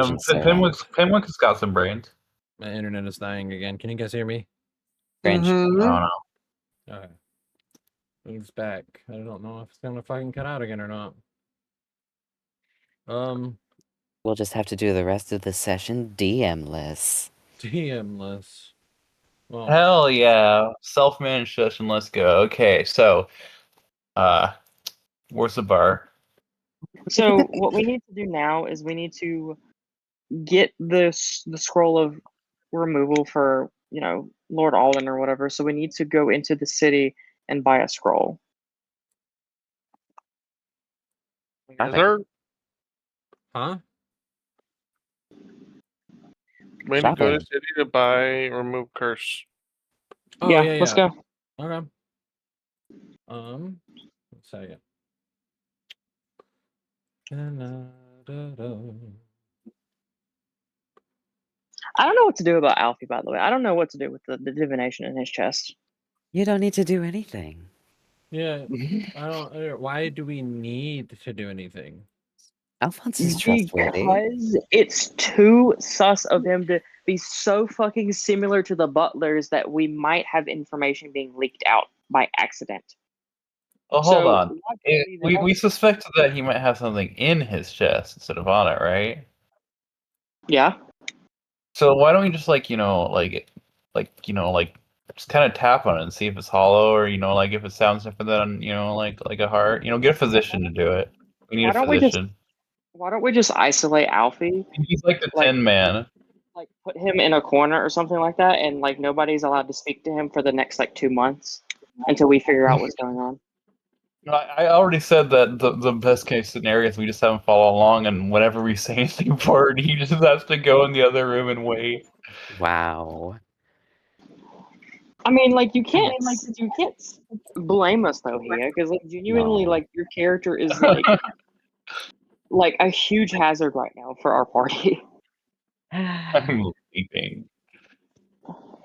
information, sir. Pimwick's got some brains. My internet is dying again. Can you guys hear me? Strange. Oh no. Okay. It's back. I don't know if it's gonna fucking cut out again or not. We'll just have to do the rest of the session DM-less. DM-less. Well, Hell yeah. Self-managed session, let's go. Okay, so where's the bar? So what we need to do now is we need to get the scroll of removal for, you know, Lord Alden or whatever. So we need to go into the city and buy a scroll. Is there? huh? We need to go to the city to buy remove curse. Oh, yeah, let's go. Okay. One second. I don't know what to do about Alfie, by the way. I don't know what to do with the divination in his chest. You don't need to do anything. Yeah, I don't. Why do we need to do anything? Alphonse is trustworthy. Because it's too sus of him to be so fucking similar to the butlers that we might have information being leaked out by accident. Oh, hold on. We suspected that he might have something in his chest instead of on it, right? Yeah. So why don't we just just kind of tap on it and see if it's hollow, or if it sounds different than like a heart. Get a physician to do it. We need a physician. Why don't we just isolate Alfie? He's like the Tin Man. Like put him in a corner or something like that, and like nobody's allowed to speak to him for the next 2 months until we figure out what's going on. I already said that the best case scenario is we just have him follow along, and whenever we say anything important, he just has to go in the other room and wait. Wow. I mean, you can't blame us though here, because genuinely, your character is like a huge hazard right now for our party. I'm leaving.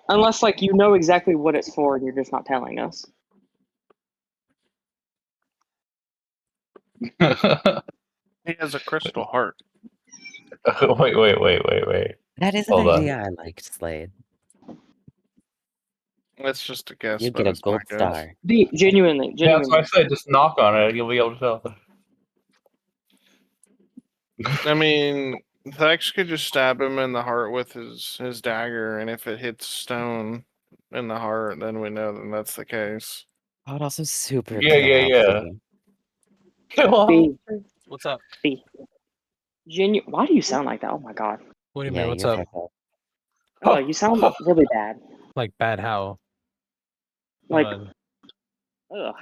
Unless you know exactly what it's for and you're just not telling us. He has a crystal heart. Wait. That is an idea I liked, Slade. That's just a guess. You get a gold star. Genuinely. Yeah, that's why I said just knock on it. You'll be able to tell. I mean, Thex could just stab him in the heart with his dagger, and if it hits stone in the heart, then we know that that's the case. Oh, it also super. Yeah. What's up? Why do you sound like that? Oh my god. What do you mean? What's up? Oh, you sound really bad. Like bad how? Like, ugh.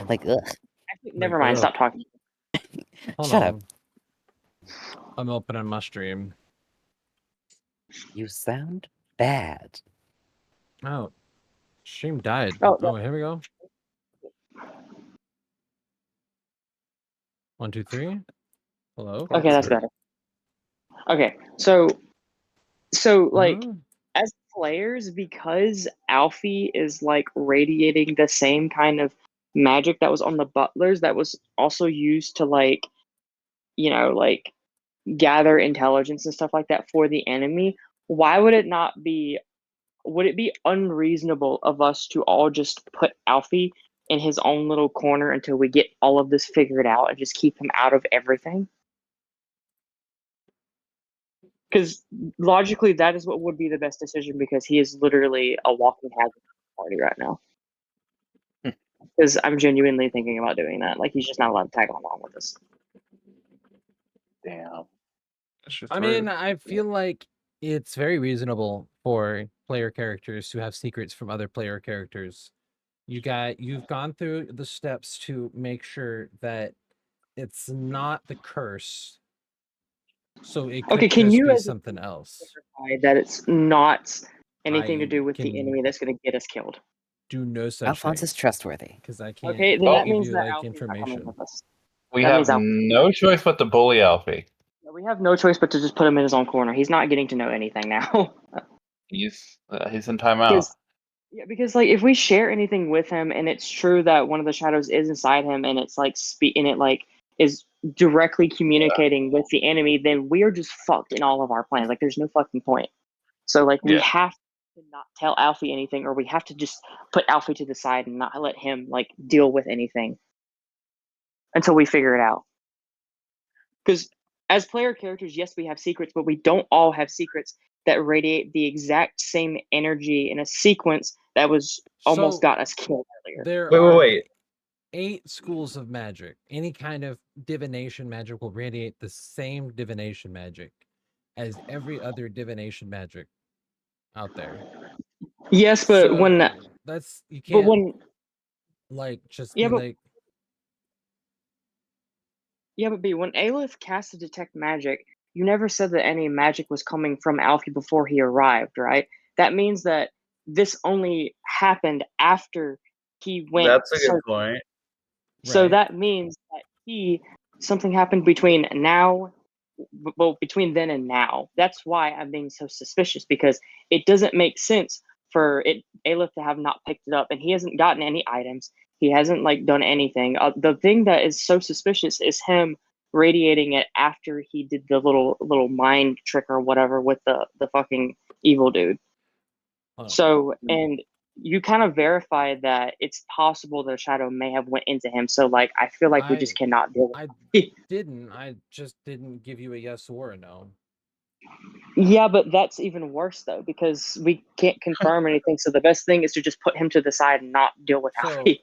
Like, ugh. Actually, never mind. Stop talking. Shut up. I'm opening my stream. You sound bad. Oh, stream died. Oh, here we go. 1, 2, 3. Hello. Okay, that's better. Okay, so as players, because Alfie is radiating the same kind of magic that was on the butlers, that was also used to gather intelligence and stuff like that for the enemy. Why would it not be? Would it be unreasonable of us to all just put Alfie in his own little corner until we get all of this figured out and just keep him out of everything? Because logically, that is what would be the best decision, because he is literally a walking hazard for the party right now. Because I'm genuinely thinking about doing that. He's just not allowed to tag along with us. Damn. I mean, I feel like it's very reasonable for player characters to have secrets from other player characters. You've gone through the steps to make sure that it's not the curse. So it could can you be something else. That it's not anything to do with the enemy that's going to get us killed. Do no such Alphonse is trustworthy. Because I can't. Okay, then that give means you, that information. not coming with us. We have no choice but to bully Alfie. We have no choice but to just put him in his own corner. He's not getting to know anything now. He's in timeout. Yeah, because if we share anything with him, and it's true that one of the shadows is inside him, and it's is directly communicating with the enemy, then we are just fucked in all of our plans. Like, there's no fucking point. So, like, we Yeah. have to not tell Alfie anything, or we have to just put Alfie to the side and not let him, like, deal with anything until we figure it out. Because as player characters, yes, we have secrets, but we don't all have secrets that radiate the exact same energy in a sequence that was almost So, got us killed earlier. There Wait, are wait. 8 schools of magic. Any kind of divination magic will radiate the same divination magic as every other divination magic out there. Yes, but when So that's you but can't when like just yeah, be but like B, when Aleph cast to detect magic, you never said that any magic was coming from Alfie before he arrived, right? That means that this only happened after he went That's a good searching. point. So right. that means that something happened between now, well, between then and now. That's why I'm being so suspicious, because it doesn't make sense for Aleph to have not picked it up, and he hasn't gotten any items. He hasn't like done anything. The thing that is so suspicious is him radiating it after he did the little mind trick or whatever with the fucking evil dude. Oh, So, and you kind of verified that it's possible the shadow may have went into him. So, like, I feel like we just cannot deal with I it. didn't. I just didn't give you a yes or a no. Yeah, but that's even worse though, because we can't confirm anything. So the best thing is to just put him to the side and not deal with So, Alfie.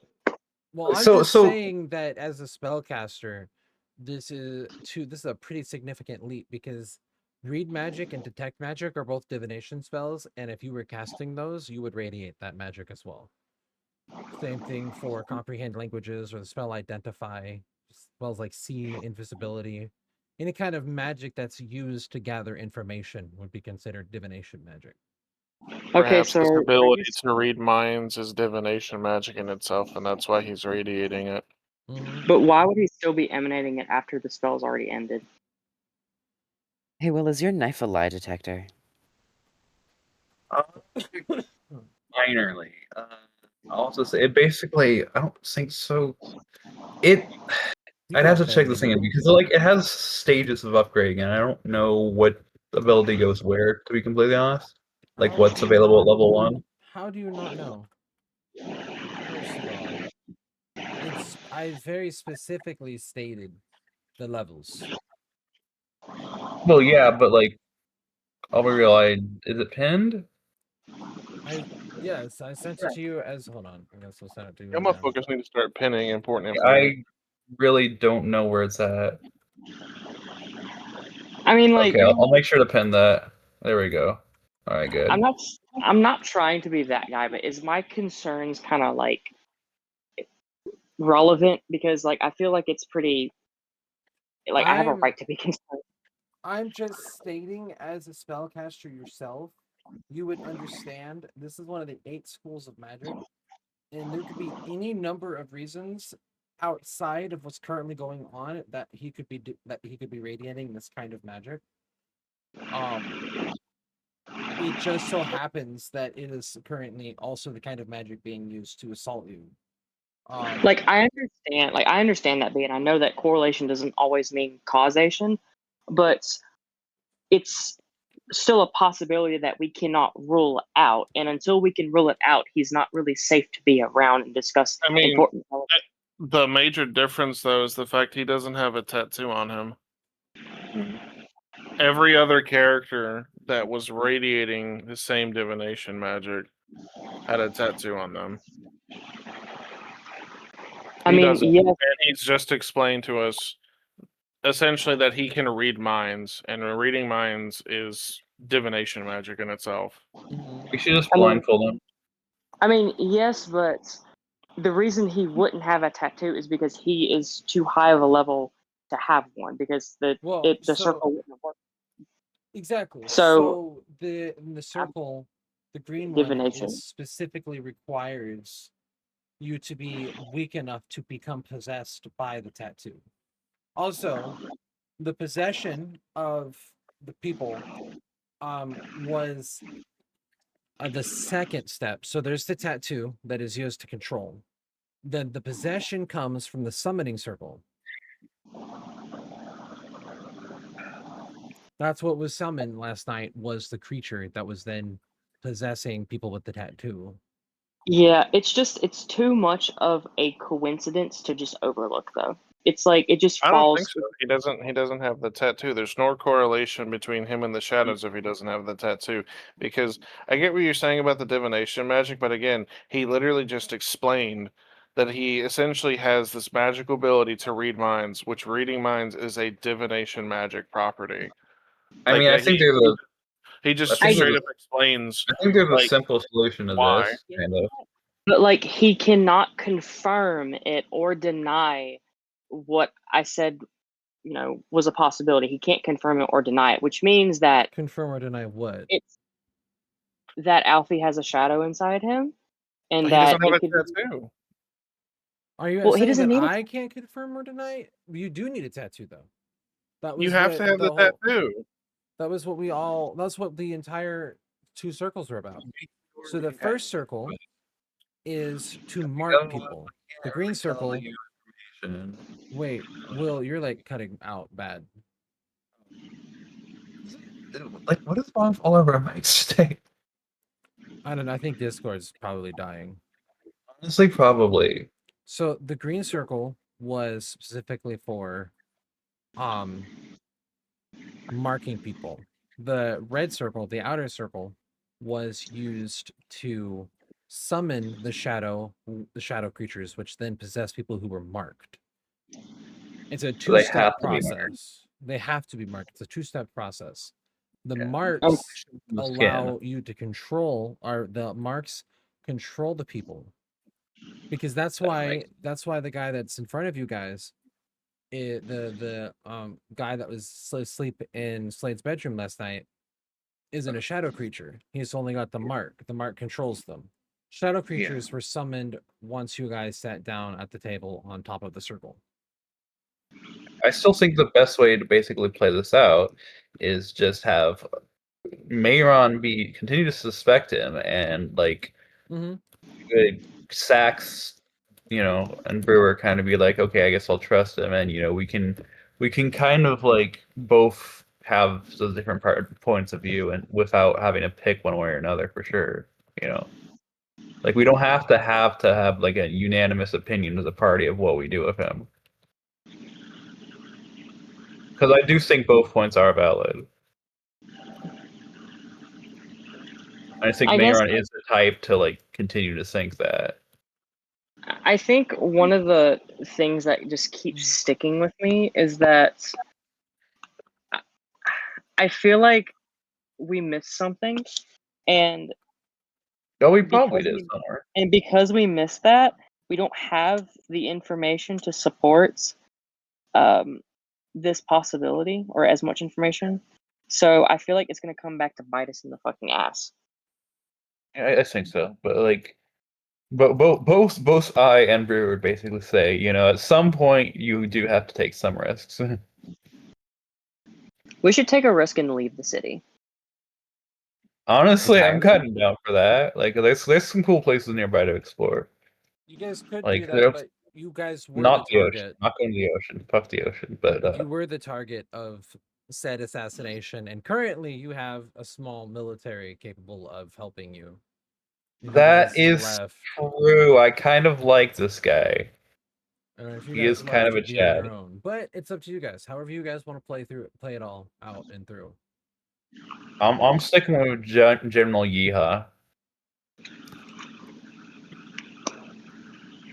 well, I'm So- just so- saying that as a spellcaster, this is a pretty significant leap, because read magic and detect magic are both divination spells, and if you were casting those, you would radiate that magic as well. Same thing for comprehend languages or the spell identify, spells like see, invisibility. Any kind of magic that's used to gather information would be considered divination magic. Okay, Perhaps so his are ability you- to read minds is divination magic in itself, and that's why he's radiating it. but why would he still be emanating it after the spell's already ended? Hey, Will, is your knife a lie detector? Minorly. I'll also say it basically. I don't think so. I'd have to check this thing in because like it has stages of upgrading, and I don't know what ability goes where. To be completely honest, like what's available at level 1. How do you not know? First of all, I very specifically stated the levels. Well, yeah, but like, I'll be real. Is it pinned? Yes, I sent it to you as. Hold on, I guess I'll send it to you. Yeah, again. motherfuckers need to start pinning important information. I really don't know where it's at. I mean, like, Okay, I'll make sure to pin that. There we go. All right, good. I'm not trying to be that guy, but is my concerns kind of like relevant? Because like I feel like it's pretty, like I have a right to be concerned. I'm just stating, as a spellcaster yourself, you would understand this is one of the 8 schools of magic, and there could be any number of reasons outside of what's currently going on that he could be radiating this kind of magic. It just so happens that it is currently also the kind of magic being used to assault you. Like I understand that, and I know that correlation doesn't always mean causation, but it's still a possibility that we cannot rule out. And until we can rule it out, he's not really safe to be around and discuss I mean, important. the major difference though is the fact he doesn't have a tattoo on him. Every other character that was radiating the same divination magic had a tattoo on them. I He mean, doesn't. yes, And he's just explained to us essentially that he can read minds, and reading minds is divination magic in itself. We should just blindfold him. I mean, yes, but the reason he wouldn't have a tattoo is because he is too high of a level to have one, because the circle wouldn't work. Exactly. So in the circle, the green divination. one specifically requires you to be weak enough to become possessed by the tattoo. Also, the possession of the people was the second step. So there's the tattoo that is used to control. Then the possession comes from the summoning circle. That's what was summoned last night, was the creature that was then possessing people with the tattoo. Yeah, it's too much of a coincidence to just overlook, though. It's like it just I don't think falls. so. He doesn't have the tattoo. There's no correlation between him and the shadows if he doesn't have the tattoo. Because I get what you're saying about the divination magic, but again, he literally just explained that he essentially has this magical ability to read minds, which reading minds is a divination magic property. I Like mean, I think there's a, he just I think straight there's up explains I think there's a like simple solution to why. this, kind of. But like he cannot confirm it or deny what I said, was a possibility. He can't confirm it or deny it, which means that Confirm or deny what? it's that Alfie has a shadow inside him, and He that doesn't have it a could. tattoo. Are you Well, he saying doesn't that need. I can't confirm or deny? You do need a tattoo, though. That was You have what to have the whole. tattoo. That was what we all. That's what the entire 2 circles were about. So the first circle is to mark people. The green circle. Wait, Will, you're like cutting out bad. Like, what is wrong with all of our mics today? I don't know. I think Discord's probably dying. Honestly, probably. So the green circle was specifically for marking people. The red circle, the outer circle, was used to summon the shadow creatures, which then possess people who were marked. It's a So they 2-step have to be marked. process. They have to be marked. It's a 2-step process. The Yeah. marks The allow you to control, or the marks control the people, because that's why the guy that's in front of you guys, the guy that was asleep in Slade's bedroom last night, isn't a shadow creature. He's only got the mark. The mark controls them. Shadow creatures were summoned once you guys sat down at the table on top of the circle. I still think the best way to basically play this out is just have Mayron continue to suspect him, and like Sax, and Brewer kind of be like, okay, I guess I'll trust him, and we can kind of like both have those different points of view, and without having to pick one way or another for sure. Like we don't have to have like a unanimous opinion as a party of what we do with him. Because I do think both points are valid. I think Mayron is the type to like continue to think that. I think one of the things that just keeps sticking with me is that I feel like we missed something, and we probably did somewhere. And because we missed that, we don't have the information to support this possibility, or as much information. So I feel like it's gonna come back to bite us in the fucking ass. I think so, but like, both I and Brewer would basically say, at some point you do have to take some risks. We should take a risk and leave the city. Honestly, I'm kind of down for that. Like, there's some cool places nearby to explore. You guys could like, do that, but you guys were the target. Ocean. Not going to the ocean. Fuck the ocean. But you were the target of said assassination, and currently you have a small military capable of helping you. That is true. I kind of like this guy. He is kind of a Chad. But it's up to you guys. However you guys want to play it all out and through. I'm sticking with General Yeehaw.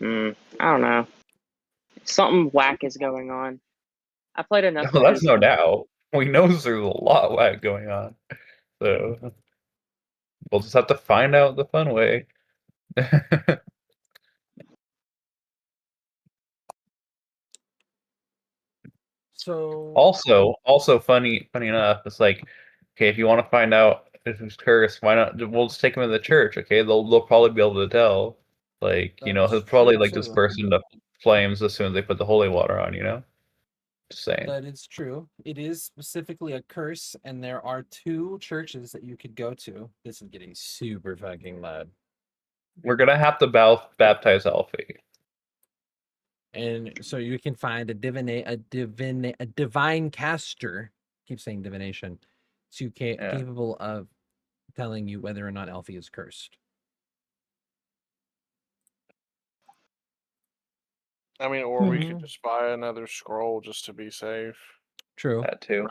I don't know. Something whack is going on. I played enough. No, that's no doubt. We know there's a lot whack going on. So we'll just have to find out the fun way. So also funny enough, it's like, okay, if you want to find out if it's cursed, why not? We'll just take him to the church. Okay, they'll probably be able to tell. Like, he'll probably like disperse into flames as soon as they put the holy water on. Just saying. That is true. It is specifically a curse, and there are 2 churches that you could go to. This is getting super fucking loud. We're gonna have to baptize Alfie. And so you can find a divine caster keep saying divination, Yeah. capable of telling you whether or not Alfie is cursed. I mean, or we could Mhm. just buy another scroll just to be safe, True. That too.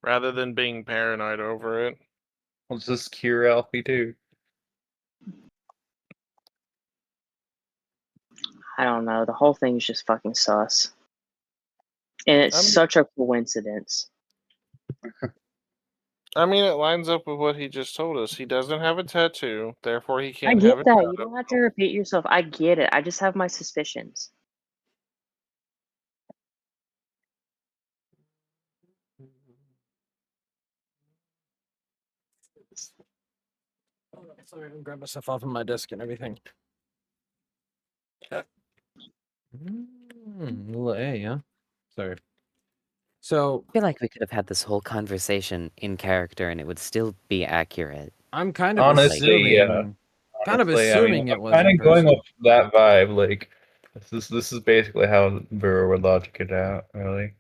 rather than being paranoid over it. Let's just cure Alfie too. I don't know. The whole thing is just fucking sus. And it's I mean- such a coincidence. I mean, it lines up with what he just told us. He doesn't have a tattoo, therefore he I can't get have a that. shadow. You don't have to repeat yourself. I get it. I just have my suspicions. Oh, sorry, I'm grab myself off of my desk and everything. Little A, yeah. Sorry. So I feel like we could have had this whole conversation in character and it would still be accurate. I'm kind of Honestly, yeah. assuming, kind of Honestly, I mean, assuming it I'm wasn't kind of going personal. off that vibe. Like, this is basically how Brewer would logic it out, really.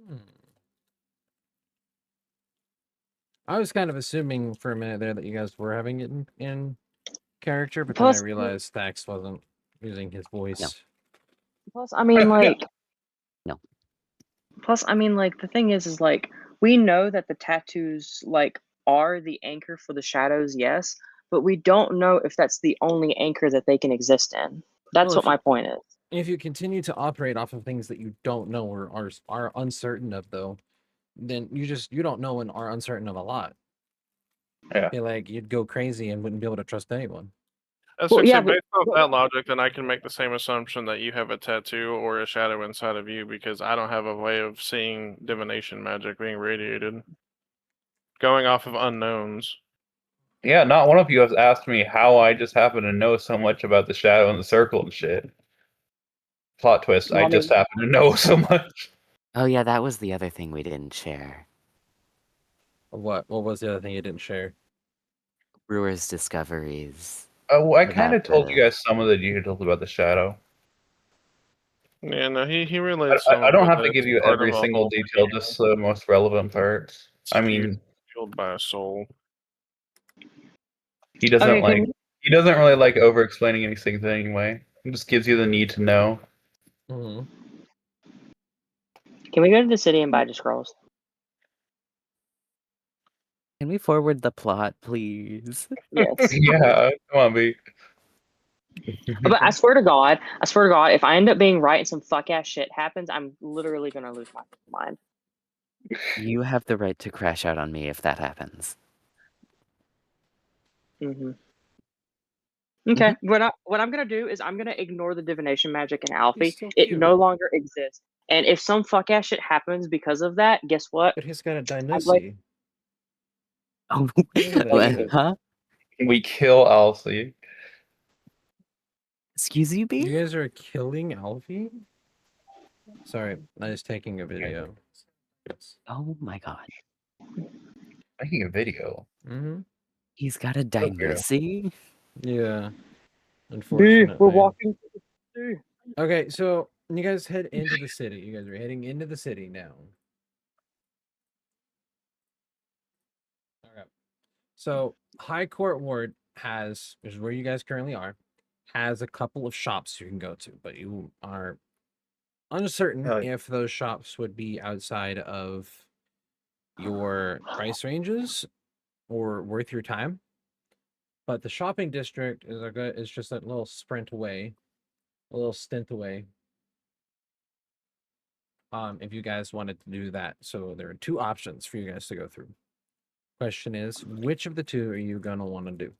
Mm. I was kind of assuming for a minute there that you guys were having it in character, but then I Plus, realized Thax wasn't using his voice. plus, I mean, like, No. Plus, I mean, like, the thing is like, we know that the tattoos, like, are the anchor for the shadows, yes, but we don't know if that's the only anchor that they can exist in. That's Well, what my point is. If you continue to operate off of things that you don't know or are uncertain of, though, then you don't know and are uncertain of a lot. Yeah. Feel like you'd go crazy and wouldn't be able to trust anyone. Essentially, yeah, but- based off that logic, then I can make the same assumption that you have a tattoo or a shadow inside of you because I don't have a way of seeing divination magic being radiated. Going off of unknowns. Yeah, not one of you has asked me how I just happen to know so much about the shadow and the circle and shit. Plot twist, I Well, I just mean- happen to know so much. Oh yeah, that was the other thing we didn't share. What was the other thing you didn't share? Brewer's discoveries. Oh, I About kind of told you the- guys some of the details about the shadow. Yeah, no, he relayed some I of don't it, have but to give it's you part every of a single whole detail, just the most relevant parts. I mean, fueled by a soul. he doesn't Okay, like he doesn't really like over explaining anything anyway. He just gives you the need to know. Mm-hmm. Can we go to the city and buy the scrolls? Can we forward the plot, please? Yes. Yeah, come on, B. But I swear to God, if I end up being right and some fuck ass shit happens, I'm literally gonna lose my mind. You have the right to crash out on me if that happens. Mm-hmm. Okay, what I'm gonna do is I'm gonna ignore the divination magic in Alfie. so It cute. no longer exists. And if some fuck ass shit happens because of that, guess what? But he's got a like- dynasty. Oh, at what? that. Huh? We kill Alcy. Excuse you, B? You guys are killing Alfie? Sorry, I was taking a video. Oh my god. Making a video. Mm-hmm. He's got a weird. dynasty? Yeah. B, Unfortunately. we're walking to the city. Okay, so you guys head into the city. You guys are heading into the city now. Okay. So High Court Ward which is where you guys currently are, has a couple of shops you can go to, but you are uncertain Oh. if those shops would be outside of your price ranges or worth your time. But the shopping district is just a little sprint away, a little stint away. If you guys wanted to do that. So there are two options for you guys to go through. Question is, which of the two are you gonna want to do?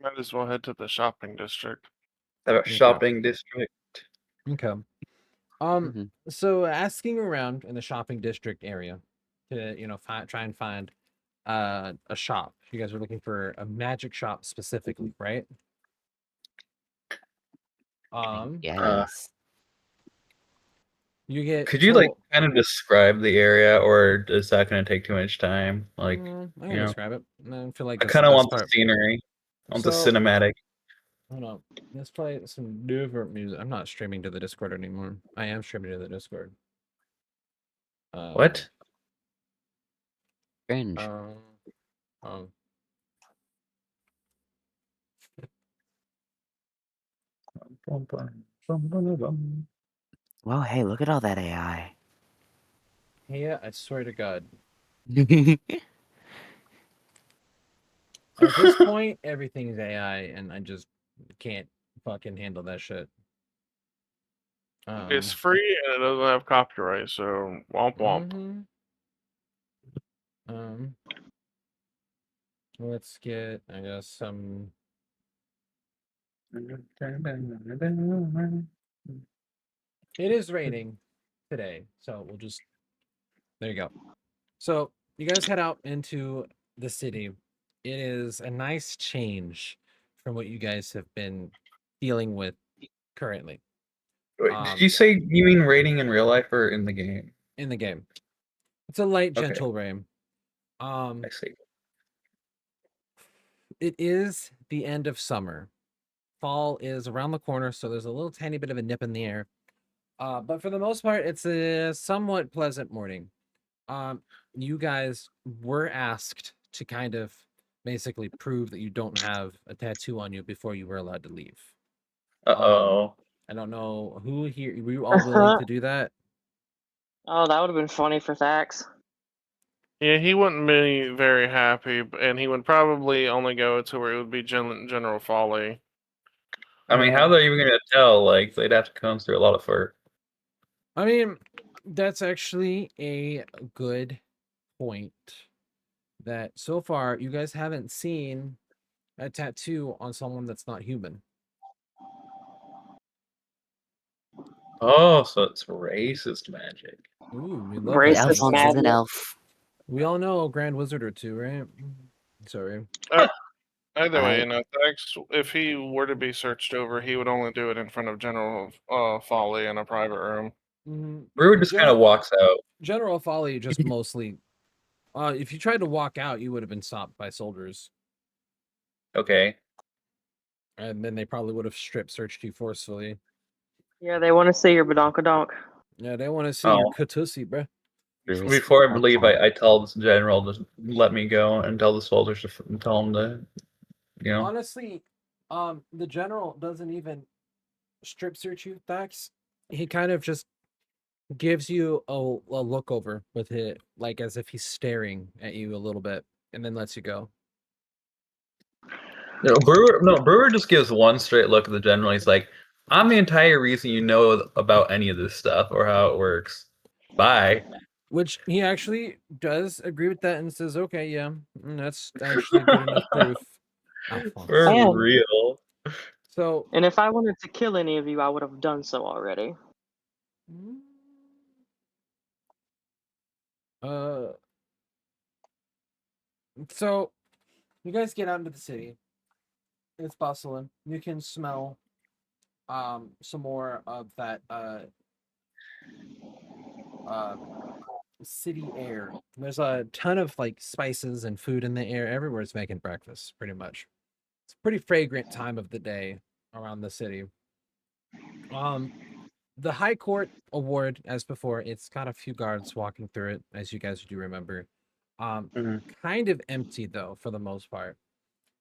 Might as well head to the shopping district. Shopping district. Okay. So asking around in the shopping district area to, try and find a shop. You guys are looking for a magic shop specifically, right? Yes. You get Could you like kind of describe the area, or is that going to take too much time? Like, I can describe it. I feel like I that's kind the of best want part. the scenery, I want the So- cinematic. Hold on. Let's play some different music. I'm not streaming to the Discord anymore. I am streaming to the Discord. What? Cringe. Um, Well, hey, look at all that AI. yeah, I swear to God. Well, At this point, everything's AI, and I just can't fucking handle that shit. It's free and it doesn't have copyright, so womp womp. Let's get, I guess, some. It is raining today, so we'll just. There you go. So you guys head out into the city. It is a nice change from what you guys have been dealing with currently. Wait, did you say you mean rating in real life or in the game? In the game. It's a light, Okay. gentle rain. I see. It is the end of summer. Fall is around the corner, so there's a little tiny bit of a nip in the air. But for the most part, it's a somewhat pleasant morning. You guys were asked to kind of basically prove that you don't have a tattoo on you before you were allowed to leave. Uh-oh. I don't know who here. Were you all willing to do that? Oh, that would have been funny for Thax. Yeah, he wouldn't be very happy, and he would probably only go to where it would be general folly. I mean, how are they even gonna tell? Like, they'd have to comb through a lot of fur. I mean, that's actually a good point. That so far you guys haven't seen a tattoo on someone that's not human. Oh, so it's racist magic. Ooh, we love Racist that. Alphonse is an magic. elf. We all know a Grand Wizard or two, right? Sorry. Either way, I- Thax, if he were to be searched over, he would only do it in front of general folly in a private room. Brewer just kind of walks out. General Folly just mostly. If you tried to walk out, you would have been stopped by soldiers. Okay. And then they probably would have strip searched you forcefully. Yeah, they want to see your badonkadonk. Yeah, they want to see your katussi, bruh. Before I leave, I tell this general to let me go and tell the soldiers to tell him to, you know. Honestly, the general doesn't even strip search you, Thax. He kind of just gives you a look over with it, like as if he's staring at you a little bit, and then lets you go. Brewer just gives one straight look at the general. He's like, I'm the entire reason you know about any of this stuff or how it works. Bye. Which he actually does agree with that and says, okay, yeah, that's actually good enough proof. For real. So, and if I wanted to kill any of you, I would have done so already. So you guys get out into the city. It's bustling. You can smell some more of that city air. There's a ton of like spices and food in the air. Everywhere's making breakfast, pretty much. It's a pretty fragrant time of the day around the city. The High Court Award, as before, it's got a few guards walking through it, as you guys do remember. Kind of empty though, for the most part.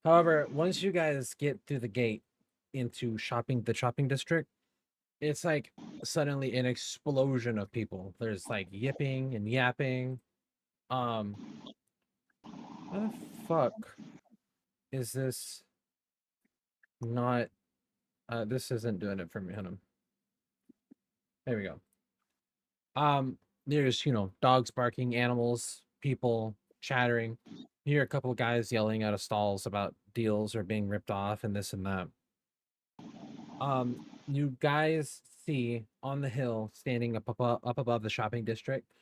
However, once you guys get through the gate into the shopping district, it's like suddenly an explosion of people. There's like yipping and yapping. How the fuck is this not this isn't doing it for me, honey. There we go. There's, dogs barking, animals, people chattering. You hear a couple of guys yelling out of stalls about deals or being ripped off and this and that. You guys see on the hill, standing up above the shopping district,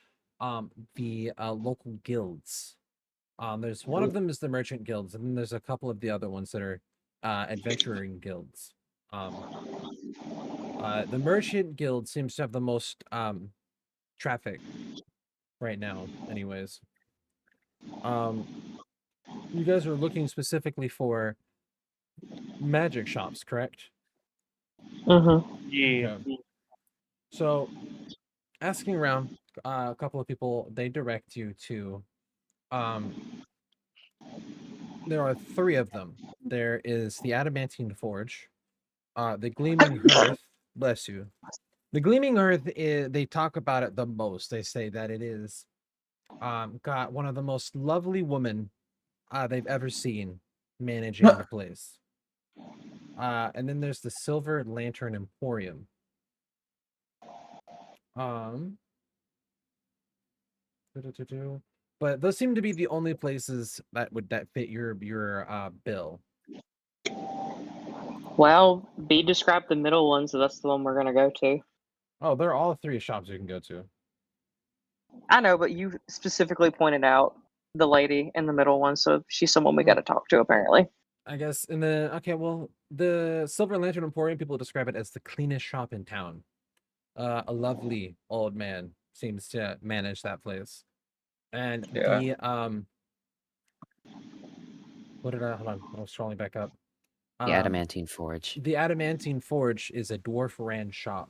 the local guilds. There's one of them is the merchant guilds, and then there's a couple of the other ones that are adventuring guilds. The merchant guild seems to have the most traffic right now, anyways. You guys are looking specifically for magic shops, correct? Mm-hmm. Yeah. Okay. So, asking around, a couple of people, they direct you to, there are 3 of them. There is the Adamantine Forge, the Gleaming Hearth, bless you. The Gleaming Hearth, they talk about it the most. They say that it is, got one of the most lovely women they've ever seen managing the place. And then there's the Silver Lantern Emporium. But those seem to be the only places that fit your bill. Well, B described the middle one, so that's the one we're gonna go to. Oh, they're all 3 shops you can go to. I know, but you specifically pointed out the lady in the middle one, so she's someone we got to talk to apparently. I guess, and then okay, well, the Silver Lantern Emporium, people describe it as the cleanest shop in town. A lovely old man seems to manage that place, and Yeah. what did I hold on? I was scrolling back up. The Adamantine Forge. The Adamantine Forge is a dwarf ran shop.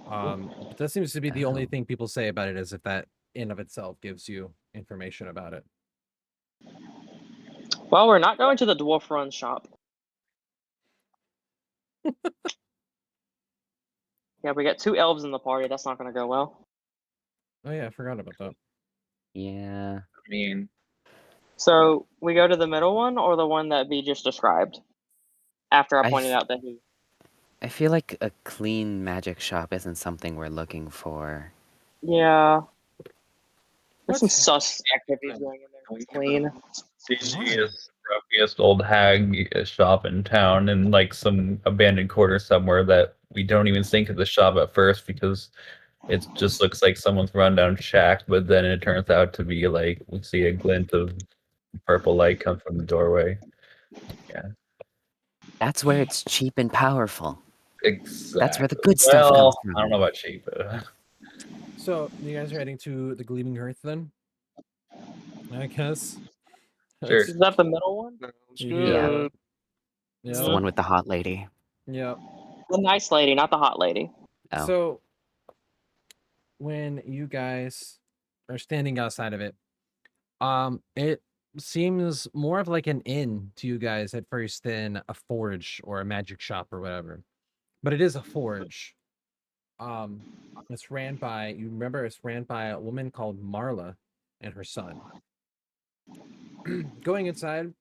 But that seems to be the only thing people say about it, as if that in of itself gives you information about it. Well, we're not going to the dwarf run shop. Yeah, we got 2 elves in the party. That's not going to go well. Oh yeah, I forgot about that. Yeah. I mean, So we go to the middle one or the one that B just described. After I pointed out that he. I feel like a clean magic shop isn't something we're looking for. Yeah. There's some What? sus activities going in there. It's clean. CG is the ruffiest old hag shop in town, and like some abandoned quarter somewhere that we don't even think of the shop at first because it just looks like someone's rundown shack, but then it turns out to be like we see a glint of purple light come from the doorway. Yeah. That's where it's cheap and powerful. Exactly. That's where the good stuff comes from. I don't know about cheap, but So you guys are heading to the Gleaming Hearth then? I guess. Sure. Is that the middle one? Sounds You good. It's the one with the hot lady. Yep. The nice lady, not the hot lady. Oh. So when you guys are standing outside of it, it seems more of like an inn to you guys at first than a forge or a magic shop or whatever. But it is a forge. It's ran by, you remember, it's ran by a woman called Marla and her son. Going inside,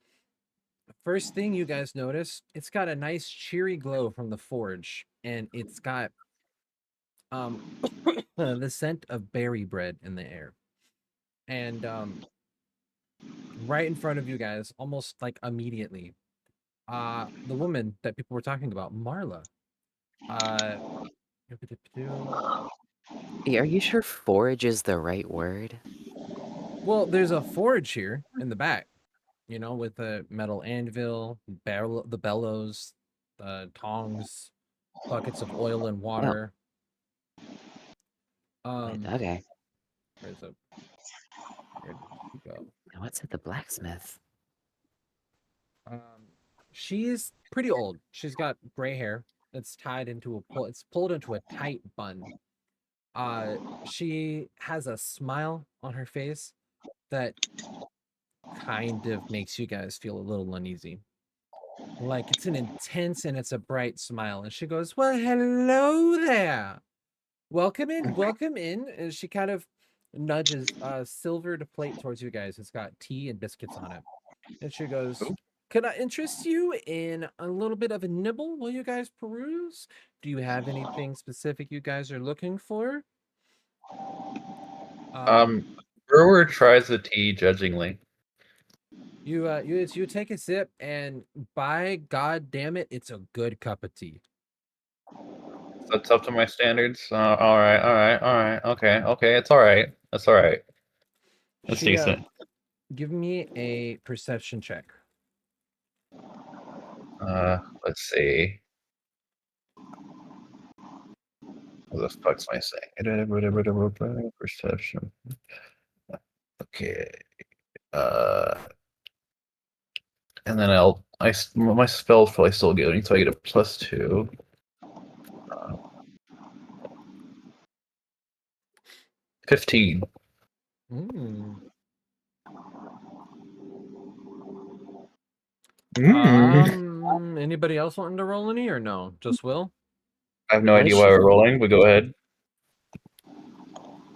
first thing you guys notice, it's got a nice cheery glow from the forge, and it's got the scent of berry bread in the air. And right in front of you guys, almost like immediately, the woman that people were talking about, Marla. Are you sure forge is the right word? Well, there's a forge here in the back, you know, with the metal anvil, the bellows, the tongs, buckets of oil and water. Okay. Where did he go? Now what's at the blacksmith? She's pretty old. She's got gray hair. It's tied into it's pulled into a tight bun. She has a smile on her face that kind of makes you guys feel a little uneasy. Like it's an intense and it's a bright smile. And she goes, "Well, hello there. Welcome in, welcome in." And she kind of nudges a silvered plate towards you guys. It's got tea and biscuits on it. And she goes, "Could I interest you in a little bit of a nibble while you guys peruse? Do you have anything specific you guys are looking for?" Brewer tries the tea judgingly. You take a sip, and by God damn it, it's a good cup of tea. That's up to my standards. All right. Okay. It's all right. That's all right. That's decent. Give me a perception check. Let's see. What the fuck's my saying? Perception. Okay. And then I'll my spell's probably still good, so I get a +2. 15. Mm. Anybody else wanting to roll any or no? Just Will? I have no What idea is why she- we're rolling, but go ahead.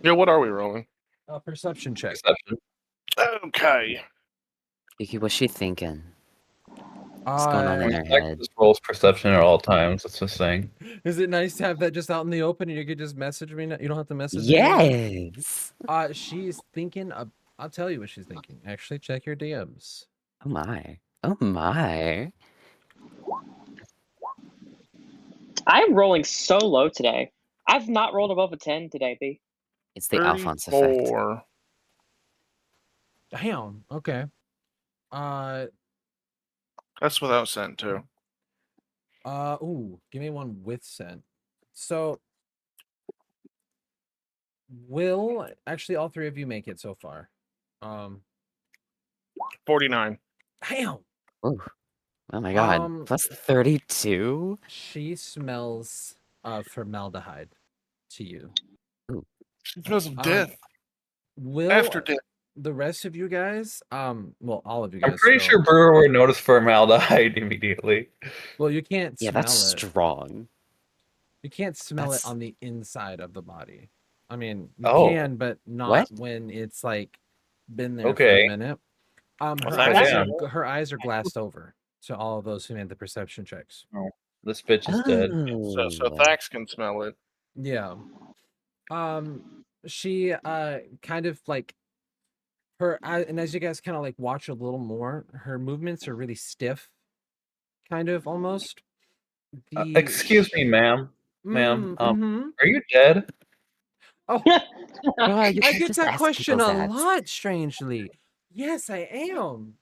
Yeah, what are we rolling? A perception check. Perception. Okay. Yuki, what's she thinking? What's going on in her Like, head? just rolls perception at all times. That's the thing. Is it nice to have that just out in the open and you could just message me? You don't have to message me anymore? Yes! She's thinking of, I'll tell you what she's thinking. Actually, check your DMs. Oh my. Oh my. I'm rolling so low today. I've not rolled above a 10 today, B. It's the Alphonse effect. 34. Damn. Okay. That's without scent too. Ooh, give me one with scent. So, will actually all three of you make it so far? 49. Damn. Ooh. Oh my god. Plus 32? She smells formaldehyde to you. She smells of death. Will After death. the rest of you guys, well, all of you guys. I'm pretty sure Brewer would notice formaldehyde immediately. Well, you can't Yeah, smell that's it. strong. You can't smell That's- it on the inside of the body. I mean, you Oh. can, but not What? when it's like been there for Okay. a minute. Her, Well, her eyes are glassed over to all of those who made the perception checks. This bitch is dead. So Oh. Thax can smell it. Yeah. She kind of like her eye, and as you guys kind of like watch a little more, her movements are really stiff, kind of almost. Excuse me, ma'am. Ma'am, Mhm. are you dead? Oh, God, you I can't get just that ask question people a that. lot, strangely. Yes, I am.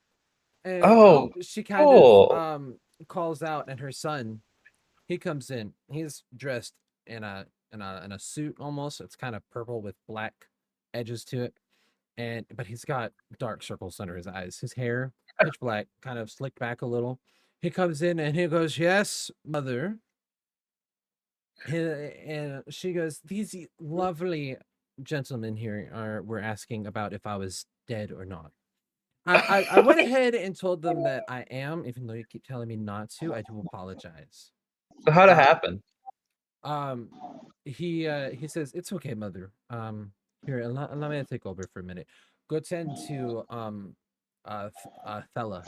And Oh, she kind cool. of calls out, and her son, he comes in. He's dressed in a suit almost. It's kind of purple with black edges to it, but he's got dark circles under his eyes. His hair pitch black, kind of slicked back a little. He comes in and he goes, "Yes, mother." And she goes, "These lovely gentlemen here were asking about if I was dead or not." I went ahead and told them that I am, even though you keep telling me not to. I do apologize. So how'd it happen? He says, "It's okay, mother. Here, allow me to take over for a minute. Go tend to Thella."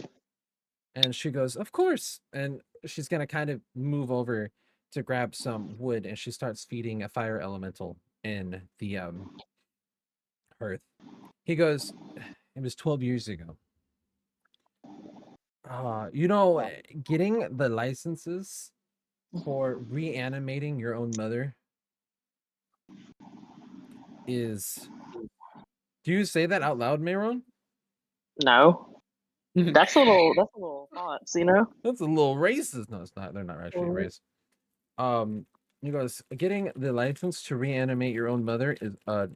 And she goes, "Of course." And she's gonna kind of move over to grab some wood, and she starts feeding a fire elemental in the hearth. He goes, "It was 12 years ago. Getting the licenses for reanimating your own mother is." Do you say that out loud, Mayron? No. That's a little thoughts, you know? That's a little racist. No, it's not. They're not actually racist. He goes, "Getting the license to reanimate your own mother is a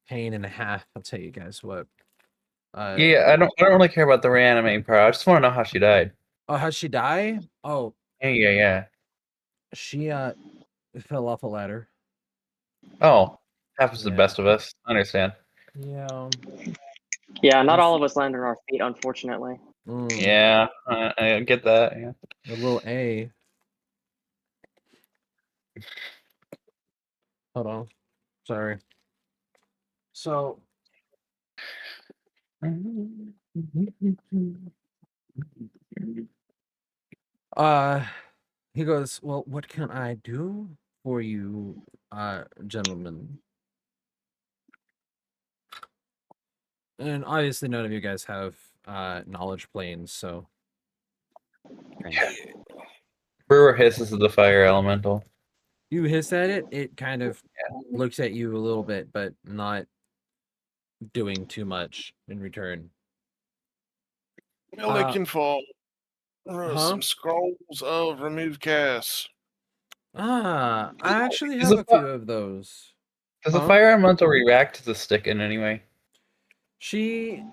pain and a half. I'll tell you guys what." Yeah, I don't really care about the reanimating part. I just want to know how she died. Oh, how'd she die? Oh, Yeah. she fell off a ladder. Oh, happens to the Yeah. best of us. I understand. Yeah. Yeah, not all of us land on our feet, unfortunately. Yeah, I get that. Yeah. A little A. Hold on. Sorry. So he goes, "Well, what can I do for you, gentlemen?" And obviously none of you guys have knowledge planes, so Brewer hisses the fire elemental. you hiss at it, it kind of looks at you a little bit, but not doing too much in return. Looking for Huh? some scrolls of remove cast. I actually Is have it a few of those. Does the Huh? fire elemental react to the stick in any way? She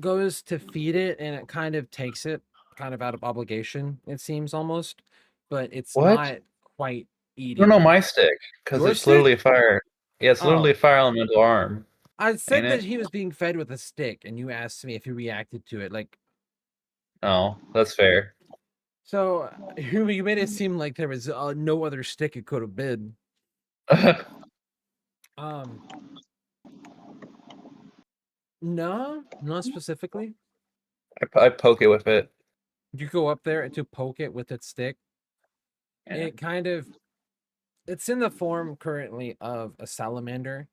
goes to feed it, and it kind of takes it, kind of out of obligation, it seems almost, but it's What? not quite You eating. don't know my stick, because Your it's literally a stick? fire. Yeah, it's literally Oh. a fire elemental arm. I said Ain't that it? he was being fed with a stick, and you asked me if he reacted to it. Like, Oh, that's fair. so you made it seem like there was no other stick it could have been. No, not specifically. I poke it with it. You go up there to poke it with its stick. Yeah. It kind of, it's in the form currently of a salamander,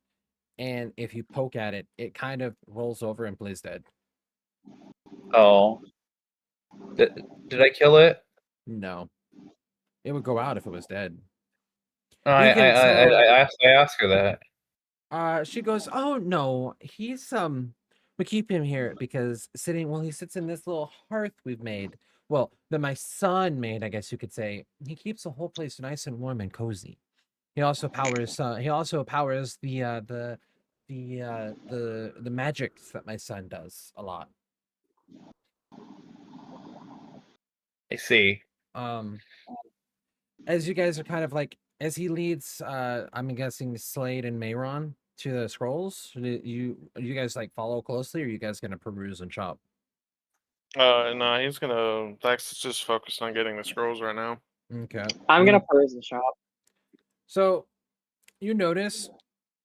and if you poke at it, it kind of rolls over and plays dead. Oh. Did I kill it? No, it would go out if it was dead. No, You can tell. I asked her that. She goes, "Oh no, he's we keep him here because he sits in this little hearth we've made. Well, that my son made, I guess you could say. He keeps the whole place nice and warm and cozy. He also powers the magics that my son does a lot. I see. As you guys are kind of like, as he leads, I'm guessing Slade and Mayron to the scrolls. You guys like follow closely, or are you guys gonna peruse and chop? No, he's gonna. Dax is just focused on getting the scrolls right now. Okay. I'm gonna peruse the shop. So you notice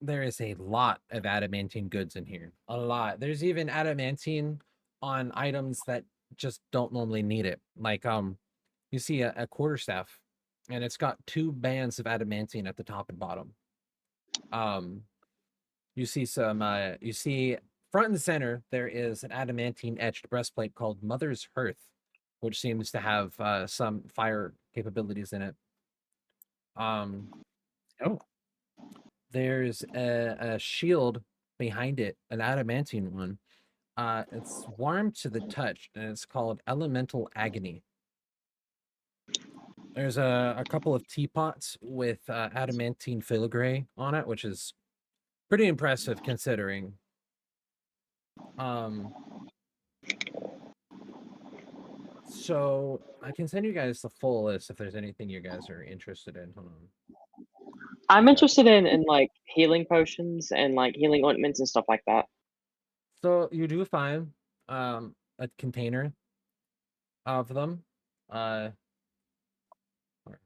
there is a lot of adamantine goods in here. A lot. There's even adamantine on items that just don't normally need it. Like you see a quarterstaff, and it's got 2 bands of adamantine at the top and bottom. You see front and center there is an adamantine etched breastplate called Mother's Hearth, which seems to have some fire capabilities in it. There's a shield behind it, an adamantine one. It's warm to the touch, and it's called Elemental Agony. There's a couple of teapots with adamantine filigree on it, which is pretty impressive considering. So I can send you guys the full list if there's anything you guys are interested in. Hold on. I'm interested in like healing potions and like healing ointments and stuff like that. So you do find a container of them. Hold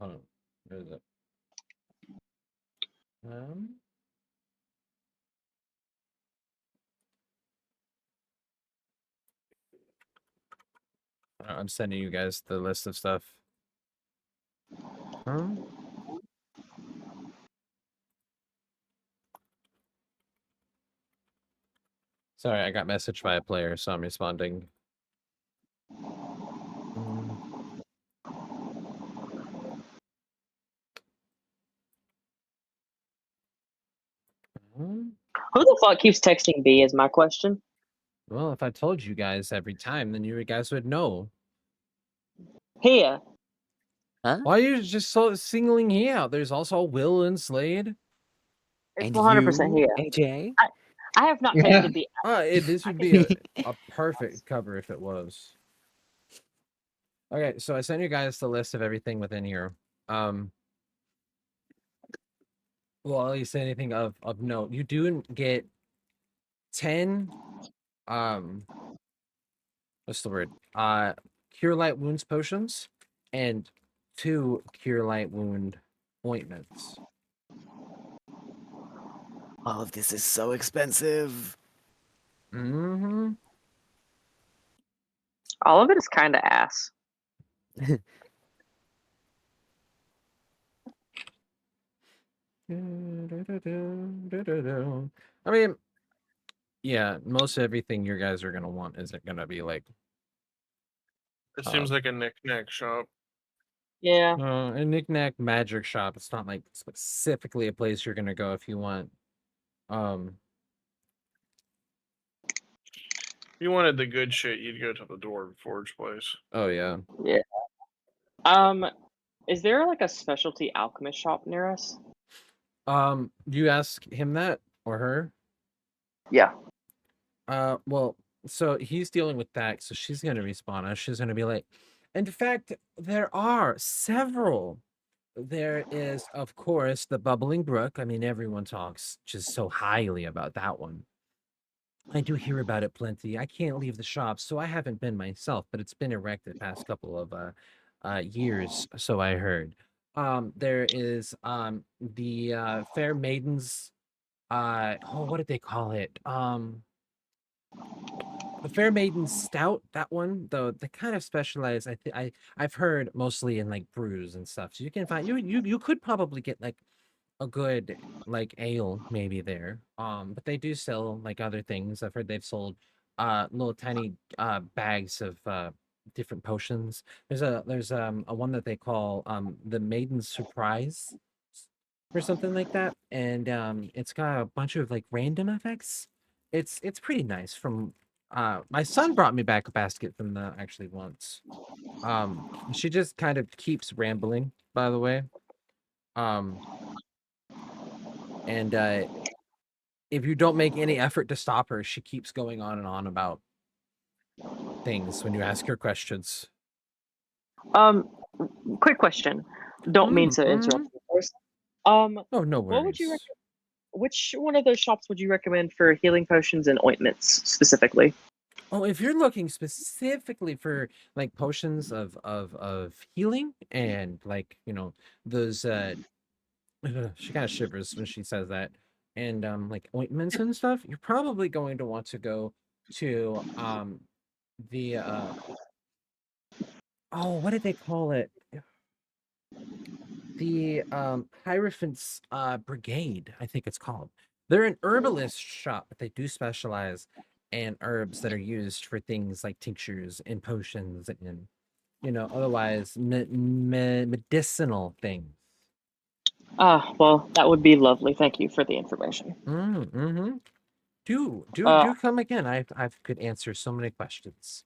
on. Where is it? I'm sending you guys the list of stuff. Sorry, I got messaged by a player, so I'm responding. Who the fuck keeps texting B is my question. Well, if I told you guys every time, then you guys would know. Here. Huh? Why are you just singling he out? There's also Will and Slade. It's And 100% you, here. AJ? I have not texted B. This would be a perfect cover if it was. Okay, so I sent you guys the list of everything within here. Well, at least anything of note. You do get 10 what's the word? Cure light wounds potions and 2 cure light wound ointments. All of this is so expensive. Mm-hmm. All of it is kind of ass. I mean, yeah, most everything you guys are gonna want isn't gonna be like. It seems like a knick-knack shop. Yeah. A knick-knack magic shop. It's not like specifically a place you're gonna go if you want. If you wanted the good shit, you'd go to the Dwarven Forge place. Oh yeah. Yeah. Is there like a specialty alchemist shop near us? You ask him that or her? Yeah. Well, So he's dealing with that. So she's gonna respond. And she's gonna be like, in fact, there are several. There is, of course, the Bubbling Brook. I mean, everyone talks just so highly about that one. I do hear about it plenty. I can't leave the shop, so I haven't been myself, but it's been erected past couple of years, so I heard. There is the Fair Maidens. Oh, what did they call it? The Fair Maidens Stout. That one, though, they kind of specialize. I've heard mostly in like brews and stuff. So you can find you could probably get like a good like ale maybe there. But they do sell like other things. I've heard they've sold little tiny bags of different potions. There's a one that they call the Maiden's Surprise or something like that. And it's got a bunch of like random effects. It's pretty nice. From my son brought me back a basket from the actually once. She just kind of keeps rambling, by the way. Um and if you don't make any effort to stop her, she keeps going on and on about things when you ask her questions. Quick question. Don't mean to interrupt you first. Oh, no What would you worries. which one of those shops would you recommend for healing potions and ointments specifically? Oh, if you're looking specifically for like potions of healing and like, those she kind of shivers when she says that. And like ointments and stuff, you're probably going to want to go to the oh, what did they call it? The Hierophant's Brigade, I think it's called. They're an herbalist shop, but they do specialize in herbs that are used for things like tinctures and potions and otherwise medicinal things. Well, that would be lovely. Thank you for the information. Mm-hmm. Do come again. I could answer so many questions.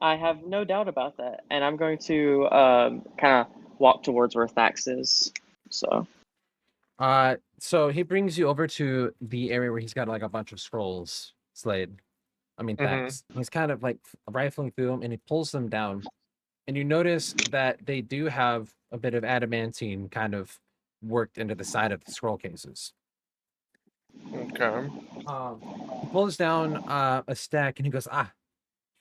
I have no doubt about that, and I'm going to kind of walk towards where Thax is. So he brings you over to the area where he's got like a bunch of scrolls slayed. I mean, Thax. He's kind of like rifling through them, and he pulls them down, and you notice that they do have a bit of adamantine kind of worked into the side of the scroll cases. Okay. He pulls down a stack, and he goes,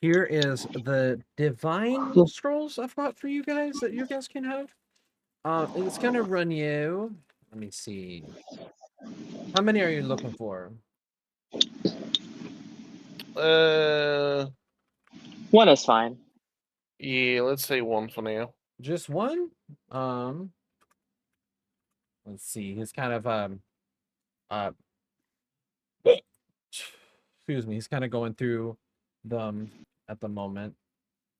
here is the divine scrolls I've got for you guys that you guys can have. It's gonna run you. Let me see. How many are you looking for? One is fine. Yeah, let's say one for now. Just one? Let's see. He's kind of excuse me. He's kind of going through them at the moment,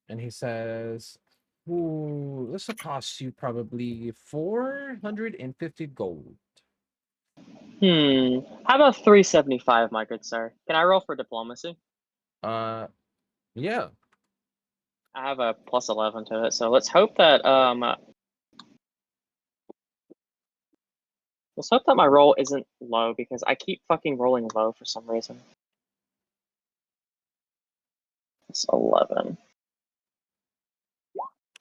and he says, "Ooh, this will cost you probably 450 gold." How about 375, my good sir? Can I roll for diplomacy? Yeah. I have a plus 11 to it, so let's hope that my roll isn't low because I keep fucking rolling low for some reason. It's 11.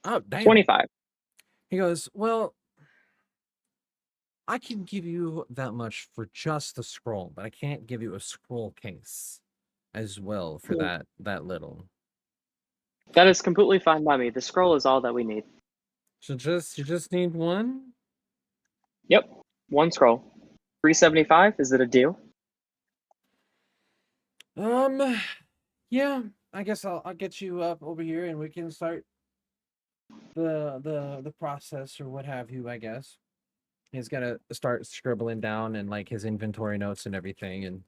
Oh, damn. 25. He goes, well, I can give you that much for just the scroll, but I can't give you a scroll case as well for that little. That is completely fine by me. The scroll is all that we need. So you just need one? Yep. One scroll. 375, is it a deal? Yeah, I guess I'll get you up over here and we can start the process or what have you, I guess. He's gonna start scribbling down and like his inventory notes and everything and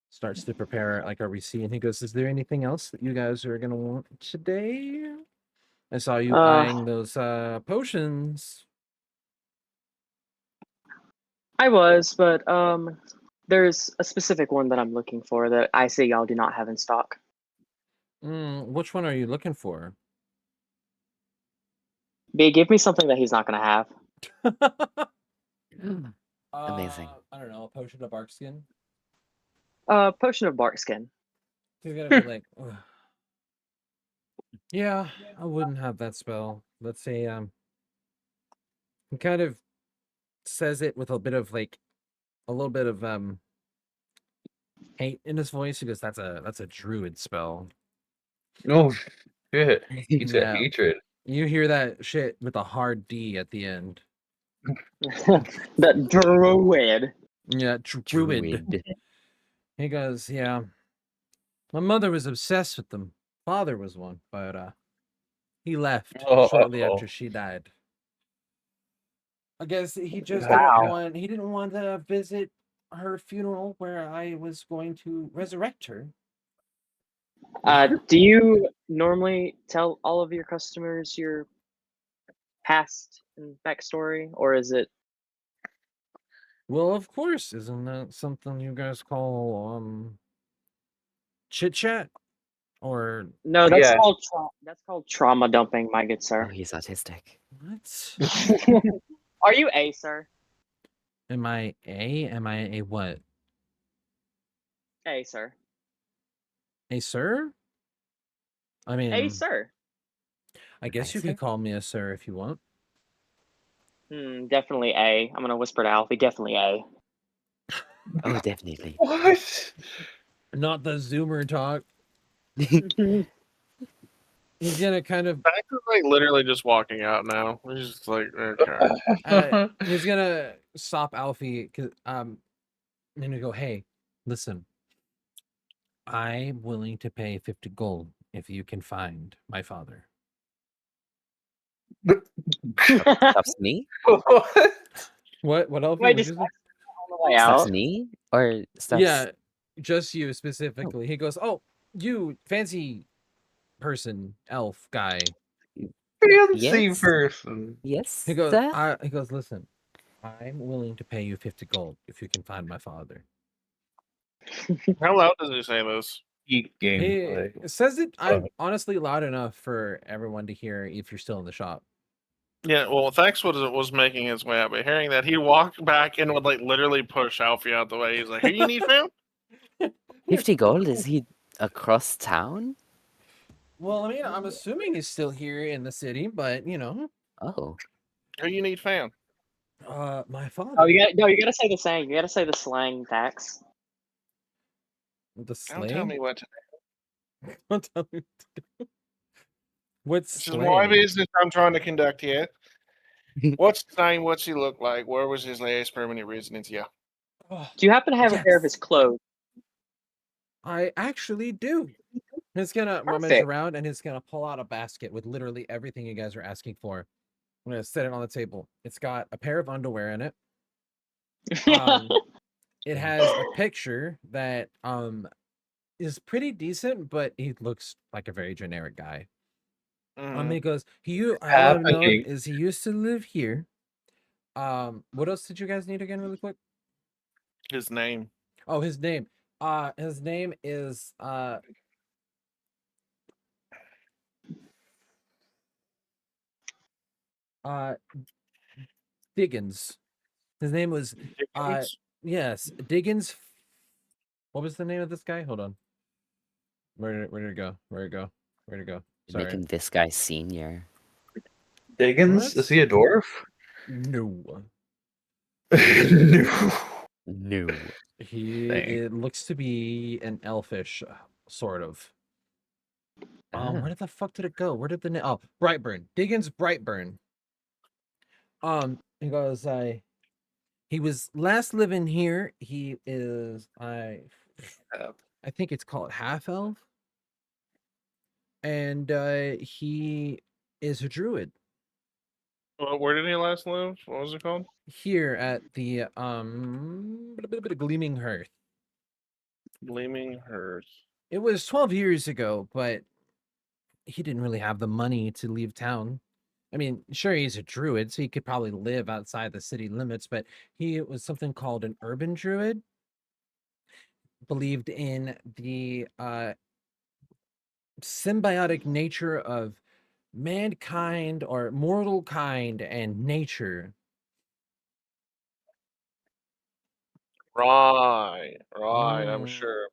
starts to prepare like a receipt. And he goes, is there anything else that you guys are gonna want today? I saw you eyeing those potions. I was, but there's a specific one that I'm looking for that I see y'all do not have in stock. Which one are you looking for? B, give me something that he's not gonna have. Amazing. I don't know, a potion of bark skin. Potion of bark skin. He's gonna be like, "Ugh. Yeah, I wouldn't have that spell. Let's say, he kind of says it with a bit of like a little bit of hate in his voice. He goes, that's a druid spell. Oh shit! He's a Yeah. hatred. You hear that shit with a hard D at the end. The druid. Yeah, druid. He goes, yeah. My mother was obsessed with them. Father was one, but he left shortly after she died. I guess he just didn't want to visit her funeral where I was going to resurrect her. Do you normally tell all of your customers your past and backstory, or is it? Well, of course, isn't that something you guys call chit chat? Or No, that's called trauma dumping, my good Oh, sir. he's autistic. what? Are you A, sir? Am I A? Am I a what? A, sir. A sir? I mean, A, sir. I guess you sir? could call me a sir if you want. Definitely A. I'm gonna whisper to Alfie. Definitely A. Oh, definitely. What? Not the Zoomer talk. He's gonna kind of Max is like literally just walking out now. He's just like, okay. he's gonna stop Alfie and then go, hey, listen. I'm willing to pay 50 gold if you can find my father. Stops me? What? What else? Wait, just on the way Stops out. me? Or stops... Yeah, just you specifically. He goes, oh, you fancy person, elf guy. Fancy Yes? person. Yes, He goes, sir? he goes, listen, I'm willing to pay you 50 gold if you can find my father. How loud does he say this? Geek He gameplay. says it, I'm honestly loud enough for everyone to hear if you're still in the shop. Yeah, well, Thax was making his way out, but hearing that, he walked back and would like literally push Alfie out the way. He's like, "Here, you need found?" 50 gold? Is he across town? Well, I mean, I'm assuming he's still here in the city, but Oh. Here, you need found? my father. Oh, you gotta say the slang. You gotta say the slang, Tax. The Don't slang? tell me what to do. Don't tell me what to do. What's This slang? is my business I'm trying to conduct here. What's his name? What's he look like? Where was his last permanent residence? Yeah. Do you happen to have a pair of his clothes? I actually do. He's gonna rummage Perfect. around and he's gonna pull out a basket with literally everything you guys are asking for. I'm gonna set it on the table. It's got a pair of underwear in it. It has a picture that is pretty decent, but he looks like a very generic guy. He goes, all I've known is he used to live here. What else did you guys need again, really quick? His name. Oh, his name. His name is Diggins. His name was yes, Diggins. What was the name of this guy? Hold on. Where did it go? Where'd it go? Where'd it go? Sorry. Making this guy senior. Diggins? What? Is he a dwarf? No. No. It looks to be an elfish sort of. Where the fuck did it go? Where did the name? Oh, Brightburn. Diggins Brightburn. He goes, he was last living here. He is I think it's called half elf. And he is a druid. Well, where did he last live? What was it called? Here at the Gleaming Hearth. Gleaming Hearth. It was 12 years ago, but he didn't really have the money to leave town. I mean, sure, he's a druid, so he could probably live outside the city limits, but he was something called an urban druid. Believed in the symbiotic nature of mankind or mortal kind and nature. Right. I'm sure.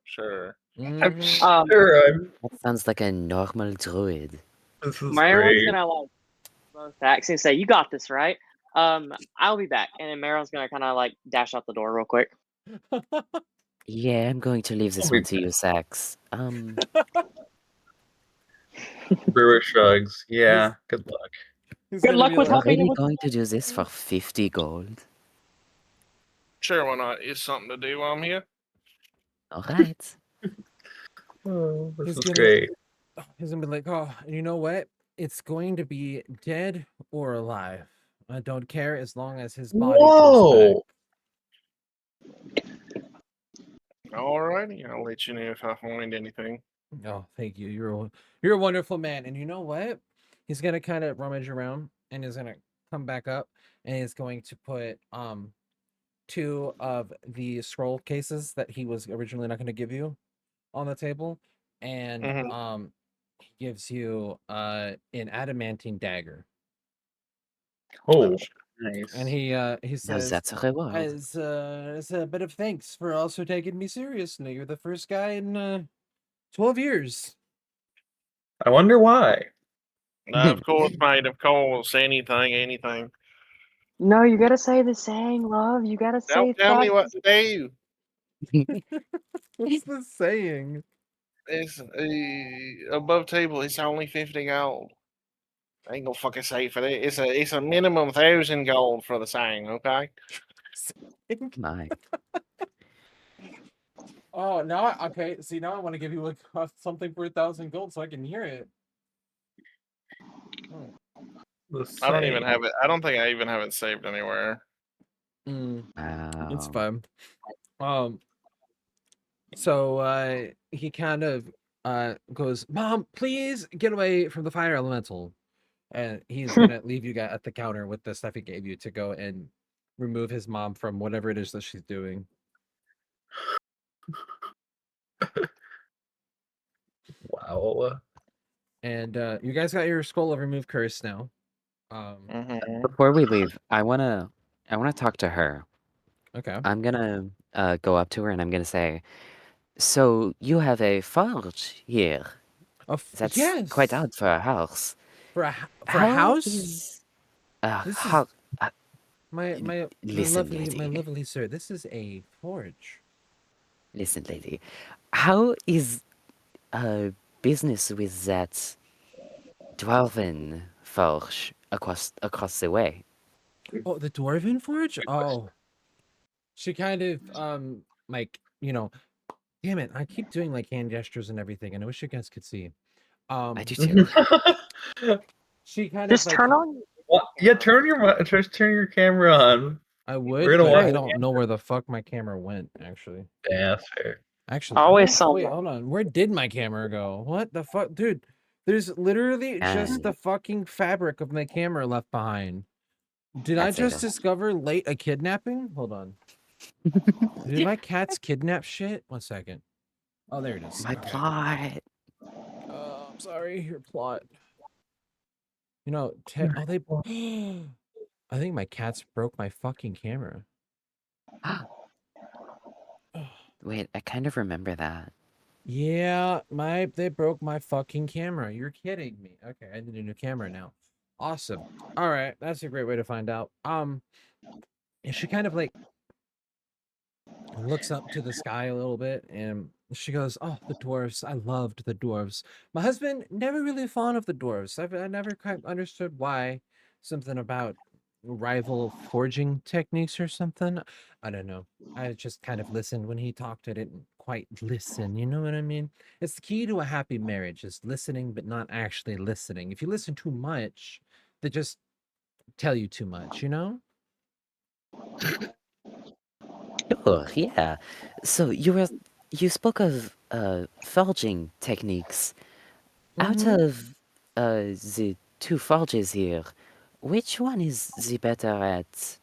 I'm Mhm. sure I'm. That sounds like a normal druid. This is Maryland's great. gonna like both backs and say, "You got this, right?" I'll be back, and then Maryland's gonna kind of like dash out the door real quick. Yeah, I'm going to leave this I'll be one to you, Sax. Brewer shrugs. Yeah, good luck. He's Good gonna luck be with We're like, helping him really with. going to do this for 50 gold. Sure, why not? It's something to do while I'm here. Alright. Oh, this he's is gonna, great. he's gonna be like, oh, you know what? It's going to be dead or alive. I don't care as long as his body comes back. Whoa! Alrighty, I'll let you know if I find anything. Oh, thank you. You're a wonderful man. And you know what? He's gonna kind of rummage around and he's gonna come back up and he's going to put two of the scroll cases that he was originally not going to give you on the table, and Mhm. he gives you an adamantine dagger. Oh, And nice. he Now says, that's a reward. as a bit of thanks for also taking me seriously. You're the first guy in 12 years. I wonder why. Of course, mate. Of course, anything. No, you gotta say the saying, love. You gotta say Don't tell me what thanks. to do. What's the saying? It's above table. It's only 50 gold. I ain't gonna fucking say for that. It's a minimum 1,000 gold for the saying. Okay. My. Oh, okay. See, now I want to give you something for 1,000 gold so I can hear it. I don't even Saying. have it. I don't think I even have it saved anywhere. It's Wow. fine. So he kind of goes, "Mom, please get away from the fire elemental," and he's gonna leave you guys at the counter with the stuff he gave you to go and remove his mom from whatever it is that she's doing. Wow. And you guys got your scroll of remove curse now. Before we leave, I wanna talk to her. Okay. I'm gonna go up to her and I'm gonna say, "So you have a forge here? That's quite Yes, odd for a house. for a How house. is This is how uh, my listen, my lady. lovely sir. This is a forge. Listen, lady. How is business with that dwarven forge across the way?" Oh, the dwarven forge. Oh, she kind of like damn it, I keep doing like hand gestures and everything, and I wish you guys could see. I do too. She kind of Just like turn on. Yeah, just turn your camera on. I We're would, gonna but watch. I don't know where the fuck my camera went, actually. Yeah, that's fair. Actually, Always wait, somewhere. hold on. Where did my camera go? What the fuck? Dude, there's literally just the fucking fabric of my camera left behind. Did I That's just Ada. discover late a kidnapping? Hold on. Did my cats kidnap shit? 1 second. Oh, there it is. My Okay. plot. I'm sorry, your plot. You know, oh, they. I think my cats broke my fucking camera. Wait, I kind of remember that. Yeah, they broke my fucking camera. You're kidding me. Okay, I need a new camera now. Awesome. All right, that's a great way to find out. And she kind of like looks up to the sky a little bit and she goes, "Oh, the dwarves. I loved the dwarves. My husband never really fond of the dwarves. I never quite understood why. Something about rival forging techniques or something. I don't know. I just kind of listened when he talked. I didn't quite listen. You know what I mean? It's the key to a happy marriage is listening, but not actually listening. If you listen too much, they just tell you too much, you know?" Sure, yeah. So you spoke of forging techniques. Out Mm-hmm. of the two forges here, which one is the better at?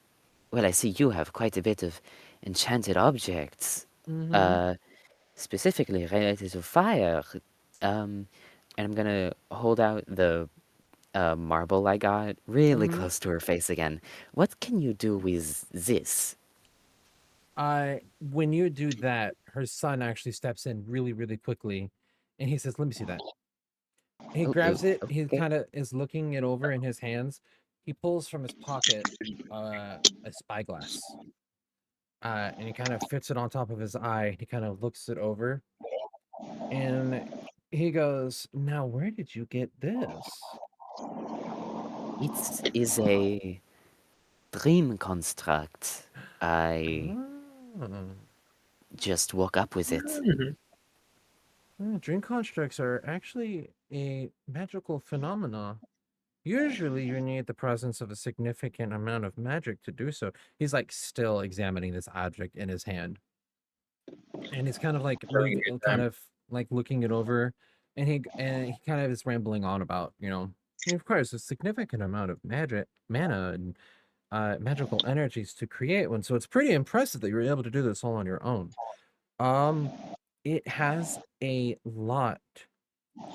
Well, I see you have quite a bit of enchanted objects, Mm-hmm. uh, specifically related to fire. And I'm gonna hold out the marble I got really Mm-hmm. close to her face again. What can you do with this? When you do that, her son actually steps in really, really quickly, and he says, "Let me see that." He grabs it. He Okay. kind of is looking it over in his hands. He pulls from his pocket a spyglass, and he kind of fits it on top of his eye. He kind of looks it over, and he goes, "Now, where did you get this?" It is a dream construct. I Ah. just woke up with it. Mhm. Dream constructs are actually a magical phenomena. Usually, you need the presence of a significant amount of magic to do so. He's like still examining this object in his hand, and he's kind of like Having a moving, good kind time. of like looking it over, and he kind of is rambling on about, of course, a significant amount of magic, mana, and magical energies to create one. So it's pretty impressive that you were able to do this all on your own. Um, it has a lot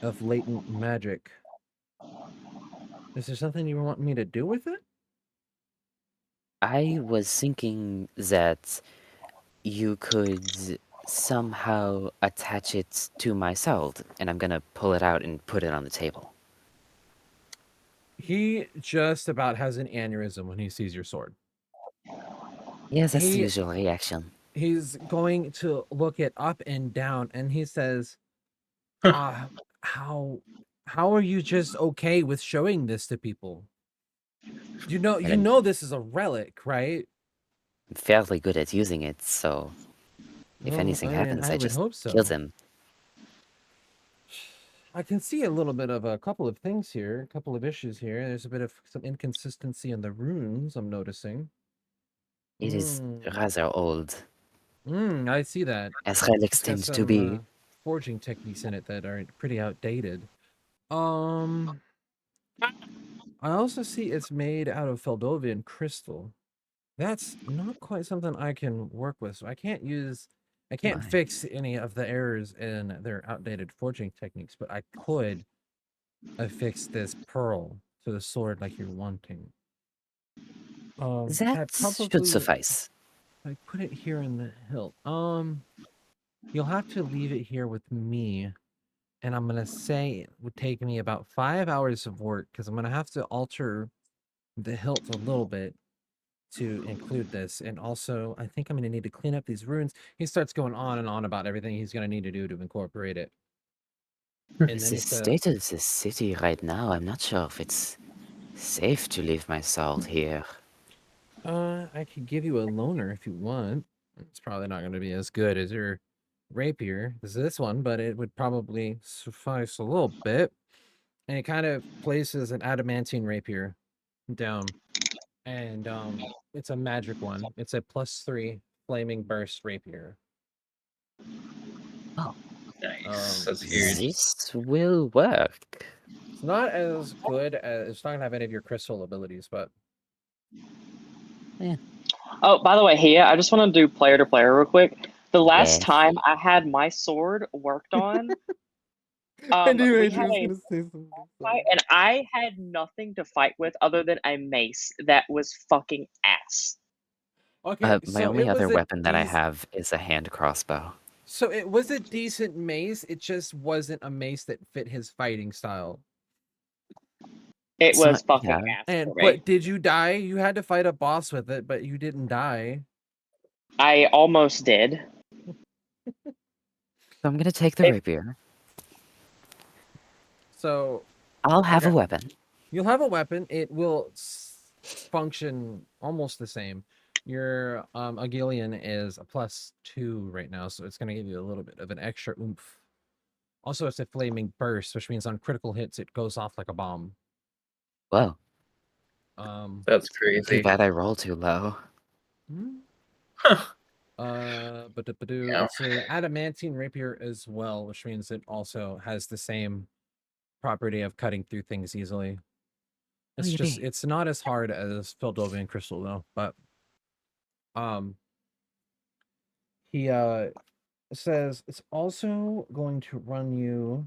of latent magic. Is there something you want me to do with it? I was thinking that you could somehow attach it to my sword, and I'm gonna pull it out and put it on the table. He just about has an aneurysm when he sees your sword. Yes, that's the He usual reaction. he's going to look it up and down, and he says, uh how how are you just okay with showing this to people? You know And you know this is a relic, right? I'm fairly good at using it, so if Well, anything I mean, happens, I I would just hope kill so. them. I can see a little bit of a couple of things here, a couple of issues here. There's a bit of some inconsistency in the runes I'm noticing. It is Mm. rather old, I see that. as relics It's got tend to some be. forging techniques in it that are pretty outdated. Um, I also see it's made out of Feldovian crystal. That's not quite something I can work with. So I Oh can't my. fix any of the errors in their outdated forging techniques, but I could affix this pearl to the sword like you're wanting. That I should probably suffice. I put it here in the hilt. You'll have to leave it here with me, and I'm gonna say it would take me about 5 hours of work because I'm gonna have to alter the hilt a little bit to include this. And also, I think I'm gonna need to clean up these runes. He starts going on and on about everything he's gonna need to do to incorporate it. And With then the he said, state of the city right now, I'm not sure if it's safe to leave my sword here. I could give you a loaner if you want. It's probably not gonna be as good as your rapier as this one, but it would probably suffice a little bit. And it kind of places an adamantine rapier down, and it's a magic one. It's a +3 flaming burst rapier. Oh, Nice. Um, That's huge. this will work. it's not as good as, it's not gonna have any of your crystal abilities, but Oh, by the way, here, I just want to do player to player real quick. The last Yes. time I had my sword worked on, I knew we Andrew had was a gonna say something. fight, and I had nothing to fight with other than a mace that was fucking ass. Okay, My so only it was other a weapon that I have is a hand crossbow. so it was a decent mace. It just wasn't a mace that fit his fighting style. It So, was fucking yeah, ass And for me. but did you die? You had to fight a boss with it, but you didn't die. I almost did. so I'm gonna take the If rapier. So I'll have okay, a weapon. you'll have a weapon. It will function almost the same. Your Agilion is a +2 right now, so it's gonna give you a little bit of an extra oomph. Also, it's a flaming burst, which means on critical hits it goes off like a bomb. Whoa, Um, That's too crazy. bad I rolled too low. Huh. but it's a adamantine rapier as well, which means it also has the same property of cutting through things easily. Oh, yippee. It's not as hard as Feldovian crystal though, but um he says it's also going to run you,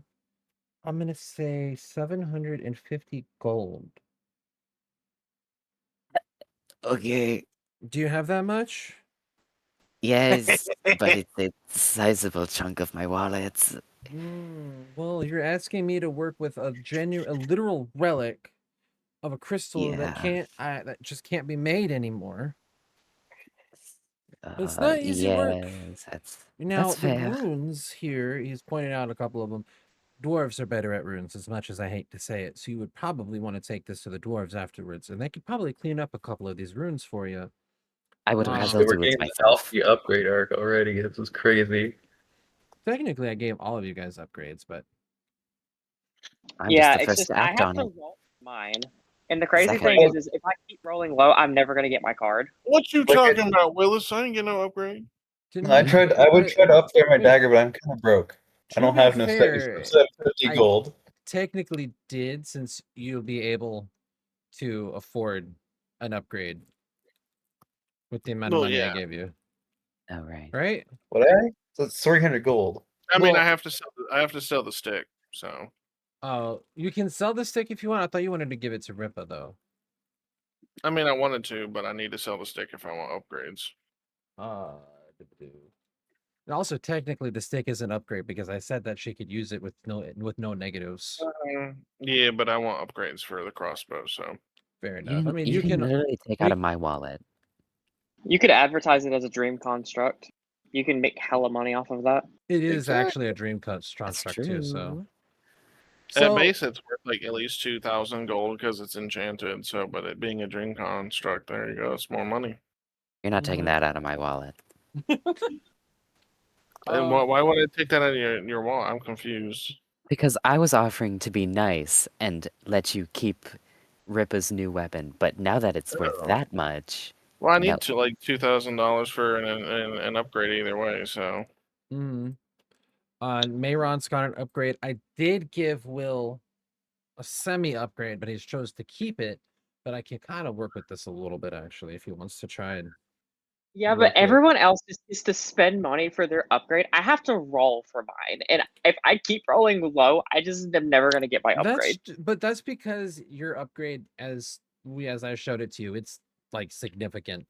I'm gonna say 750 gold. Okay. Do you have that much? Yes, but it's a sizable chunk of my wallet. Well, you're asking me to work with a literal relic of a crystal that Yeah. that just can't be made anymore. It's not easy work. Yes, Now, that's the fair. runes here, he's pointed out a couple of them. Dwarves are better at runes, as much as I hate to say it. So you would probably want to take this to the dwarves afterwards, and they could probably clean up a couple of these runes for you. I would Um, rather So we're do it getting the myself. Alfie upgrade arc already. This is crazy. Technically, I gave all of you guys upgrades, but I'm just Yeah, the it's first just to I act have on to it. roll mine. And the crazy Second. thing is if I keep rolling low, I'm never gonna get my card. What you Like talking about, Willis? I ain't get no upgrade. I would try to upgrade my Wait, dagger, but I'm kind of broke. I to don't be have no fair, 750 I- gold. technically did, since you'll be able to afford an upgrade with the amount of Well, money I yeah. gave you, All right. right? What? So it's 300 gold. I mean, Well- I have to sell the stick. So You can sell the stick if you want. I thought you wanted to give it to Ripa, though. I mean, I wanted to, but I need to sell the stick if I want upgrades. And also, technically, the stick is an upgrade because I said that she could use it with no negatives. Yeah, but I want upgrades for the crossbow. So Fair enough. I mean, you you can can. literally take out of my wallet. You could advertise it as a dream construct. You can make hella money off of that. It is Exactly. actually a dream construct too. So, at base, it's worth like at least 2,000 gold because it's enchanted. So, but it being a dream construct, there you go. It's more money. You're not taking that out of my wallet. And why would I take that out of your wallet? I'm confused. Because I was offering to be nice and let you keep Ripa's new weapon, but now that it's worth that much, Well, I need no. to like $2,000 for an upgrade either way. So Mayron's got an upgrade. I did give Will a semi-upgrade, but he's chose to keep it. But I can kind of work with this a little bit actually, if he wants to try and. Yeah, work but everyone else is to spend money for their upgrade. I have to roll for mine, and if I keep rolling low, I just am never gonna get my upgrade. But that's because your upgrade, as I showed it to you, it's like significant.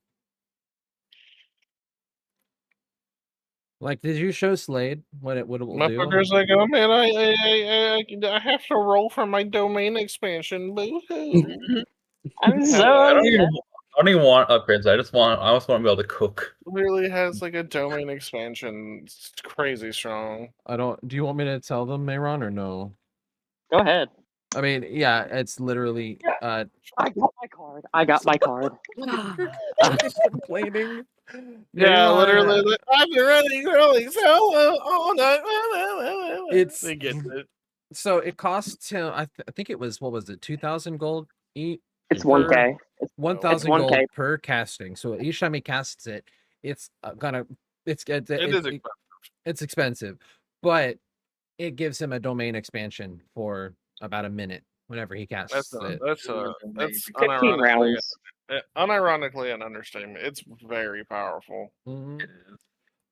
Like, did you show Slade what it will do? Motherfuckers like, oh man, I have to roll for my domain expansion. Boo-hoo. I'm so I don't upset. even want upgrades. I just want to be able to cook. Literally has like a domain expansion. It's crazy strong. Do you want me to tell them, Mayron, or no? Go ahead. I mean, yeah, it's literally I got my card. I got my card. just complaining. Yeah, Mayron, literally. Like, I've been running so all night. They get it. So it costs him. I think it was, what was it, 2,000 gold each. It's 1K. 1,000 1K. gold per casting. So each time he casts it, it's it's expensive, but it gives him a domain expansion for about a minute whenever he casts it. That's 15 rounds. unironically an understatement. It's very powerful.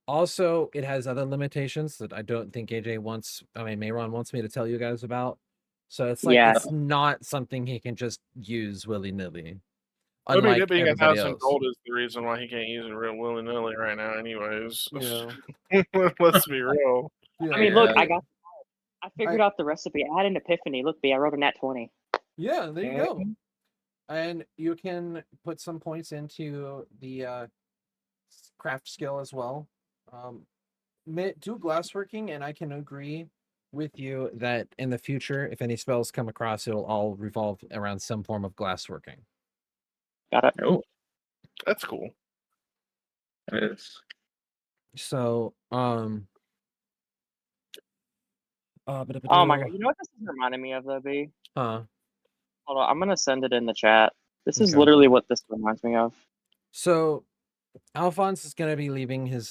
Also, it has other limitations that I don't think Mayron wants me to tell you guys about. So it's like it's not something he can just use willy-nilly. I mean, it being everybody 1,000 else. gold is the reason why he can't use it real willy-nilly right now anyways. Yeah. Let's be real. I mean, look, I figured out the recipe. I had an epiphany. Look, B, I wrote a nat 20. Yeah, there you go. And you can put some points into the craft skill as well. Do glassworking, and I can agree with you that in the future, if any spells come across, it'll all revolve around some form of glassworking. Got it. Oh, that's cool. It is. So, oh my god, you know what this is reminding me of, though, B? Hold on, I'm gonna send it in the chat. This is literally what this reminds me of. So, Alphonse is gonna be leaving his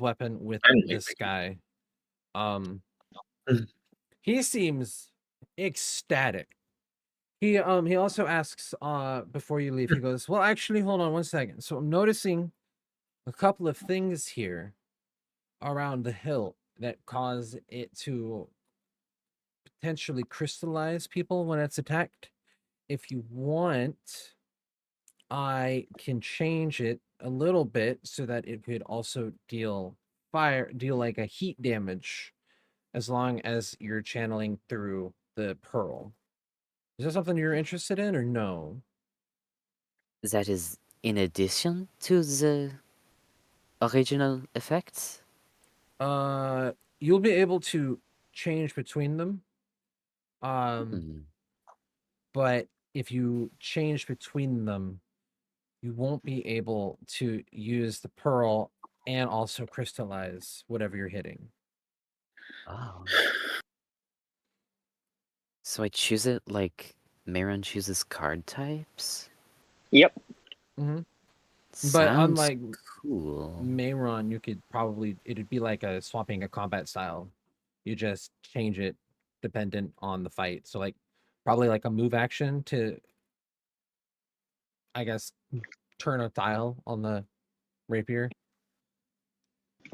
weapon with this guy. He seems ecstatic. He also asks before you leave, he goes, well, actually, hold on 1 second. So I'm noticing a couple of things here around the hilt that cause it to potentially crystallize people when it's attacked. If you want, I can change it a little bit so that it could also deal like a heat damage, as long as you're channeling through the pearl. Is that something you're interested in, or no? That is in addition to the original effects? You'll be able to change between them. Hmm. But if you change between them, you won't be able to use the pearl and also crystallize whatever you're hitting. Oh. So I choose it like Maron chooses card types? Yep. Mm-hmm. But Sounds unlike cool. Mayron, you could probably, it'd be like swapping a combat style. You just change it dependent on the fight. So like probably like a move action to, I guess, turn a dial on the rapier.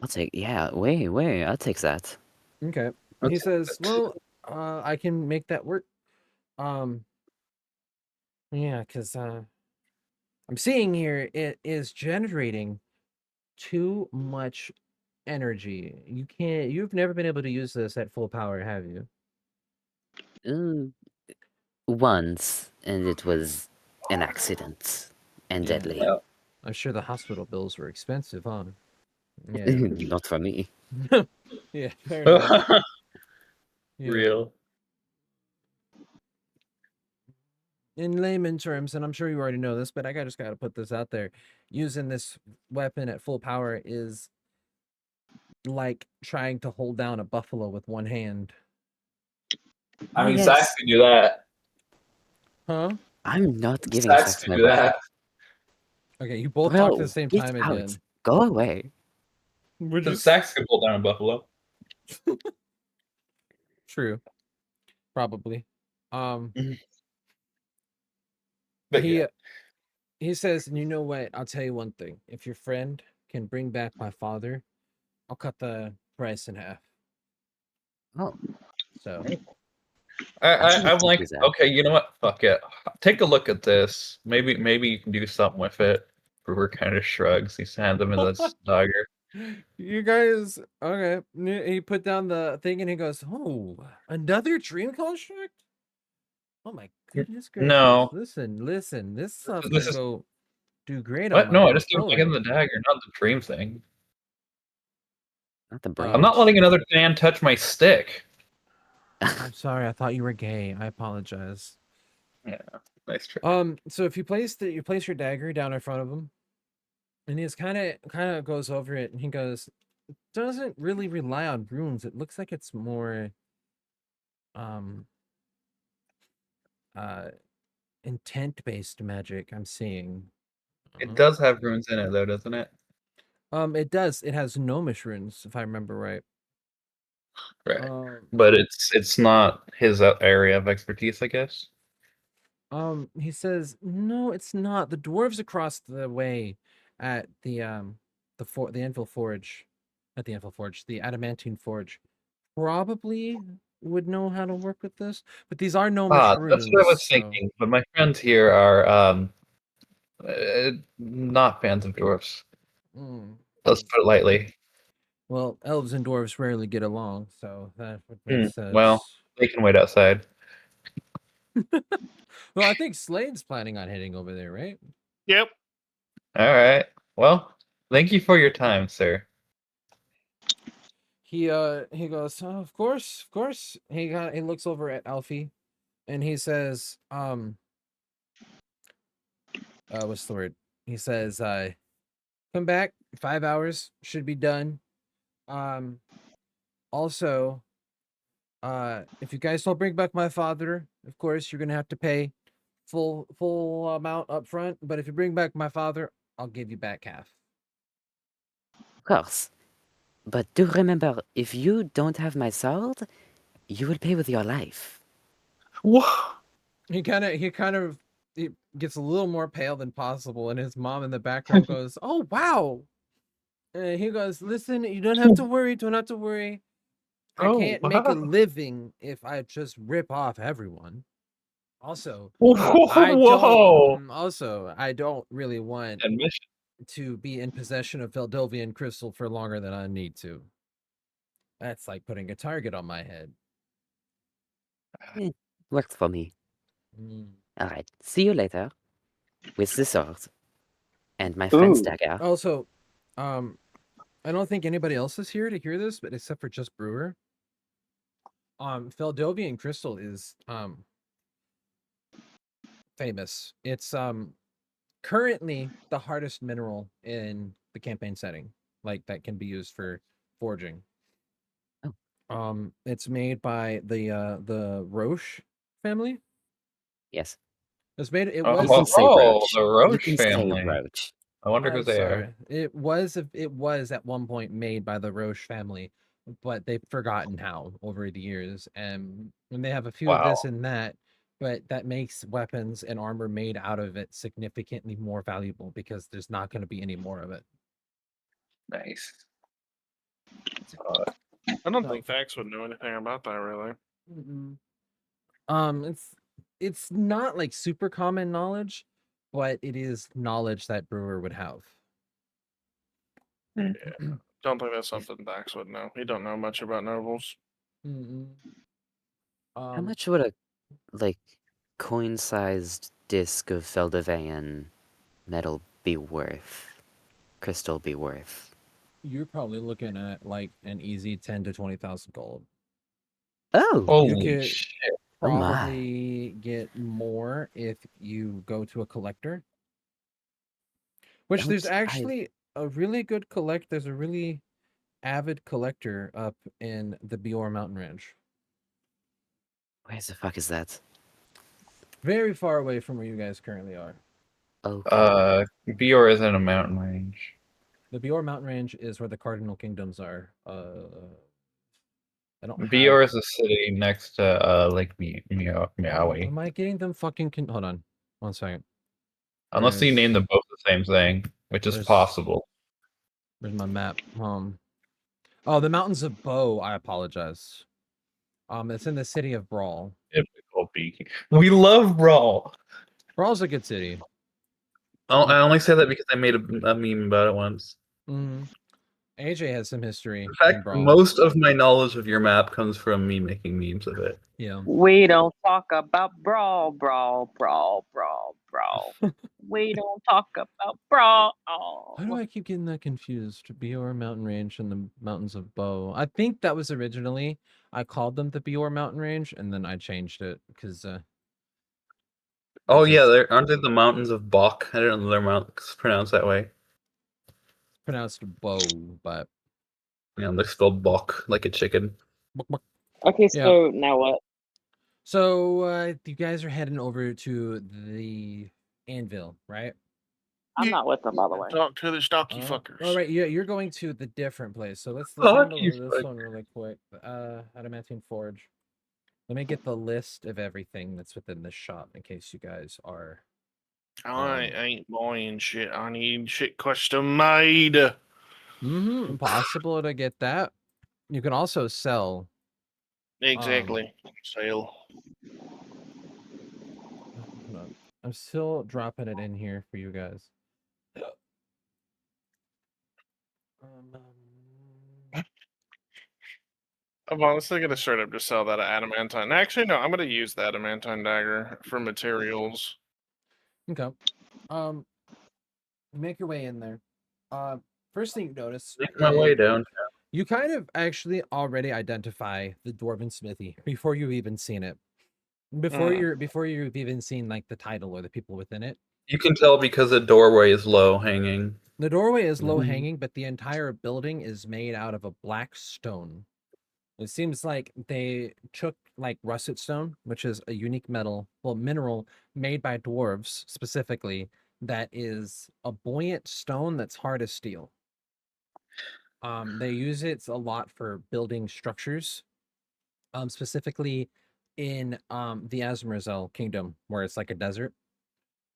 I'll take, yeah, wait, I'll take that. Okay. He That's- says, "Well, I can make that work. Um, yeah, because I'm seeing here it is generating too much energy. You've never been able to use this at full power, have you?" Mm, once, and it was an accident and Yeah. deadly. Yeah. I'm sure the hospital bills were expensive, huh? Yeah. Not for me. Yeah, fair enough. Yeah. Real. In layman terms, and I'm sure you already know this, but I just got to put this out there. Using this weapon at full power is like trying to hold down a buffalo with one hand. I mean, Yes. Sax can do that. Huh? I'm not giving Sax sex can my do that. Okay, you both talk at the same get time out. again. Go away. Would you? Sax can pull down a buffalo. True. Probably. But he yeah. he says, and you know what? I'll tell you one thing. If your friend can bring back my father, I'll cut the price in half. Oh, So I'm do like, that. okay, you know what? Fuck it. Take a look at this. Maybe you can do something with it. Brewer kind of shrugs. He hands him this dagger. you guys, okay. He put down the thing and he goes, "Oh, another dream construct? Oh my goodness gracious. No. Listen. This stuff This could is go do great on what? my No, I just gave him portfolio." the dagger, not the dream thing. Not the Oh. I'm not brooch. letting another man touch my stick. I'm sorry, I thought you were gay. I apologize. Yeah, nice try. So if you place your dagger down in front of him, and he's kind of goes over it, and he goes, "Doesn't really rely on runes. It looks like it's more um uh intent based magic I'm seeing." It does have runes in it, though, doesn't it? It does. It has gnomish runes, if I remember right. Right. But it's not his area of expertise, I guess. He says, "No, it's not. The dwarves across the way at the Anvil Forge, the Adamantine Forge, probably would know how to work with this. But these are gnomish That's what I runes, was so thinking. But my friends here are not fans of dwarfs. mm, Let's put it lightly. well, elves and dwarves rarely get along, so that would make Well, sense. they can wait outside. Well, I think Slade's planning on heading over there, right? Yep. All right. Well, thank you for your time, sir. He goes, "Oh, of course, of course." He looks over at Alfie, and he says, what's the word? He says, "Come back. 5 hours should be done. Also, if you guys don't bring back my father, of course you're gonna have to pay full amount up front. But if you bring back my father, I'll give you back half." Of course. But do remember, if you don't have my sword, you will pay with your life. Whoa. He he gets a little more pale than possible, and his mom in the background goes, "Oh wow!" And he goes, "Listen, you don't have to worry. Don't have to worry. I Oh, can't make a wow. living if I just rip off everyone." Also, Whoa! I don't really want Admission. to be in possession of Veldovian crystal for longer than I need to. That's like putting a target on my head. Works for me. Mm. Alright, see you later. With the sword. And my friend's Ooh. dagger. Also, I don't think anybody else is here to hear this, but except for just Brewer. Feldovian crystal is famous. It's currently the hardest mineral in the campaign setting, like that can be used for forging. It's made by the Roche family. Yes. It's made. It You was. can say Roach. The You Roche can say family. Roach. I wonder who I'm they are. sorry. It was at one point made by the Roche family, but they've forgotten how over the years. And they have a few of this and that, but that makes weapons and armor made out of it significantly more valuable because there's not going to be any more of it. Nice. I don't No. think Thax would know anything about that, really. It's not like super common knowledge, but it is knowledge that Brewer would have. Yeah. Don't think that's something Thax would know. He don't know much about nobles. How much would a, like, coin-sized disc of Feldovian metal be worth? Crystal be worth? You're probably looking at like an easy 10 to 20,000 gold. Oh! Holy shit. Oh my. Probably get more if you go to a collector. Which there's actually a really good there's a really avid collector up in the Bior mountain range. Where the fuck is that? Very far away from where you guys currently are. Okay. Bior is in a mountain range. The Bior mountain range is where the Cardinal Kingdoms are. I don't Bior have... is a city next to Lake Meowie. Am I getting them fucking... Hold on. 1 second. Unless you name them both the same thing, which is possible. Where's my map? Oh, the Mountains of Bow. I apologize. It's in the city of Brawl. Typical Beaky. We love Brawl. Brawl's a good city. Oh, I only say that because I made a meme about it once. AJ has some history. In fact, most of my knowledge of your map comes from me making memes of it. Yeah. We don't talk about brawl. We don't talk about brawl. How do I keep getting that confused? Bior Mountain Range and the Mountains of Bow. I think that was originally, I called them the Bior Mountain Range, and then I changed it because. Oh yeah, aren't they the Mountains of Bok? I didn't know they're pronounced that way. Pronounced Bow, but. Yeah, they're spelled Bok, like a chicken. Okay, so now what? So you guys are heading over to the Anvil, right? I'm not with them, by the way. Talk to the stocky fuckers. All right, yeah, you're going to the different place. So let's handle this one really quick. Adamantium Forge. Let me get the list of everything that's within this shop in case you guys are. I ain't buying shit. I need shit custom made. Impossible to get that. You can also sell. Exactly. Sale. I'm still dropping it in here for you guys. I'm honestly gonna straight up just sell that adamantine. Actually, no, I'm gonna use the adamantine dagger for materials. Okay. Make your way in there. First thing you notice. Make my way down. You kind of actually already identify the dwarven smithy before you've even seen it. Before you've even seen like the title or the people within it. You can tell because the doorway is low hanging. The doorway is low hanging, but the entire building is made out of a black stone. It seems like they took like russet stone, which is a unique mineral made by dwarves specifically, that is a buoyant stone that's hard as steel. They use it a lot for building structures, specifically in the Azrazel kingdom, where it's like a desert.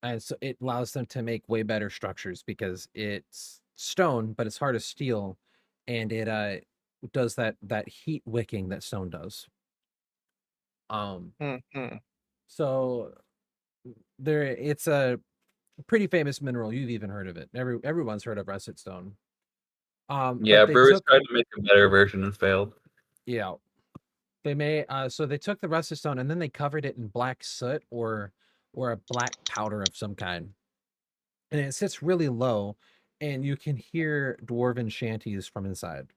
And so it allows them to make way better structures because it's stone, but it's hard as steel, and it does that heat wicking that stone does. So it's a pretty famous mineral. You've even heard of it. Everyone's heard of russet stone. Yeah, But they brewers took tried to make a better version and failed. so they took the russet stone and then they covered it in black soot or a black powder of some kind, and it sits really low, and you can hear dwarven shanties from inside.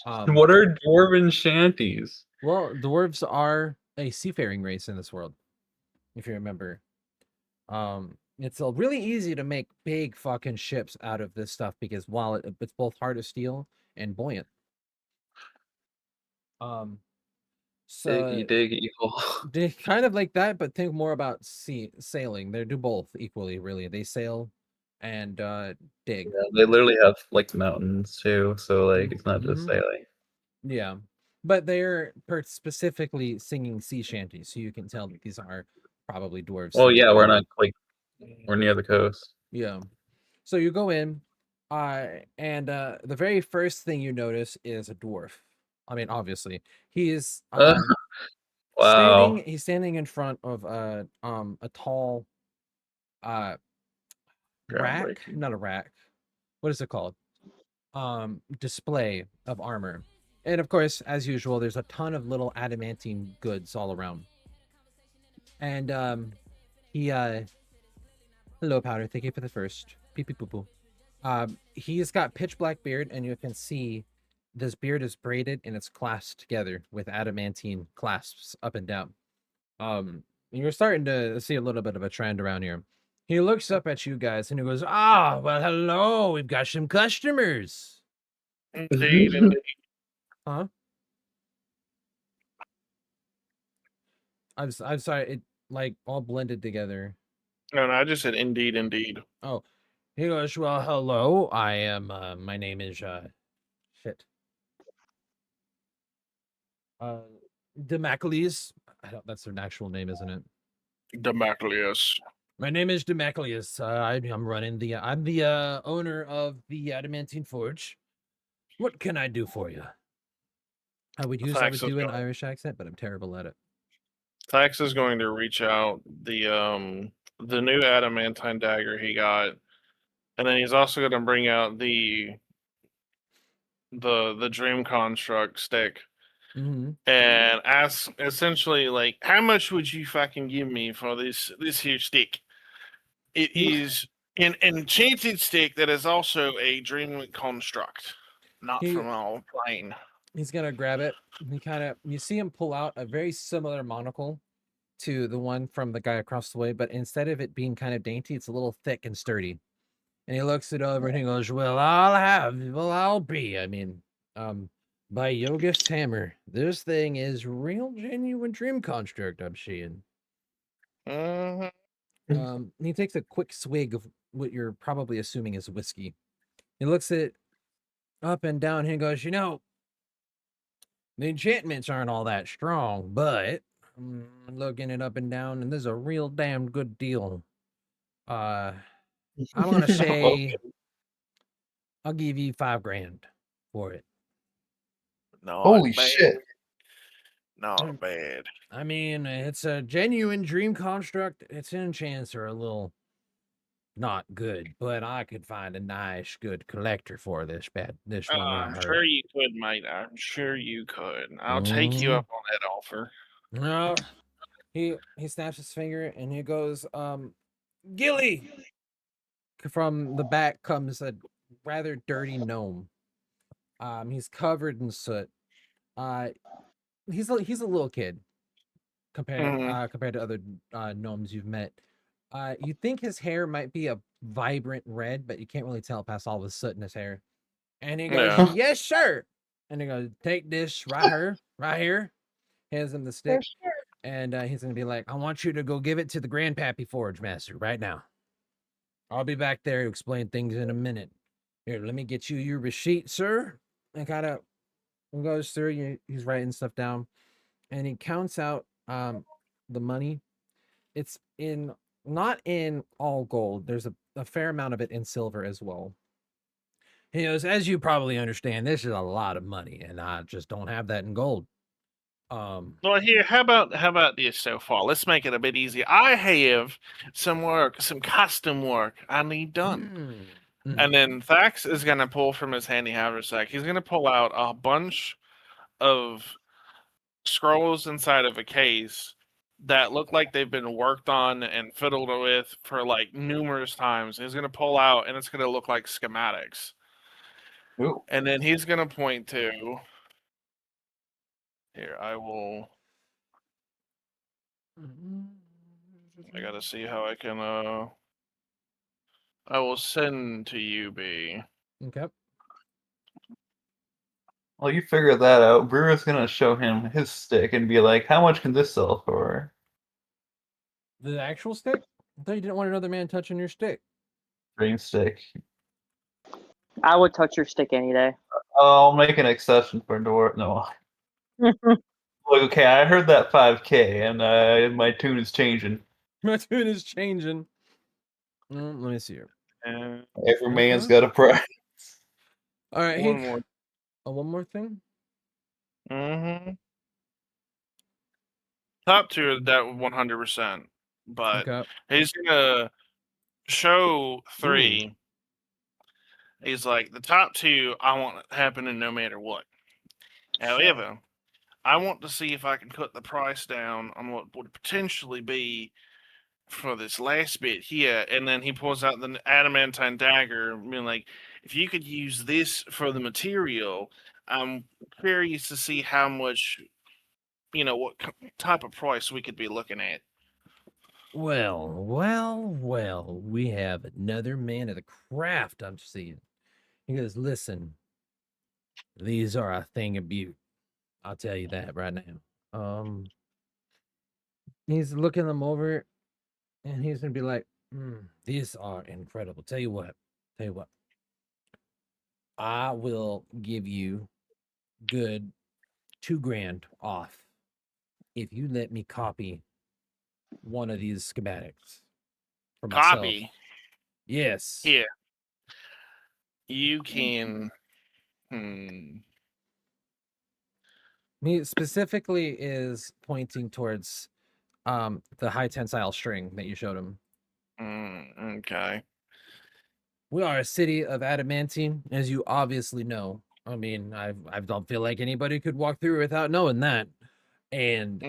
What are dwarven shanties? Well, dwarves are a seafaring race in this world, if you remember. It's really easy to make big fucking ships out of this stuff because while it's both hard to steal and buoyant. So Diggy hole. they kind of like that, but think more about sailing. They do both equally, really. They sail and dig. Yeah, they literally have like mountains too, so like it's not just Mhm. sailing. Yeah, but they're specifically singing sea shanties, so you can tell that these are probably dwarves. Well, singing. yeah, we're near the coast. Yeah. So you go in, and the very first thing you notice is a dwarf. I mean, obviously, he's Wow. He's standing in front of a tall rack, Groundbreaking. not a rack. What is it called? Display of armor. And of course, as usual, there's a ton of little adamantine goods all around. And he hello powder, thank you for the first. Pee pee poo poo. He's got pitch black beard, and you can see this beard is braided and it's clasped together with adamantine clasps up and down. You're starting to see a little bit of a trend around here. He looks up at you guys and he goes, "Ah, well, hello. We've got some customers." Indeed, indeed. Huh? I'm sorry. It like all blended together. No, I just said indeed, indeed. Oh, he goes, "Well, hello. I am. My name is shit. Demacles. I don't. That's their actual name, isn't it? Demaclius. My name is Demacles. I'm running the. I'm the owner of the Adamantine Forge. What can I do for you?" I would do an Irish accent, but I'm terrible at it. Thax is going to reach out the new adamantine dagger he got, and then he's also going to bring out the dream construct stick Mm-hmm. and ask essentially like, how much would you fucking give me for this here stick? It is an enchanted stick that is also a dream construct, not from all plane. He's gonna grab it. You see him pull out a very similar monocle to the one from the guy across the way, but instead of it being kind of dainty, it's a little thick and sturdy. And he looks it over and he goes, I'll be. I mean, by Yogist Hammer, this thing is real genuine dream construct I'm seeing. He takes a quick swig of what you're probably assuming is whiskey. He looks at it up and down and he goes, the enchantments aren't all that strong, but I'm looking it up and down, and this is a real damn good deal. I'm gonna say I'll give you $5,000 for it. Holy shit. Not bad. I mean, it's a genuine dream construct. Its enchants are a little not good, but I could find a nice, good collector for this one. I'm sure you could, mate. I'm sure you could. I'll take you up on that offer. No, he snaps his finger and he goes, Gilly. From the back comes a rather dirty gnome. He's covered in soot. He's a little kid compared to other gnomes you've met. You think his hair might be a vibrant red, but you can't really tell past all the soot in his hair. And he goes, "Yes, sir." And he goes, "Take this right here." Hands him the stick, and he's gonna be like, "I want you to go give it to the Grandpappy Forge Master right now. I'll be back there to explain things in a minute. Here, let me get you your receipt, sir." And kind of goes through. He's writing stuff down, and he counts out the money. It's not in all gold. There's a fair amount of it in silver as well. He goes, "As you probably understand, this is a lot of money, and I just don't have that in gold. Well, here, how about this so far? Let's make it a bit easier. I have some custom work I need done. And then Thax is gonna pull from his handy haversack. He's gonna pull out a bunch of scrolls inside of a case that look like they've been worked on and fiddled with for like numerous times. He's gonna pull out, and it's gonna look like schematics. Ooh. And then he's gonna point to here. I gotta see how I can. I will send to you, B. Okay. Well, you figure that out. Brewer's gonna show him his stick and be like, "How much can this sell for?" The actual stick? I thought you didn't want another man touching your stick. Dream stick. I would touch your stick any day. I'll make an exception for Dwarf. No. Like, okay, I heard that 5K, and my tune is changing. My tune is changing. Let me see here. Every man's got a price. All right, One more. one more thing. Mm-hmm. Top two that 100%, but Okay. he's gonna show 3. He's like, the top 2 I want it happening no matter what. However, I want to see if I can cut the price down on what would potentially be for this last bit here. And then he pulls out the adamantine dagger, being like, if you could use this for the material, I'm curious to see how much, what type of price we could be looking at. Well, we have another man of the craft, I'm seeing. He goes, listen, these are a thing of beauty. I'll tell you that right now. He's looking them over, and he's gonna be like, these are incredible. Tell you what, I will give you good $2,000 off if you let me copy one of these schematics for myself. Copy? Yes. Here. You can. He specifically is pointing towards the high tensile string that you showed him. Okay. We are a city of adamantine, as you obviously know. I mean, I don't feel like anybody could walk through without knowing that. And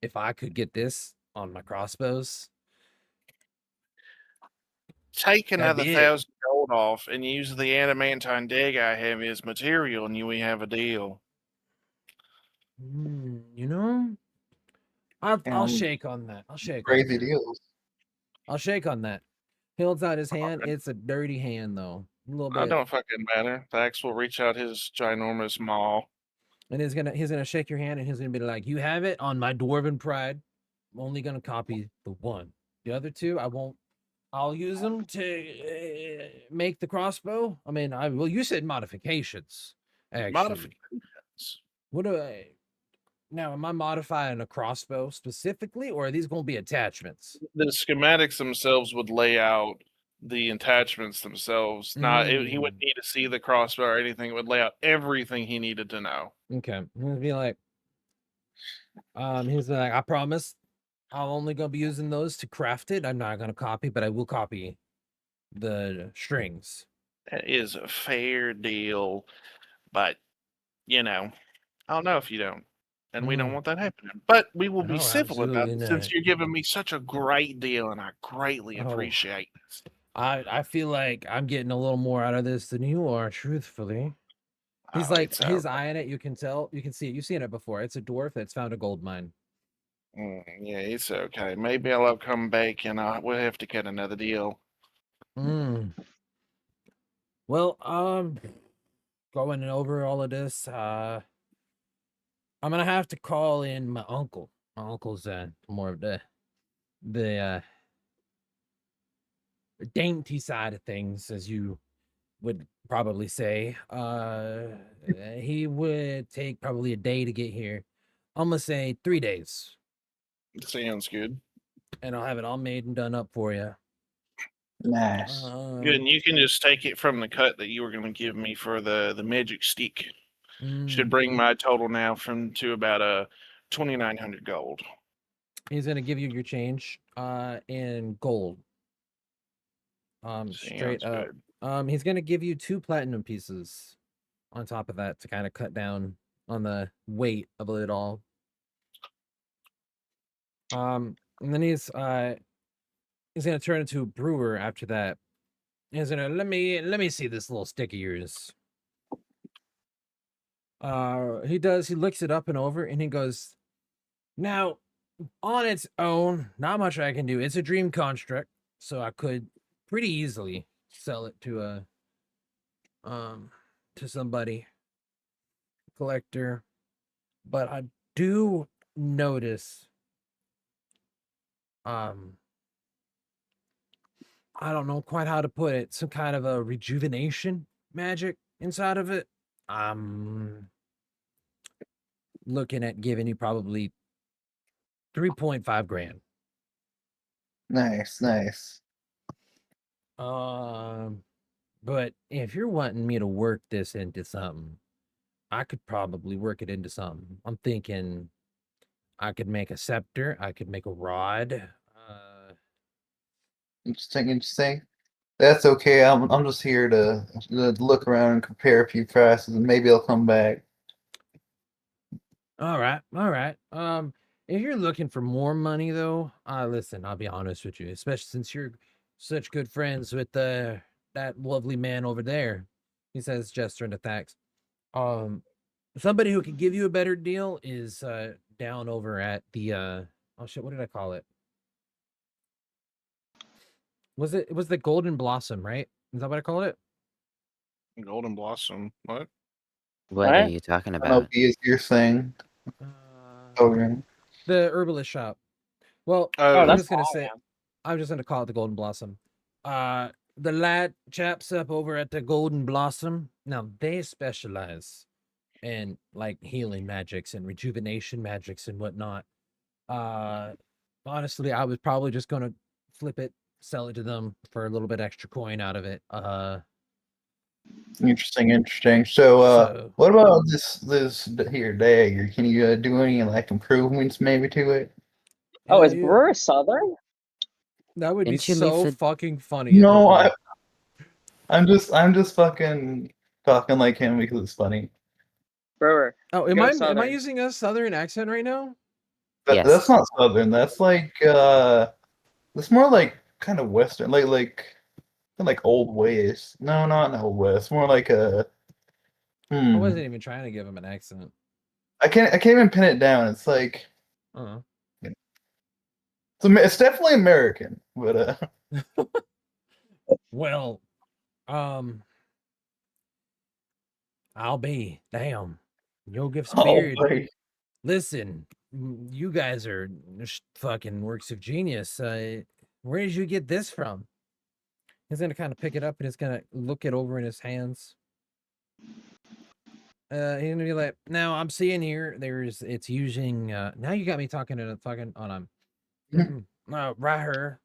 if I could get this on my crossbows, take another be it. 1,000 gold off and use the adamantine dagger I have as material, and we have a deal. I'll shake on that. I'll shake. Crazy deals. I'll shake on that. He holds out his hand. It's a dirty hand, though. A little bit. I don't fucking matter. Thax will reach out his ginormous maw. And he's gonna shake your hand, and he's gonna be like, "You have it on my dwarven pride. I'm only gonna copy the one. The other 2, I won't. I'll use them to make the crossbow. I mean, you said modifications. Actually, Modifications. What do I? Now, am I modifying a crossbow specifically, or are these going to be attachments? The schematics themselves would lay out the attachments themselves. He wouldn't need to see the crossbow or anything. It would lay out everything he needed to know. Okay, he'll be like, I promise, I'm only gonna be using those to craft it. I'm not gonna copy, but I will copy the strings. That is a fair deal, but I don't know if you don't. And we don't want that happening. But we will be civil about it since you're giving me such a great deal, and I greatly appreciate this. I feel like I'm getting a little more out of this than you are, truthfully. He's he's eyeing it. You can tell. You can see it. You've seen it before. It's a dwarf that's found a gold mine. Yeah, it's okay. Maybe I'll come back, and we'll have to get another deal. Well, going over all of this, I'm gonna have to call in my uncle. My uncle's more of the dainty side of things, as you would probably say. He would take probably a day to get here. I'm gonna say 3 days. Sounds good. And I'll have it all made and done up for you. Nice. Good, and you can just take it from the cut that you were going to give me for the magic stick. should bring my total now to about 2,900 gold. He's gonna give you your change in gold. Straight Sounds up. good. He's gonna give you 2 platinum pieces on top of that to kind of cut down on the weight of it all. And then he's gonna turn into a brewer after that. He's gonna let me see this little stick of yours. He looks it up and over and he goes, now on its own, not much I can do. It's a dream construct, so I could pretty easily sell it to somebody, collector. But I do notice I don't know quite how to put it, some kind of a rejuvenation magic inside of it. I'm looking at giving you probably 3.5 grand. Nice. But if you're wanting me to work this into something, I could probably work it into something. I'm thinking I could make a scepter, I could make a rod. Interesting. That's okay. I'm just here to look around and compare a few prices, and maybe I'll come back. All right. If you're looking for more money, though, listen, I'll be honest with you, especially since you're such good friends with that lovely man over there. He says, gesturing to Thax. Somebody who can give you a better deal is down over at the oh shit, what did I call it? It was the Golden Blossom, right? Is that what I called it? Golden Blossom. What? What are you talking about? MLB is your thing. The herbalist shop. Well, I'm just gonna say, I'm just gonna call it the Golden Blossom. The lad chaps up over at the Golden Blossom. Now they specialize in like healing magics and rejuvenation magics and whatnot. Honestly, I was probably just gonna flip it, sell it to them for a little bit extra coin out of it. Interesting. So, what about this here dagger? Can you do any like improvements maybe to it? Oh, is Brewer Southern? That would be Didn't you leave so the- fucking funny. No, I'm just fucking talking like him because it's funny. Brewer. Oh, Go am I Southern. using a Southern accent right now? Yes. That's not Southern. That's like it's more like kind of Western, like Old West. No, not Old West. More like a. I wasn't even trying to give him an accent. I can't even pin it down. It's like. It's definitely American, but Well, I'll be damn. Yogif's beard. boy. Listen, you guys are fucking works of genius. Where did you get this from? He's gonna kind of pick it up and he's gonna look it over in his hands. He's gonna be like, now I'm seeing here it's using now you got me talking to the fucking on right here.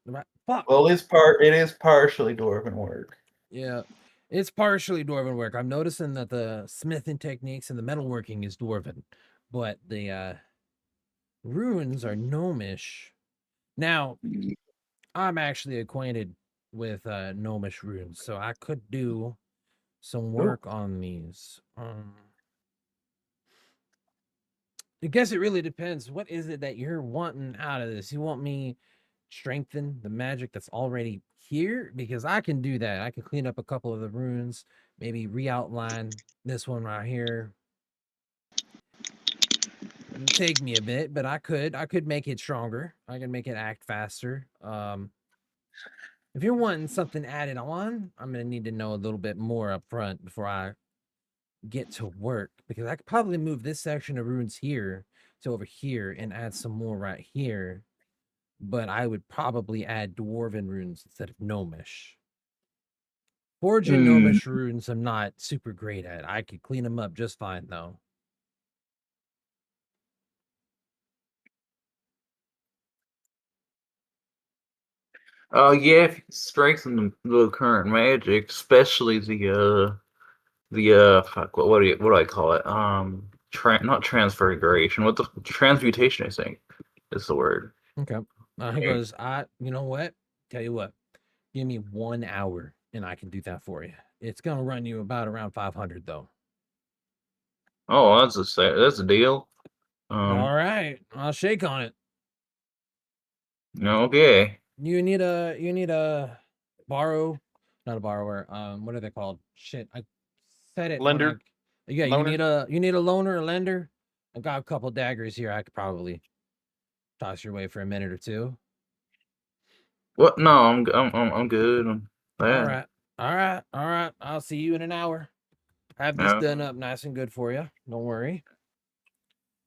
Fuck. Well, it is partially dwarven work. Yeah. It's partially dwarven work. I'm noticing that the smithing techniques and the metalworking is dwarven, but the runes are gnomish. Now, I'm actually acquainted with gnomish runes, so I could do some work on these. I guess it really depends. What is it that you're wanting out of this? You want me strengthen the magic that's already here? Because I can do that. I can clean up a couple of the runes, maybe re-outline this one right here. It'd take me a bit, but I could make it stronger. I can make it act faster. If you're wanting something added on, I'm gonna need to know a little bit more up front before I get to work, because I could probably move this section of runes here to over here and add some more right here, but I would probably add dwarven runes instead of gnomish. Forging gnomish runes I'm not super great at. I could clean them up just fine though. Yeah, if you strengthen the current magic, especially the fuck, what do I call it? Not transfiguration. What the transmutation? I think is the word. Okay. He goes, you know what? Tell you what, give me 1 hour and I can do that for you. It's gonna run you about around 500 though. Oh, that's a deal. All right, I'll shake on it. Okay. You need a borrow, not a borrower. What are they called? Shit, I said it. Lender? Yeah, Loaner? you need a loaner, a lender. I got a couple daggers here. I could probably toss your way for a minute or two. What? No, I'm good. All Yeah. right, all right. I'll see you in an hour. Have this Yeah. done up nice and good for you. Don't worry.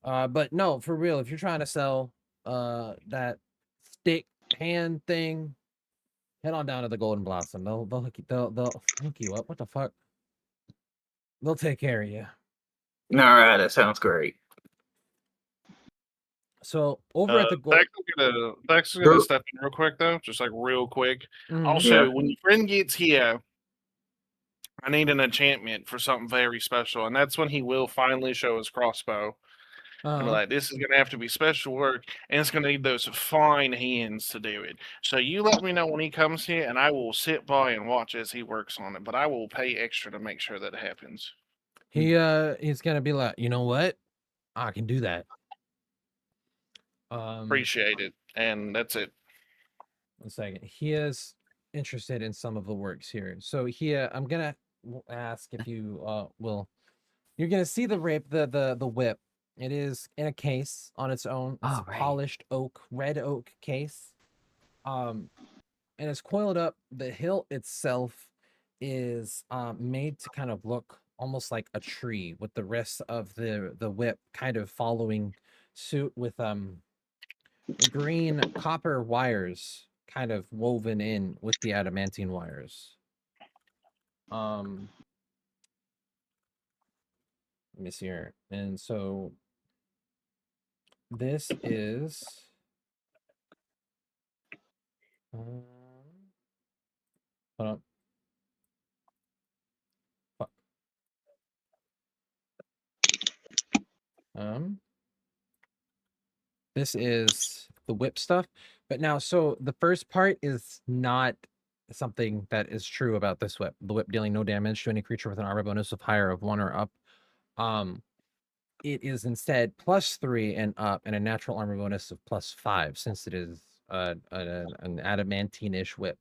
But no, for real, if you're trying to sell that stick hand thing, head on down to the Golden Blossom. They'll hook you up. What the fuck? They'll take care of you. All right, that sounds great. So over at the Dex is gonna step in real quick though, just like real quick. Also, when your friend gets here, I need an enchantment for something very special, and that's when he will finally show his crossbow. And be like, this is gonna have to be special work, and it's gonna need those fine hands to do it. So you let me know when he comes here, and I will sit by and watch as he works on it. But I will pay extra to make sure that happens. He's gonna be like, you know what? I can do that. Appreciate it, and that's it. 1 second. He is interested in some of the works here. So I'm gonna ask if you will. You're gonna see the whip. It is in a case on its own. It's a polished red oak case. And it's coiled up. The hilt itself is made to kind of look almost like a tree, with the rest of the whip kind of following suit, with green copper wires kind of woven in with the adamantine wires. Let me see here. And so this is hold on. Fuck. This is the whip stuff. But now, so the first part is not something that is true about this whip. The whip dealing no damage to any creature with an armor bonus of higher of 1 or up. It is instead +3 and up, and a natural armor bonus of +5, since it is an adamantine-ish whip.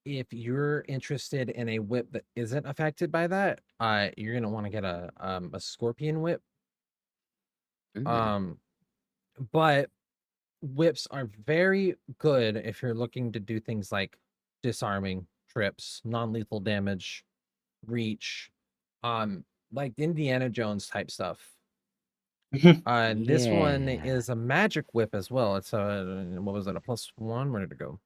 If you're interested in a whip that isn't affected by that, you're gonna want to get a scorpion whip. But whips are very good if you're looking to do things like disarming, trips, non-lethal damage, reach, like Indiana Jones type stuff. This one is a magic whip as well. It's a, what was it, a +1? Where did it go?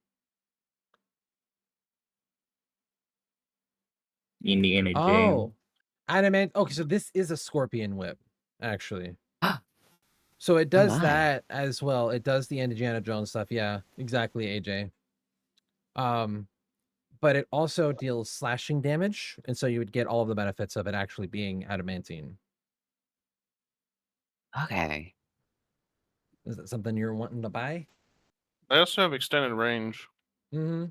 Indiana Jones. Oh, adamant. Okay, so this is a scorpion whip, actually. So it does that as well. It does the Indiana Jones stuff. Yeah, exactly, AJ. But it also deals slashing damage, and so you would get all of the benefits of it actually being adamantine. Okay. Is that something you're wanting to buy? I also have extended range. Mm-hmm.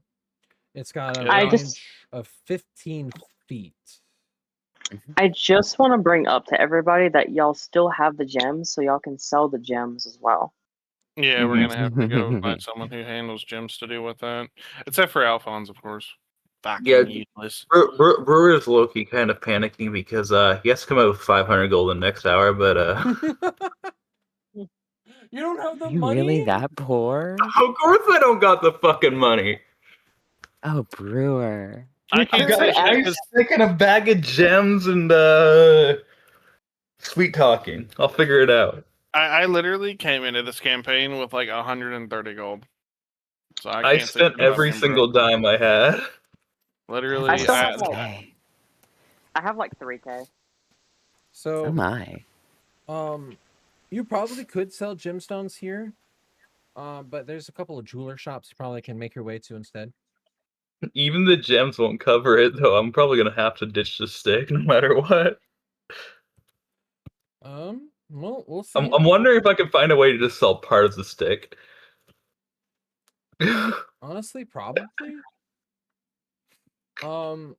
It's got a range of 15 feet. I just want to bring up to everybody that y'all still have the gems, so y'all can sell the gems as well. Yeah, we're gonna have to go find someone who handles gems to do with that. Except for Alphonse, of course. Fucking useless. Brewer is low-key kind of panicking because he has to come out with 500 gold in the next hour, but You don't have the you money? Really that poor? Of course I don't got the fucking money. Oh, Brewer. I can't say I'm sticking a bag of gems and sweet talking. I'll figure it out. I literally came into this campaign with like 130 gold. So I can't spent every single dime I had. Literally, I still have Okay. I have like 3K. So Oh my. you probably could sell gemstones here. But there's a couple of jeweler shops you probably can make your way to instead. Even the gems won't cover it, though. I'm probably gonna have to ditch the stick no matter what. Well, we'll see. I'm wondering if I can find a way to just sell part of the stick. Honestly, probably. Wait, I'm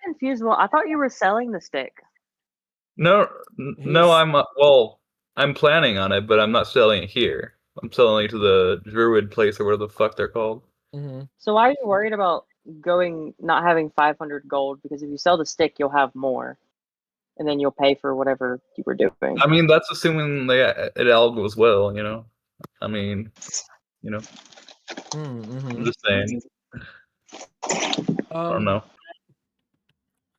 confused. Well, I thought you were selling the stick. No, no, He's- well, I'm planning on it, but I'm not selling it here. I'm selling it to the druid place or whatever the fuck they're called. So why are you worried about not having 500 gold? Because if you sell the stick, you'll have more, and then you'll pay for whatever you were doing. I mean, that's assuming it all goes well, you know. I mean, you know. I'm just saying. I don't know.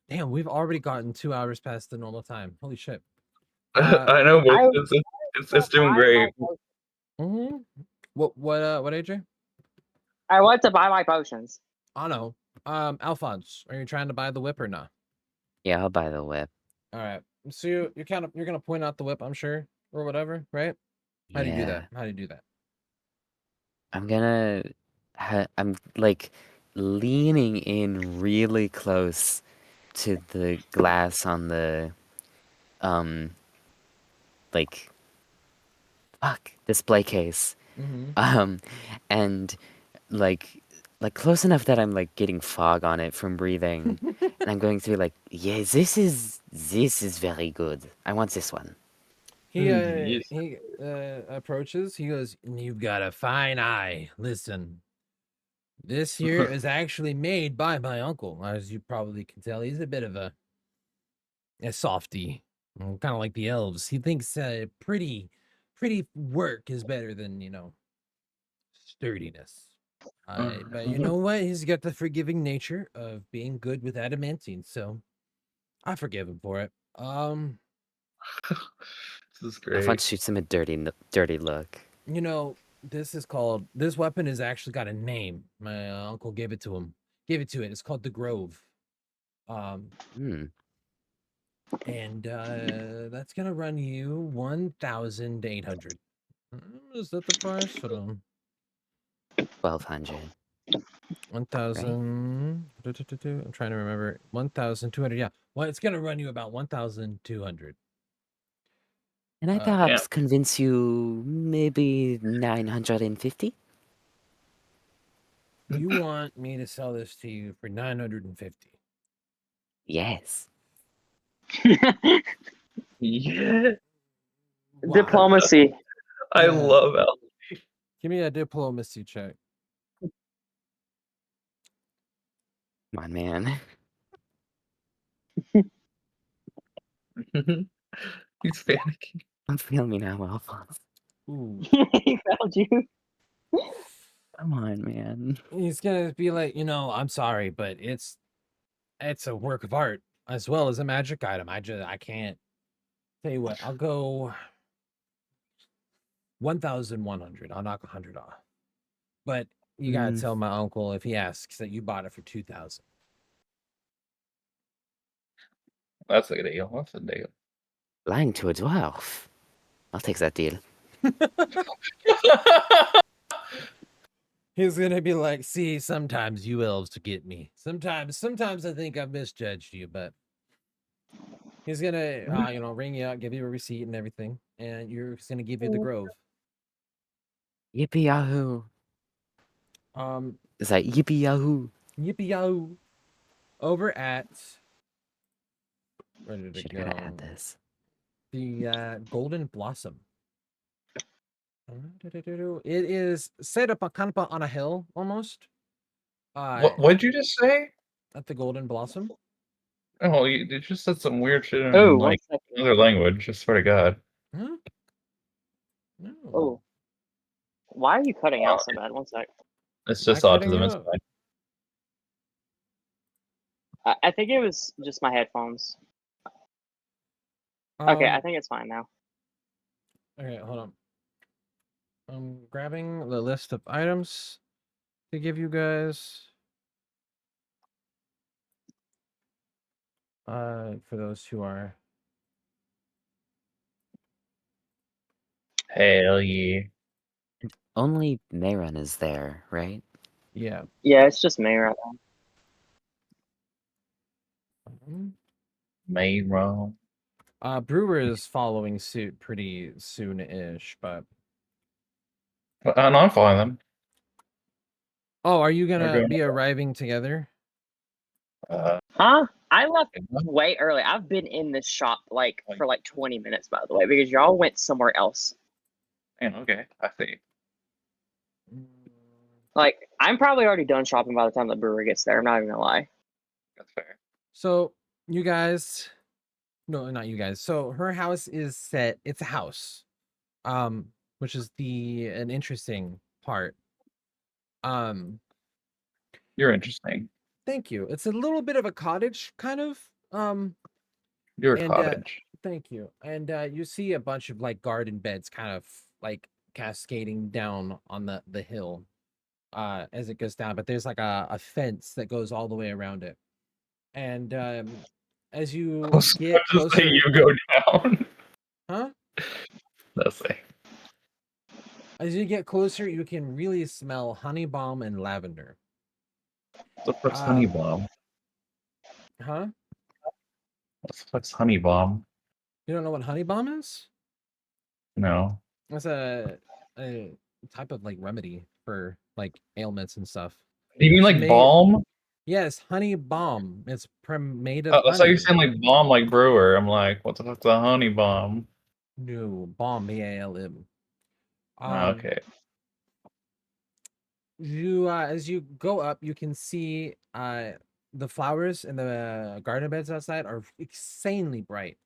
Damn, we've already gotten 2 hours past the normal time. Holy shit. I know, but it's doing great. What, AJ? I want to buy my potions. I know. Alphonse, are you trying to buy the whip or not? Yeah, I'll buy the whip. All right. So you're gonna point out the whip, I'm sure, or whatever, right? How do you do that? How do you do that? I'm like leaning in really close to the glass on the like display case. And like close enough that I'm like getting fog on it from breathing. And I'm going through like, yeah, this is very good. I want this one. He approaches. He goes, "You've got a fine eye. Listen, this here is actually made by my uncle. As you probably can tell, he's a bit of a softy, kind of like the elves. He thinks pretty work is better than sturdiness. But you know what? He's got the forgiving nature of being good with adamantine, so I forgive him for it. This is great. Alphonse shoots him a dirty look. This weapon has actually got a name. My uncle gave it to him. Gave it to it. It's called the Grove. And that's gonna run you 1,800. Is that the price? Hold on. 1,200. 1,000. I'm trying to remember. 1,200. Yeah. Well, it's gonna run you about 1,200. Can I perhaps convince you maybe 950? You want me to sell this to you for 950? Yes. Yeah. Wow. Diplomacy. I love Al. Give me a diplomacy check. Come on, man. He's panicking. Don't feel me now, Alphonse. Ooh. He found you. Come on, man. He's gonna be like, I'm sorry, but it's a work of art as well as a magic item. I can't. Tell you what, I'll go 1,100. I'll knock 100 off. But you gotta tell my uncle if he asks that you bought it for 2,000. That's a deal. That's a deal. Lying to a dwarf. I'll take that deal. He's gonna be like, see, sometimes you elves get me. Sometimes I think I've misjudged you, but he's gonna, ring you out, give you a receipt and everything, and he's gonna give you the Grove. Yippee yahoo! Is that yippee yahoo? Yippee yahoo! Over at where did it Should go? gotta add this. The Golden Blossom. It is set up kind of on a hill almost. What'd you just say? At the Golden Blossom. Oh, you just said some weird shit in another language. I swear to God. Huh? No. Oh. Why are you cutting out so bad? One sec. It's just autism. It's fine. I think it was just my headphones. Okay, I think it's fine now. Okay, hold on. I'm grabbing the list of items to give you guys. For those who are. Hell yeah. Only Mayron is there, right? Yeah. Yeah, it's just me right now. May wrong. Brewer is following suit pretty soon-ish, but No, I'm following them. oh, are you They're gonna going. be arriving together? Huh? I left Yeah. way early. I've been in this shop for like 20 minutes, by the way, because y'all went somewhere else. And okay, I see. Like, I'm probably already done shopping by the time the brewer gets there. I'm not even gonna lie. That's fair. So you guys, no, not you guys. So her house is set. It's a house, which is an interesting part. You're interesting. Thank you. It's a little bit of a cottage, kind of. You're a And cottage. thank you. And you see a bunch of like garden beds, kind of like cascading down on the hill, as it goes down. But there's like a fence that goes all the way around it. And as you I was get about to say closer, you go down. huh? Let's say. As you get closer, you can really smell honey balm and lavender. What the fuck's honey Um, bomb? Huh? What the fuck's honey bomb? You don't know what honey balm is? No. It's a type of like remedy for like ailments and stuff. Do you mean It's like made, balm? yes, honey balm. It's made of That's how honey. you saying like bomb, like brewer. I'm like, what the fuck's a honey bomb? No, balm, BALM. Okay. You as you go up, you can see the flowers in the garden beds outside are insanely bright.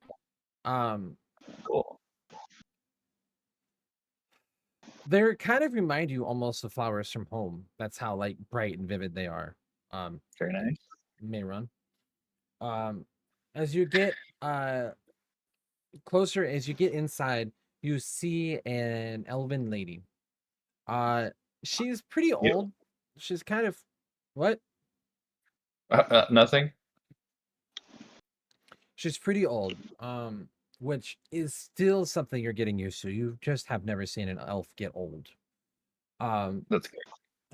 Cool. They're kind of remind you almost of flowers from home. That's how like bright and vivid they are. Very nice. May run. As you get closer, as you get inside, you see an elven lady. She's pretty You. old. She's kind of what? Nothing. She's pretty old. Which is still something you're getting used to. You just have never seen an elf get old. That's good.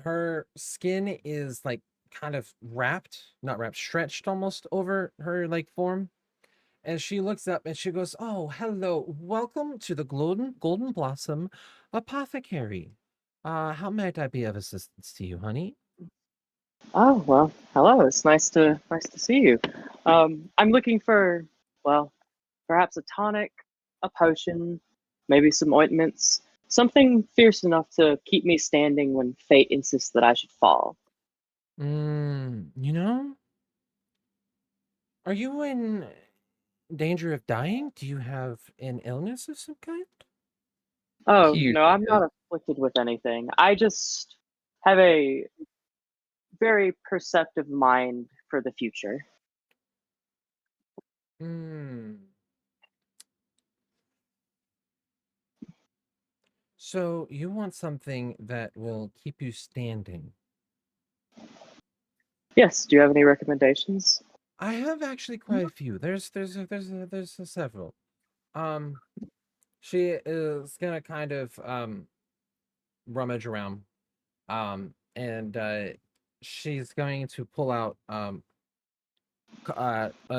Her skin is like kind of not wrapped, stretched almost over her like form. And she looks up and she goes, "Oh, hello. Welcome to the Golden Blossom Apothecary. How might I be of assistance to you, honey?" Oh, well, hello. It's nice to see you. I'm looking for, well, perhaps a tonic, a potion, maybe some ointments, something fierce enough to keep me standing when fate insists that I should fall. You know, are you in danger of dying? Do you have an illness of some kind? Oh, He no, I'm not afflicted with anything. I just have a very perceptive mind for the future. Hmm. So you want something that will keep you standing. Yes, do you have any recommendations? I have actually quite a few. There's several. She is gonna kind of rummage around, and she's going to pull out a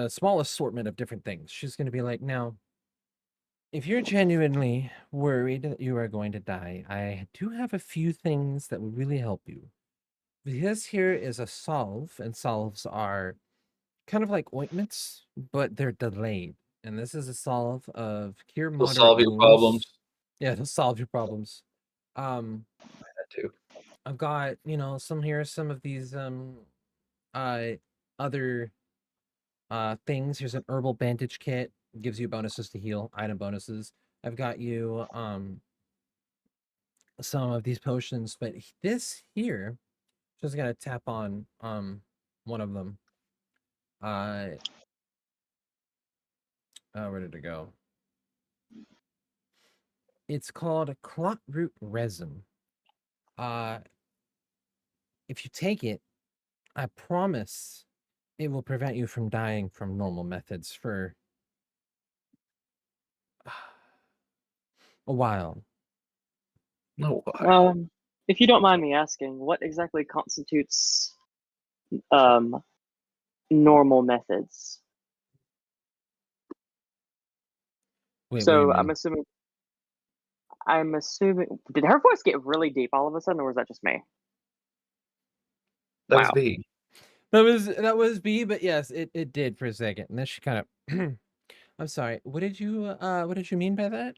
small assortment of different things. She's gonna be like, now, if you're genuinely worried that you are going to die, I do have a few things that will really help you. This here is a salve, and salves are kind of like ointments, but they're delayed. And this is a salve of cure will moderate solve your problems. wounds. Yeah, to solve your problems. That too. I've got, some of these uh other things. Here's an herbal bandage kit, gives you bonuses to heal, item bonuses. I've got you some of these potions, but this here, just gonna tap on one of them. Where did it go? It's called clot root resin. Uh, if you take it, I promise it will prevent you from dying from normal methods for a while. No. Why? If you don't mind me asking, what exactly constitutes normal methods? Wait, what do you So mean? I'm assuming. Did her voice get really deep all of a sudden, or was that just me? That was Wow. B. That was B, but yes, it did for a second. And then she kind of I'm sorry. What did you mean by that?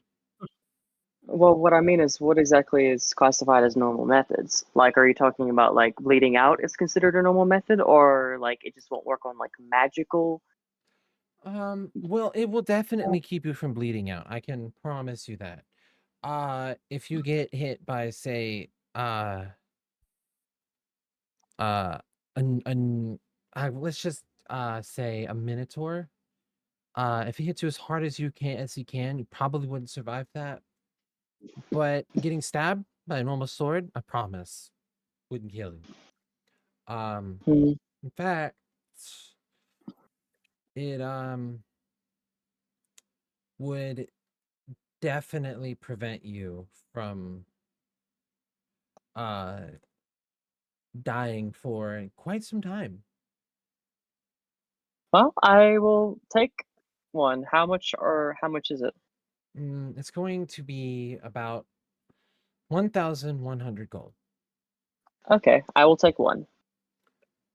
Well, what I mean is, what exactly is classified as normal methods? Like, are you talking about like bleeding out is considered a normal method, or like it just won't work on like magical? Well, it will definitely keep you from bleeding out. I can promise you that. If you get hit by, say, uh, an let's just say a minotaur. If he hits you as hard as he can, you probably wouldn't survive that. But getting stabbed by a normal sword, I promise, wouldn't kill you. Hmm. In fact, it would definitely prevent you from uh dying for quite some time. Well, I will take one. How much is it? It's going to be about 1,100 gold. Okay, I will take one.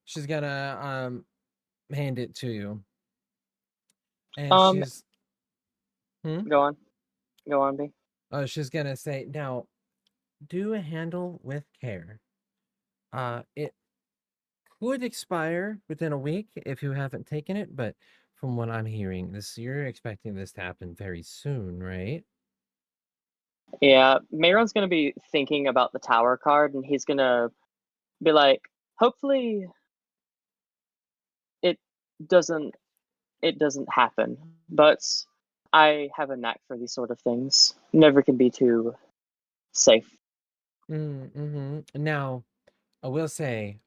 She's gonna hand it to you, and Um, go on, B. she's gonna say, now do handle with care. It could expire within a week if you haven't taken it, but from what I'm hearing, you're expecting this to happen very soon, right? Yeah, Mayron's gonna be thinking about the tower card, and he's gonna be like, hopefully, it doesn't happen. But I have a knack for these sort of things. Never can be too safe. Now, I will say,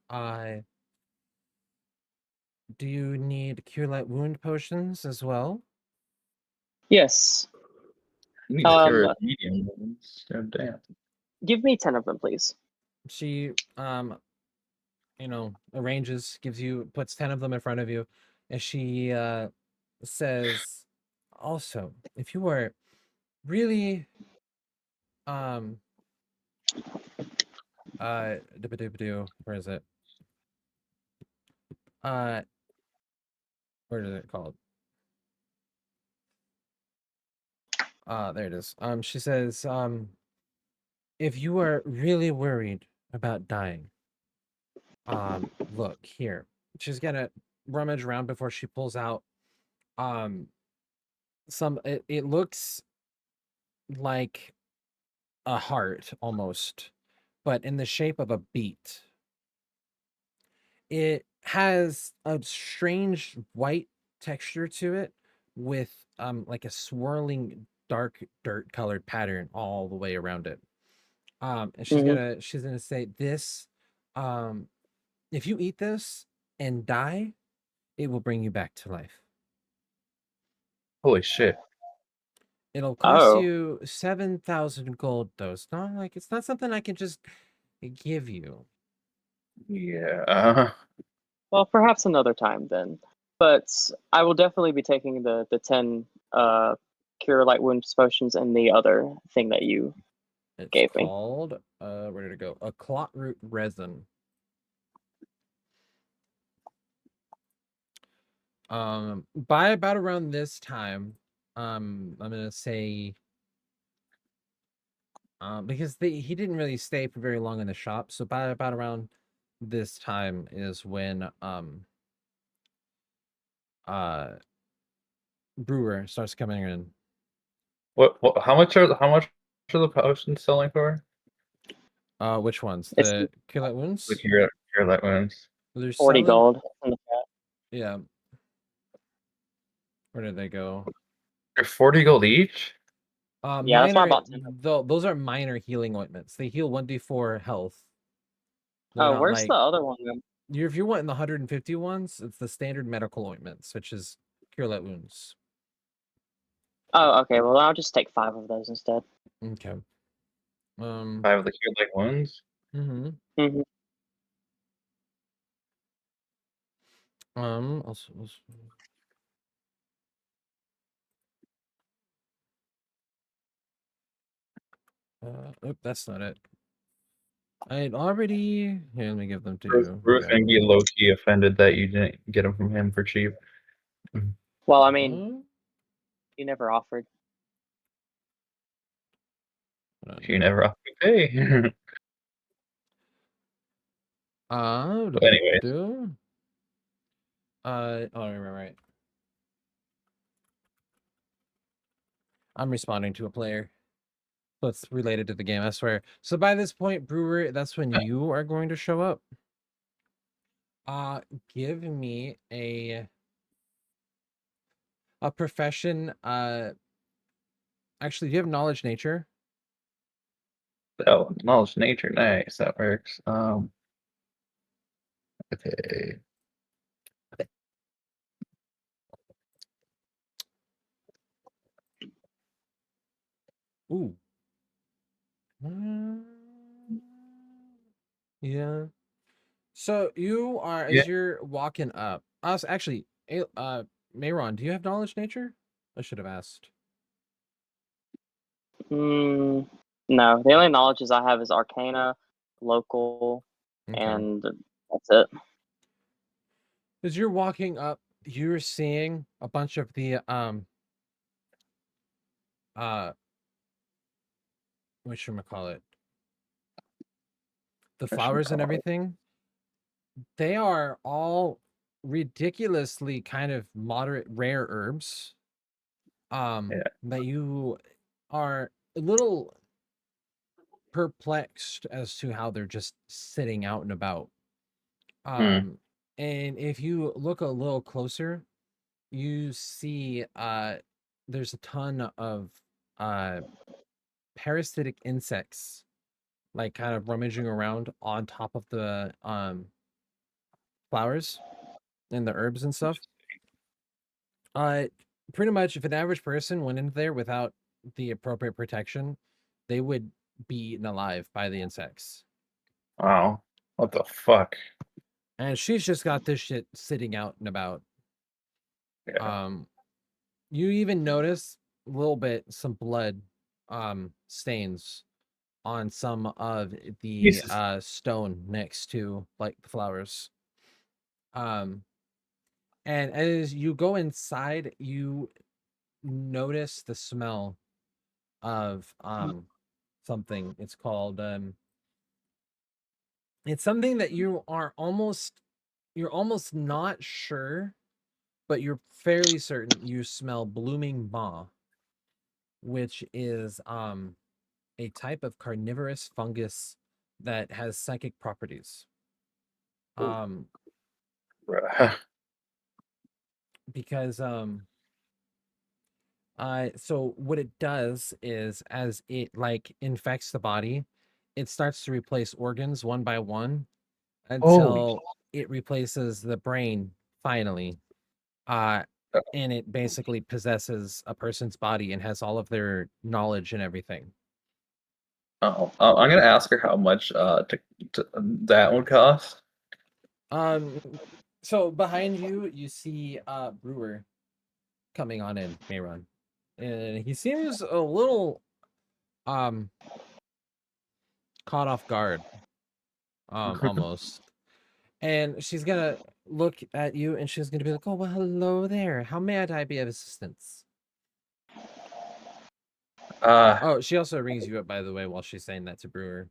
do you need cure light wound potions as well? Yes. You need to cure medium wounds. God damn. Give me 10 of them, please. She arranges, puts 10 of them in front of you, and she says, also, if you are really where is it? What is it called? There it is. She says, if you are really worried about dying, look here. She's gonna rummage around before she pulls out it looks like a heart almost, but in the shape of a beet. It has a strange white texture to it with like a swirling dark dirt colored pattern all the way around it. And she's gonna say this, if you eat this and die, it will bring you back to life. Holy shit. It'll cost Oh. you 7,000 gold though. It's not something I can just give you. Yeah. Well, perhaps another time then. But I will definitely be taking the 10 cure light wounds potions and the other thing that you It's gave me. called where did it go? A clot root resin. By about around this time, I'm gonna say, because he didn't really stay for very long in the shop, so by about around this time is when brewer starts coming in. What how much are the potions selling for? Which ones? It's The cure light wounds? The cure light wounds. They're 40 selling. gold in the chat. Yeah. Where did they go? They're 40 gold each? Yeah, that's why I Minor, bought 10. those are minor healing ointments. They heal 1d4 health. They're Oh, not where's like the other one then? if you're wanting the 150 ones, it's the standard medical ointments, which is cure light wounds. Oh, okay. Well, I'll just take 5 of those instead. Okay. 5 of the cure light wounds? Mm-hmm. Mhm. Also, that's not it. I had already. Here, let me give them to you. Bruce gonna be low key offended that you didn't get them from him for cheap. Well, I mean, you never offered. You never offered to pay. But anyway, right. I'm responding to a player. So it's related to the game, I swear. So by this point, Brewer, that's when you are going to show up. Give me a profession. Actually, do you have knowledge nature? oh, knowledge nature, nice, that works. Okay. Ooh. Yeah. So you are, Yeah. as you're walking up. Actually, Mayron, do you have knowledge nature? I should have asked. No, the only knowledges I have is Arcana, local, Okay. and that's it. As you're walking up, you're seeing a bunch of the whatchamacallit, the flowers and everything. They are all ridiculously kind of moderate rare herbs. That you are a little perplexed as to how they're just sitting out and about. And if you look a little closer, you see there's a ton of parasitic insects like kind of rummaging around on top of the flowers and the herbs and stuff. Pretty much if an average person went in there without the appropriate protection, they would be eaten alive by the insects. Wow. What the fuck? And she's just got this shit sitting out and about. Yeah. You even notice a little bit some blood stains on some of the Jesus. stone next to like the flowers. And as you go inside, you notice the smell of something. It's called it's something that you're almost not sure, but you're fairly certain you smell blooming maw, which is a type of carnivorous fungus that has psychic properties. Because so what it does is as it like infects the body, it starts to replace organs one by one until it replaces the brain finally. And it basically possesses a person's body and has all of their knowledge and everything. I'm gonna ask her how much that would cost. So behind you, you see Brewer coming on in, Mayron. And he seems a little caught off guard. Almost. And she's gonna look at you and she's gonna be like, "Oh, well, hello there. How may I be of assistance?" Oh, she also rings you up, by the way, while she's saying that to Brewer.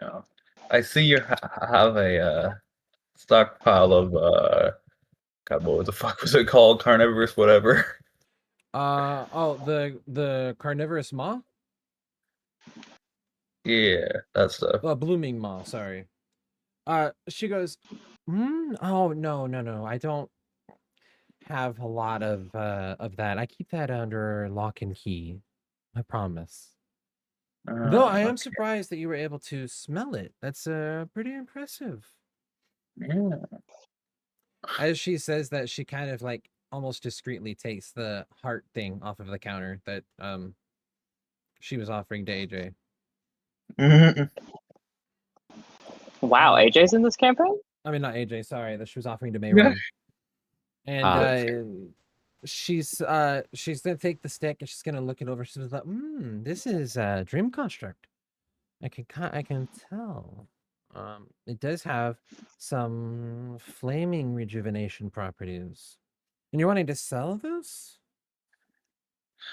No. I see you have a stockpile of God, what the fuck was it called? Carnivorous, whatever. The carnivorous maw? Yeah, that stuff. Blooming maw, sorry. She goes, oh no. I don't have a lot of that. I keep that under lock and key. I promise. Though I am surprised that you were able to smell it. That's pretty impressive. Yeah. As she says that, she kind of like almost discreetly takes the heart thing off of the counter that she was offering to AJ. Wow, AJ's in this campaign? I mean, not AJ. Sorry, that she was offering to Mayron, and she's gonna take the stick and she's gonna look it over. She's like, this is a dream construct. I can tell. It does have some flaming rejuvenation properties. And you're wanting to sell this?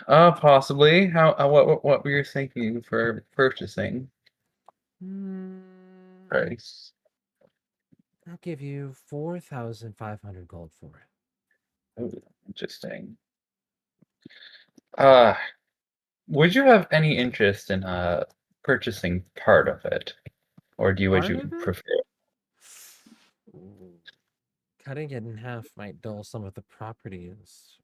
Possibly. What were you thinking for purchasing price? I'll give you 4,500 gold for it. Ooh, interesting. Would you have any interest in purchasing part of it, or would you prefer? Ooh. Cutting it in half might dull some of the properties.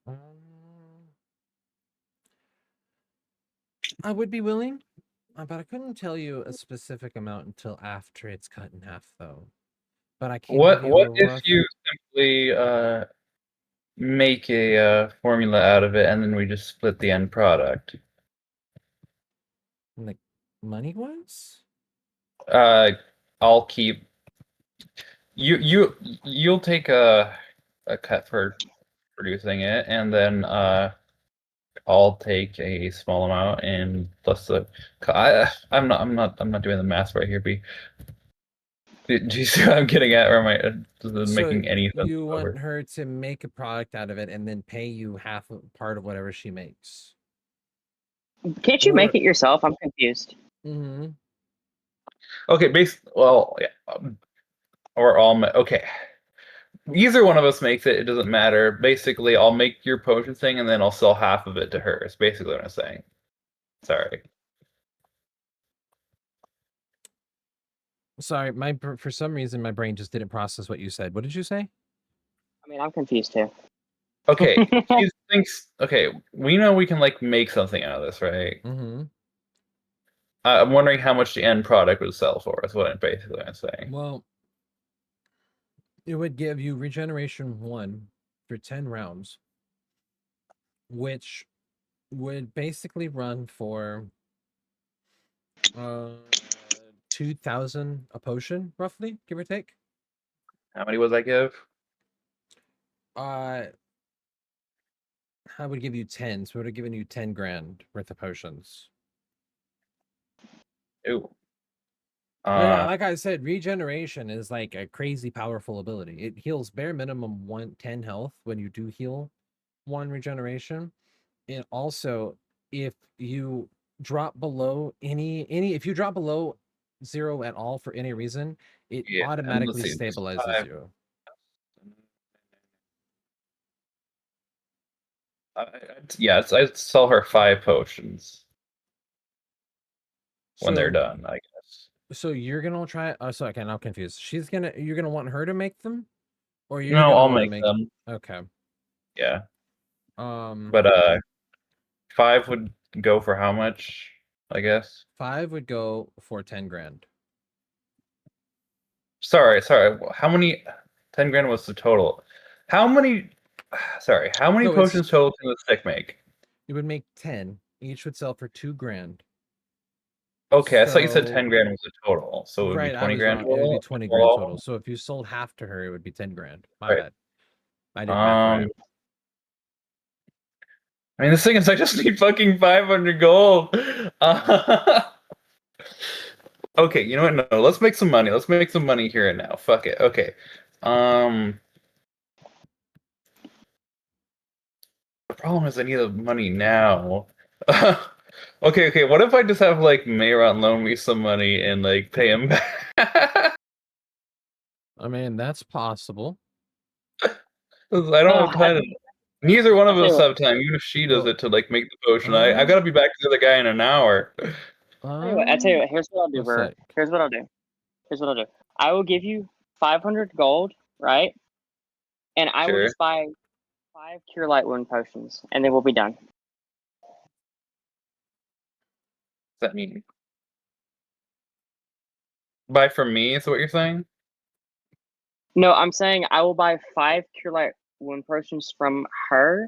I would be willing, but I couldn't tell you a specific amount until after it's cut in half, though. But I can give you What a if rough... you simply make a formula out of it, and then we just split the end product? Like, money-wise? I'll keep you'll take a cut for producing it, and then I'll take a small amount, and plus I'm not doing the math right here. Do you see what I'm getting at, or am I making any sense? You want her to make a product out of it and then pay you half of part of whatever she makes? Can't you make it yourself? I'm confused. Mm-hmm. Okay, well, yeah, or okay. Either one of us makes it. It doesn't matter. Basically, I'll make your potion thing, and then I'll sell half of it to her. It's basically what I'm saying. Sorry. Sorry, for some reason my brain just didn't process what you said. What did you say? I mean, I'm confused too. Okay, she thinks. Okay, we know we can make something out of this, right? Mm-hmm. I'm wondering how much the end product would sell for. Is what I'm basically saying. Well, it would give you regeneration 1 for 10 rounds, which would basically run for 2,000 a potion, roughly, give or take. How many would that give? I would give you 10, so it would have given you 10 grand worth of potions. Ooh. Yeah, like I said, regeneration is like a crazy powerful ability. It heals bare minimum 10 health when you do heal 1 regeneration. And also, if you drop below if you drop below 0 at all for any reason, it automatically stabilizes you. I'd sell her 5 potions when they're done, I guess. So you're gonna try. Oh, so okay, I'm confused. You're gonna want her to make them, or you're No, gonna I'll want to make them. Okay. Yeah. But 5 would go for how much? I guess 5 would go for 10 grand. Sorry. How many? 10 grand was the total. How many? Sorry. How many potions total can the stick make? It would make 10. Each would sell for 2 grand. Okay, I thought you said 10 grand was the total, so it would be 20 grand total. It would be 20 grand total. So if you sold half to her, it would be 10 grand. My bad. I did math right. I mean, the thing is, I just need fucking 500 gold. Okay, you know what? No, let's make some money. Let's make some money here and now. Fuck it. Okay. The problem is I need the money now. Okay. What if I just have Mayron loan me some money and pay him back? I mean, that's possible. I don't have time. Neither one of us have time. Even if she does it to make the potion, I gotta be back to the other guy in an hour. I tell you what. Here's what I'll do, bro. Here's what I'll do. I will give you 500 gold, right? And I will just buy 5 Cure Light Wound potions, and then we'll be done. Does that mean buy from me? Is what you're saying? No, I'm saying I will buy 5 Cure Light Wound potions from her.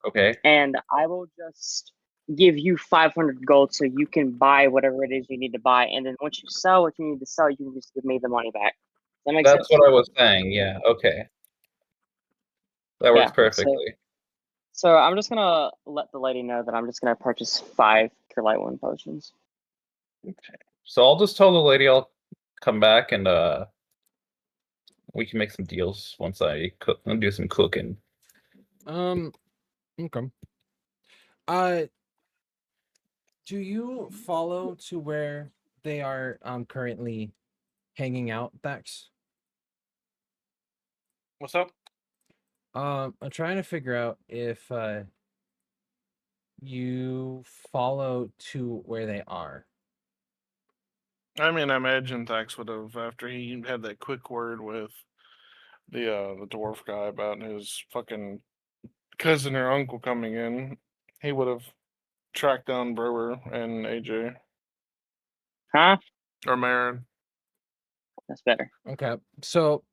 Okay. And I will just give you 500 gold so you can buy whatever it is you need to buy, and then once you sell what you need to sell, you can just give me the money back. Does that make That's sense? what I was saying. Yeah. Okay. That works Yeah. perfectly. So I'm just gonna let the lady know that I'm just gonna purchase 5 Cure Light Wound potions. So I'll just tell the lady I'll come back and we can make some deals once I cook and do some cooking. Okay. Do you follow to where they are currently hanging out, Dax? What's up? I'm trying to figure out if you follow to where they are. I mean, I imagine Thax would have, after he had that quick word with the dwarf guy about his fucking cousin or uncle coming in, he would have tracked down Brewer and AJ Huh? or Marin. That's better. Okay. So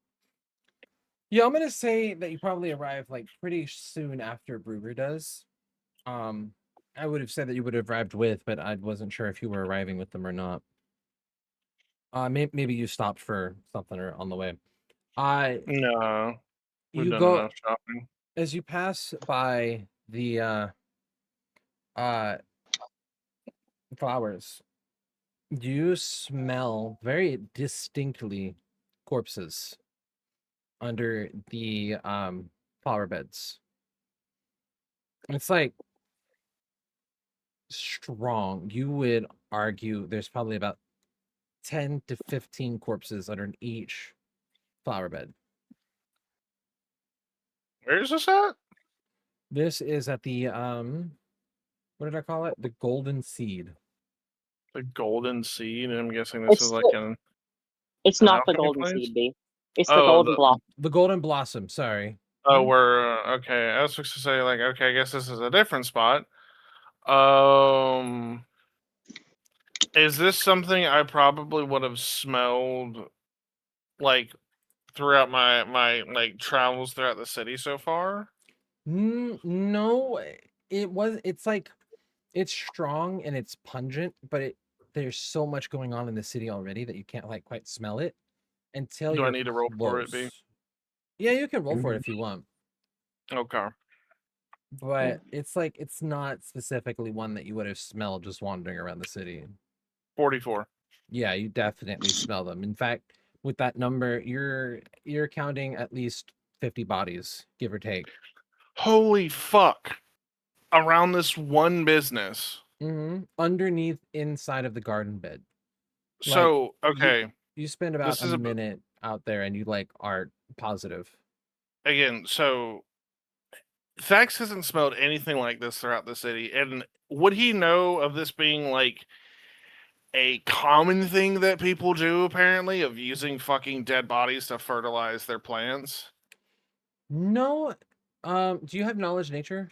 yeah, I'm gonna say that you probably arrive like pretty soon after Brewer does. I would have said that you would have arrived with, but I wasn't sure if you were arriving with them or not. Maybe you stopped for something or on the way. No, we've You done go enough shopping. as you pass by the flowers. You smell very distinctly corpses under the flower beds. It's like strong. You would argue there's probably about 10 to 15 corpses under each flower bed. Where is this at? This is at the what did I call it? The Golden Seed. The Golden Seed. I'm guessing this is like It's an not the alchemy Golden place? Seed, B. It's the Oh, Golden Blossom. The Golden Blossom, sorry. we're okay. I was supposed to say like, okay, I guess this is a different spot. Is this something I probably would have smelled like throughout my like travels throughout the city so far? No, it's like it's strong and it's pungent, but there's so much going on in the city already that you can't like quite smell it until Do I you're need to roll for it, B? close. Yeah, you can roll for it if you want, Okay. but it's like it's not specifically one that you would have smelled just wandering around the city. 44. Yeah, you definitely smell them. In fact, with that number, you're counting at least 50 bodies, give or take. Holy fuck. Around this one business. Underneath inside of the garden bed. So, okay. You spend about a minute out there and you like are positive. Again, so Thax hasn't smelled anything like this throughout the city. And would he know of this being like a common thing that people do, apparently, of using fucking dead bodies to fertilize their plants? No. Do you have knowledge nature?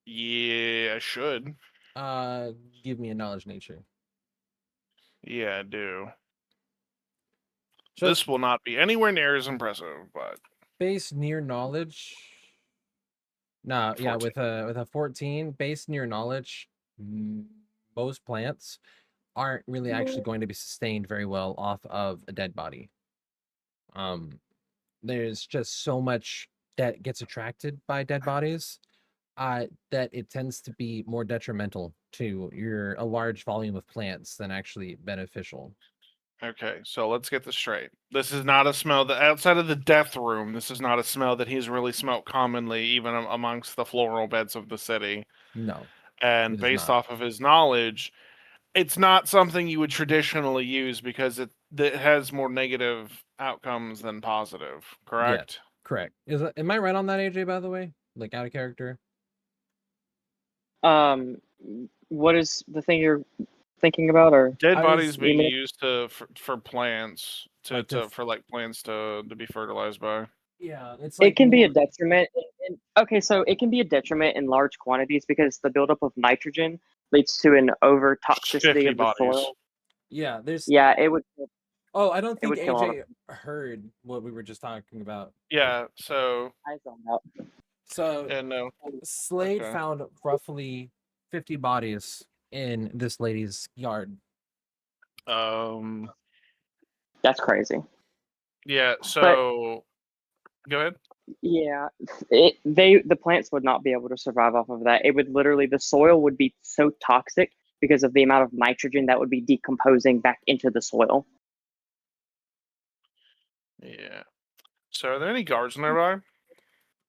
Yeah, I should. Give me a knowledge nature. Yeah, I do. So this will not be anywhere near as impressive, but base near knowledge. No, 14. yeah, with a 14, base near knowledge, most plants aren't really actually going to be sustained very well off of a dead body. There's just so much that gets attracted by dead bodies, that it tends to be more detrimental to a large volume of plants than actually beneficial. Okay, so let's get this straight. This is not a smell that, outside of the death room, this is not a smell that he's really smelt commonly, even amongst the floral beds of the city. No. And based off of his knowledge, it's not something you would traditionally use because it has more negative outcomes than positive, correct? Yeah, correct. Am I right on that, AJ, by the way? Like out of character? What is the thing you're thinking about, or dead bodies being used for plants for like plants to be fertilized by? Yeah, it's like it can be a detriment. Okay, so it can be a detriment in large quantities because the buildup of nitrogen leads to an over toxicity of the soil. Yeah, it would. Oh, I don't think AJ heard what we were just talking about. Yeah, so I zoned out. So no. Slade found roughly 50 bodies in this lady's yard. That's crazy. Yeah. So, go ahead. Yeah, the plants would not be able to survive off of that. It would literally, the soil would be so toxic because of the amount of nitrogen that would be decomposing back into the soil. Yeah. So, are there any guards nearby?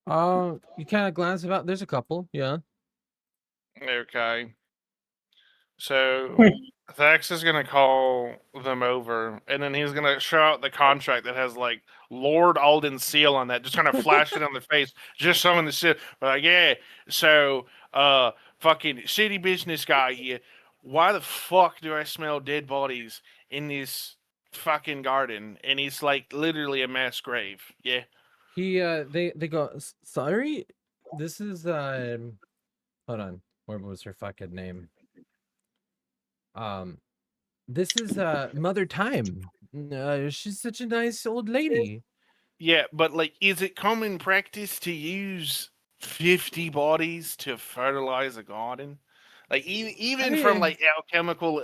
You kind of glance about. There's a couple, yeah. Okay. So, Thax is gonna call them over, and then he's gonna show out the contract that has like Lord Alden's seal on that, just kind of flash it on their face, just showing the seal. Like, yeah, so fucking city business guy here. Why the fuck do I smell dead bodies in this fucking garden? And he's like literally a mass grave. Yeah. They go, sorry, this is hold on, what was her fucking name? This is Mother Time. She's such a nice old lady. Yeah, but like, is it common practice to use 50 bodies to fertilize a garden? Like, even from like alchemical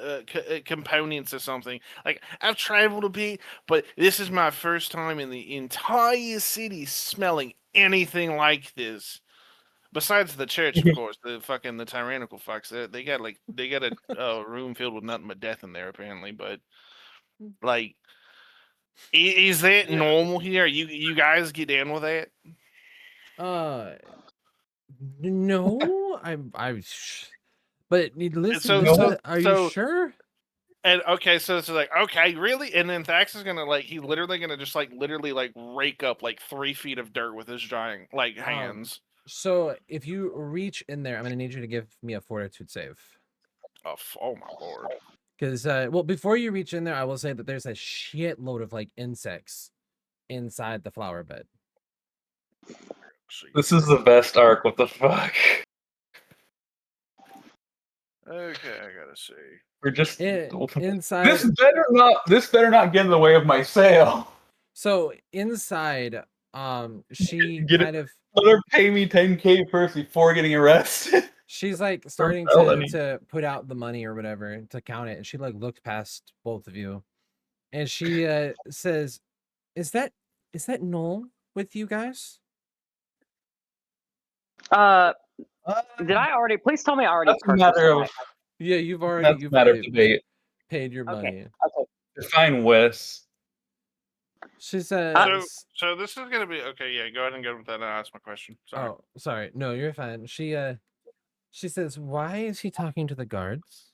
components or something. Like, I've traveled a bit, but this is my first time in the entire city smelling anything like this. Besides the church, of course, the tyrannical fucks. They got a room filled with nothing but death in there apparently. But like, is that normal here? You guys get in with that? No, but listen, are you sure? And okay, so it's like, okay, really? And then Thax is gonna like, he's literally gonna just like literally like rake up like 3 feet of dirt with his giant like hands. So if you reach in there, I'm gonna need you to give me a fortitude save. Oh my lord. Because well, before you reach in there, I will say that there's a shitload of like insects inside the flower bed. This is the best arc. What the fuck? Okay, I gotta see. We're just inside. This better not get in the way of my sale. So inside, she kind of let her pay me 10K first before getting arrested. She's like starting to put out the money or whatever to count it, and she like looks past both of you, and she says, "Is that Noel with you guys?" Did I already? Please tell me I already. That's a matter of. Yeah, you've already paid your money. Okay. Define Wes. She says. So this is gonna be okay. Yeah, go ahead and go with that. And ask my question. Sorry. Oh, sorry. No, you're fine. She says, "Why is he talking to the guards?"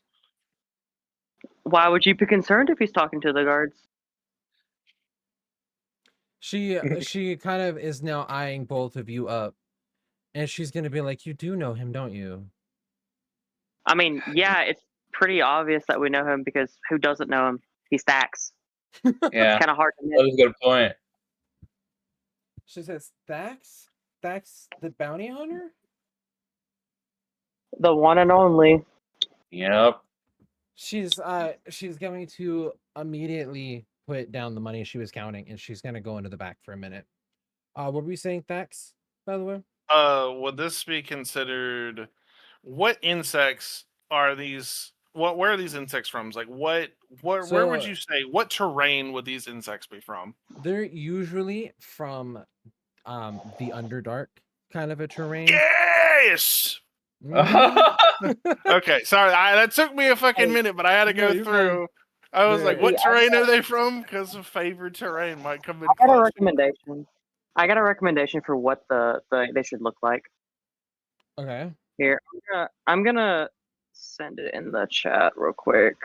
Why would you be concerned if he's talking to the guards? She kind of is now eyeing both of you up, and she's gonna be like, "You do know him, don't you?" I mean, yeah, it's pretty obvious that we know him because who doesn't know him? He's Thax. Yeah, it's kind of hard to miss. That was a good point. She says, "Thax, the bounty hunter, the one and only." Yep. She's going to immediately put down the money she was counting, and she's gonna go into the back for a minute. What were we saying, Thax, by the way? Would this be considered? What insects are these? Where are these insects from? Like where would you say? What terrain would these insects be from? They're usually from the Underdark kind of a terrain. Yes. Okay, sorry. That took me a fucking minute, but I had to go through. I was like, "What terrain are they from?" Because of favored terrain might come in. I got a recommendation. I got a recommendation for what they should look like. Okay. Here, I'm gonna send it in the chat real quick.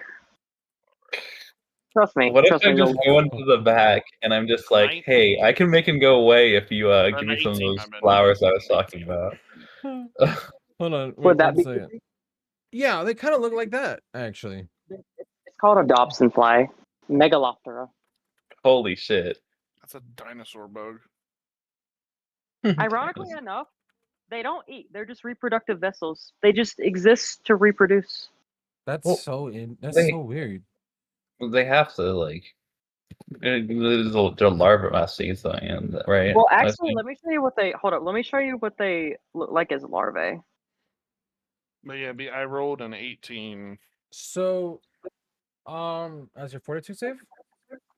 Trust me. What if I just go into the back and I'm just like, "Hey, I can make him go away if you give me some of those flowers I was talking about." Hold on. Would that be? Yeah, they kind of look like that, actually. It's called a Dobson fly, Megaloptera. Holy shit! That's a dinosaur bug. Ironically enough, they don't eat. They're just reproductive vessels. They just exist to reproduce. That's so weird. They have to like. Their larvae must see something, right? Well, actually, let me show you what they. Hold up. Let me show you what they look like as larvae. But yeah, I rolled an 18. So, as your fortitude save?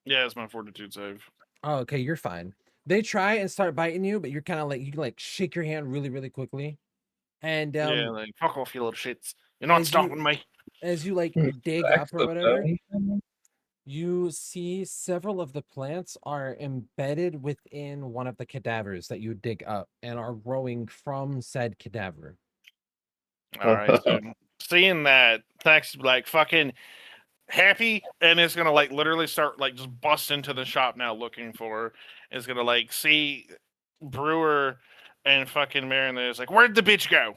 Yeah, it's my fortitude save. Oh, okay, you're fine. They try and start biting you, but you're kind of like you like shake your hand really, really quickly, and Yeah, like fuck off, you little shits. You're not as stopping you me. as you like Hmm, dig Axe up or the whatever, bone? you see several of the plants are embedded within one of the cadavers that you dig up and are growing from said cadaver. All right, so seeing that, Thax like fucking happy, and is gonna like literally start like just bust into the shop now looking for her. Is gonna like see Brewer and fucking Marin is like, where'd the bitch go?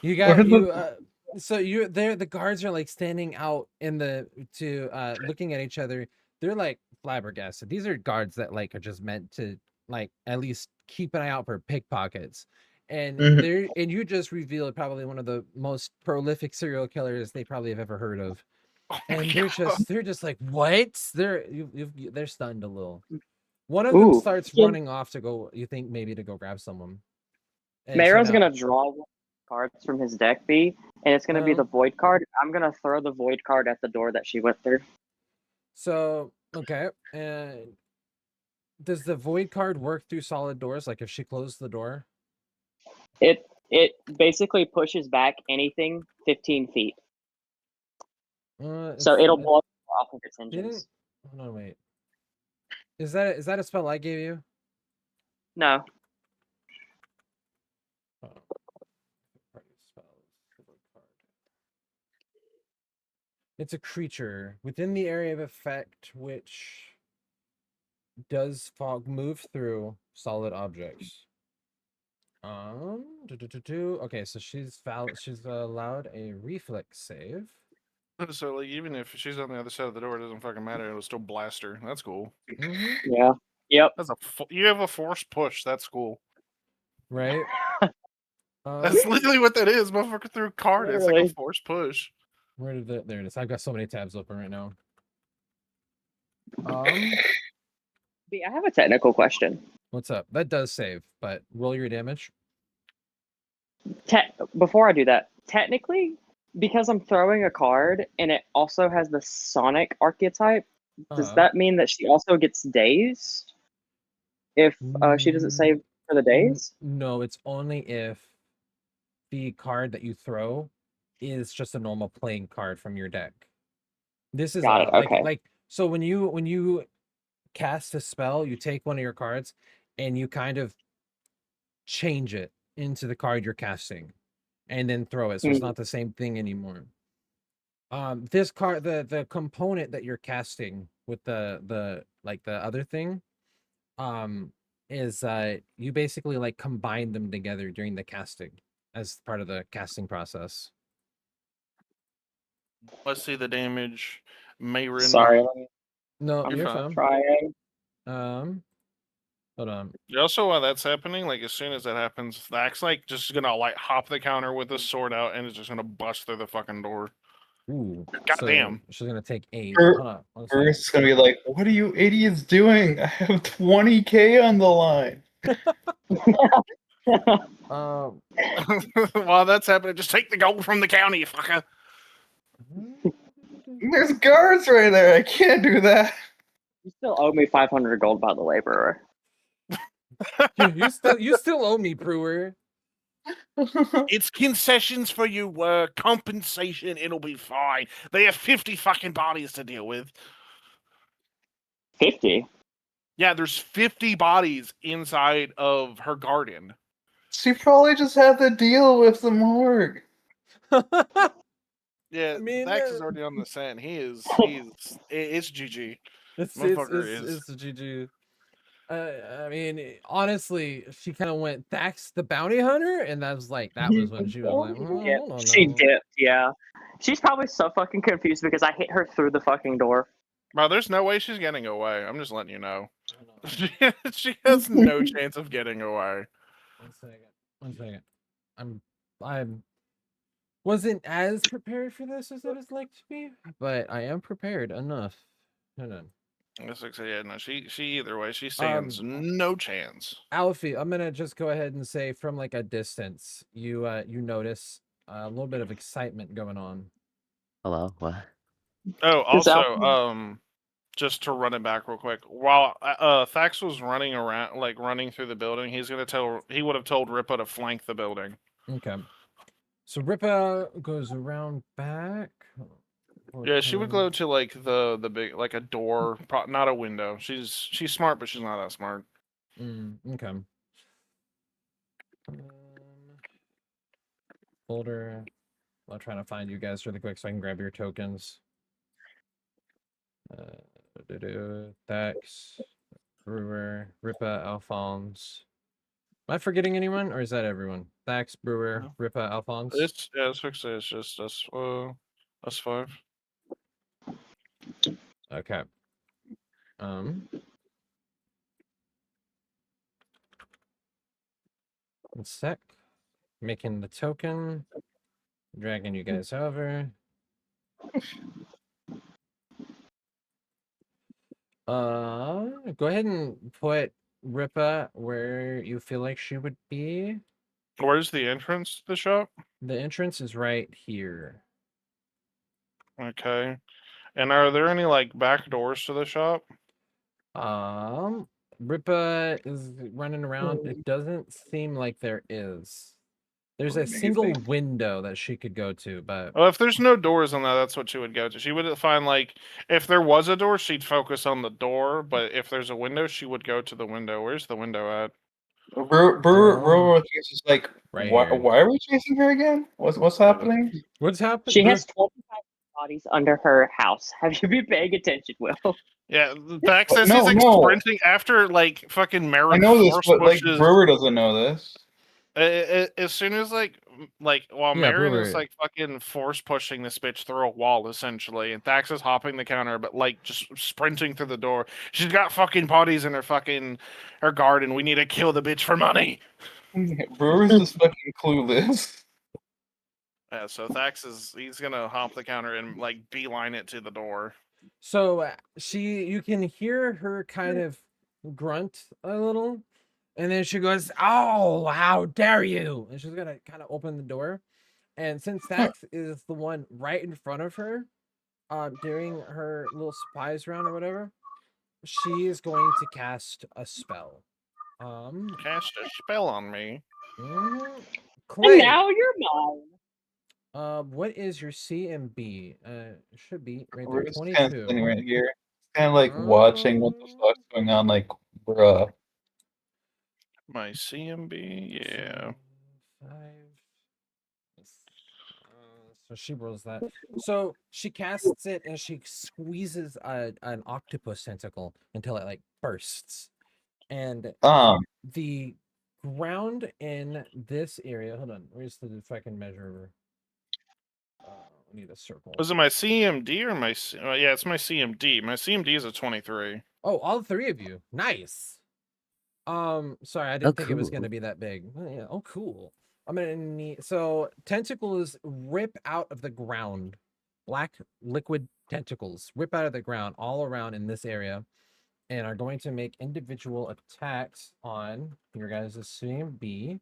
You Where got you the so you're there, the guards are like standing out in the to looking at each other. They're like flabbergasted. These are guards that like are just meant to like at least keep an eye out for pickpockets. And Mhm. they're and you just revealed probably one of the most prolific serial killers they probably have ever heard of. Oh my And God. they're just like, what? They're stunned a little. One of them Ooh, starts yeah. running off to go, you think maybe to go grab someone. And so Maron's now gonna draw one cards from his deck, B, and it's gonna be the void card. I'm gonna throw the void card at the door that she went through. so okay. And does the void card work through solid doors? Like if she closed the door? It basically pushes back anything 15 feet, so it'll blow off of its Didn't hinges. hold on, wait. Is that a spell I gave you? No, Oh. Party spells, void card. It's a creature within the area of effect which does fog move through solid objects. Okay, so she's allowed a reflex save. So like, even if she's on the other side of the door, it doesn't fucking matter. It'll still blast her. That's cool. Mm-hmm. yeah, yep. That's you have a forced push. That's cool. Right? That's literally what that is. Motherfucker threw a card. It's like a Literally. forced push. Where did there it is. I've got so many tabs open right now. B, I have a technical question. What's up? That does save, but roll your damage. Before I do that, technically, because I'm throwing a card and it also has the Sonic archetype, does that mean that she also gets dazed if she doesn't save for the daze? No, it's only if the card that you throw is just a normal playing card from your deck. This is Got it. Okay. like so when you cast a spell, you take one of your cards and you kind of change it into the card you're casting and then throw it. So it's not the same thing anymore. This card, the component that you're casting with the like the other thing, is you basically like combine them together during the casting as part of the casting process. Let's see the damage. Mayrin. Sorry. Let me No, I'm you're fine. fine. try it. Hold on. You also, while that's happening, like as soon as that happens, Thax like just gonna like hop the counter with his sword out and is just gonna bust through the fucking door. Ooh, Goddamn. so she's gonna take 8. Ur- Hold on. 1 second. Earth's gonna be like, what are you idiots doing? I have 20K on the line. While that's happening, just take the gold from the county, you fucker. There's guards right there. I can't do that. You still owe me 500 gold, by the way, Brewer. you still owe me, Brewer. It's concessions for your work, compensation, it'll be fine. They have 50 fucking bodies to deal with. 50? Yeah, there's 50 bodies inside of her garden. She probably just had to deal with the morgue. Yeah, I mean, Thax is already on the scent. It's GG. It's GG. I mean, honestly, she kind of went Thax the bounty hunter, and that was when she was like, Yeah, I don't she know. dipped, yeah. She's probably so fucking confused because I hit her through the fucking door. Bro, there's no way she's getting away. I'm just letting you know. She has no chance of getting away. 1 second. I'm wasn't as prepared for this as I would like to be, but I am prepared enough. Hold on. Yeah, no, she either way, she stands no chance. Alfie, I'm gonna just go ahead and say from like a distance, you notice a little bit of excitement going on. Hello? What? Oh, Is also, Alpha- just to run it back real quick, while Thax was running around, like running through the building, he would have told Ripa to flank the building. Okay. So Ripa goes around back. Yeah, she would go to like the big, like a door, not a window. She's smart, but she's not that smart. Okay. Folder. I'm trying to find you guys really quick so I can grab your tokens. Thax, Brewer, Ripa, Alphonse. Am I forgetting anyone, or is that everyone? Thax, Brewer, Ripa, Alphonse. It's it's just us 5. Okay. One sec. Making the token. Dragging you guys over. Go ahead and put Ripa where you feel like she would be. Where's the entrance to the shop? The entrance is right here. Okay. And are there any like back doors to the shop? Ripa is running around. It doesn't seem like there is. There's a single window that she could go to, but Well, if there's no doors on that, that's what she would go to. She would find like if there was a door, she'd focus on the door. But if there's a window, she would go to the window. Where's the window at? Brewer is just like, right why here. are we chasing her again? What's happening? What's happening? She has 25 bodies under her house. Have you been paying attention, Will? Yeah, Thax says No, he's like no. sprinting after like fucking I Merrick know this, force but like pushes. Brewer doesn't know this. As soon as while Yeah, Marion is Brewer. like fucking force pushing this bitch through a wall essentially, and Thax is hopping the counter, but like just sprinting through the door. She's got fucking bodies in her garden. We need to kill the bitch for money. Brewer's just fucking clueless. Yeah, so Thax he's gonna hop the counter and like beeline it to the door. So you can hear her kind of grunt a little, and then she goes, "Oh, how dare you!" And she's gonna kind of open the door. And since Thax is the one right in front of her, during her little surprise round or whatever, she is going to cast a spell. Cast a spell on me. Clay. And now you're mine. What is your CMB? It should be right We're there. just kind of 22. sitting right here, kind of like watching what the fuck's going on. Like, bruh. My CMB, yeah. 5. So she rolls that. So she casts it and she squeezes an octopus tentacle until it like bursts. And the ground in this area. Hold on. Where's the fucking measure? We need a circle. Was it my CMD or my? Yeah, it's my CMD. My CMD is a 23. Oh, all 3 of you. Nice. Sorry, I didn't think it was gonna be that big. Oh, yeah. Oh, cool. I'm gonna need tentacles rip out of the ground. Black liquid tentacles rip out of the ground all around in this area and are going to make individual attacks on your guys' CMB.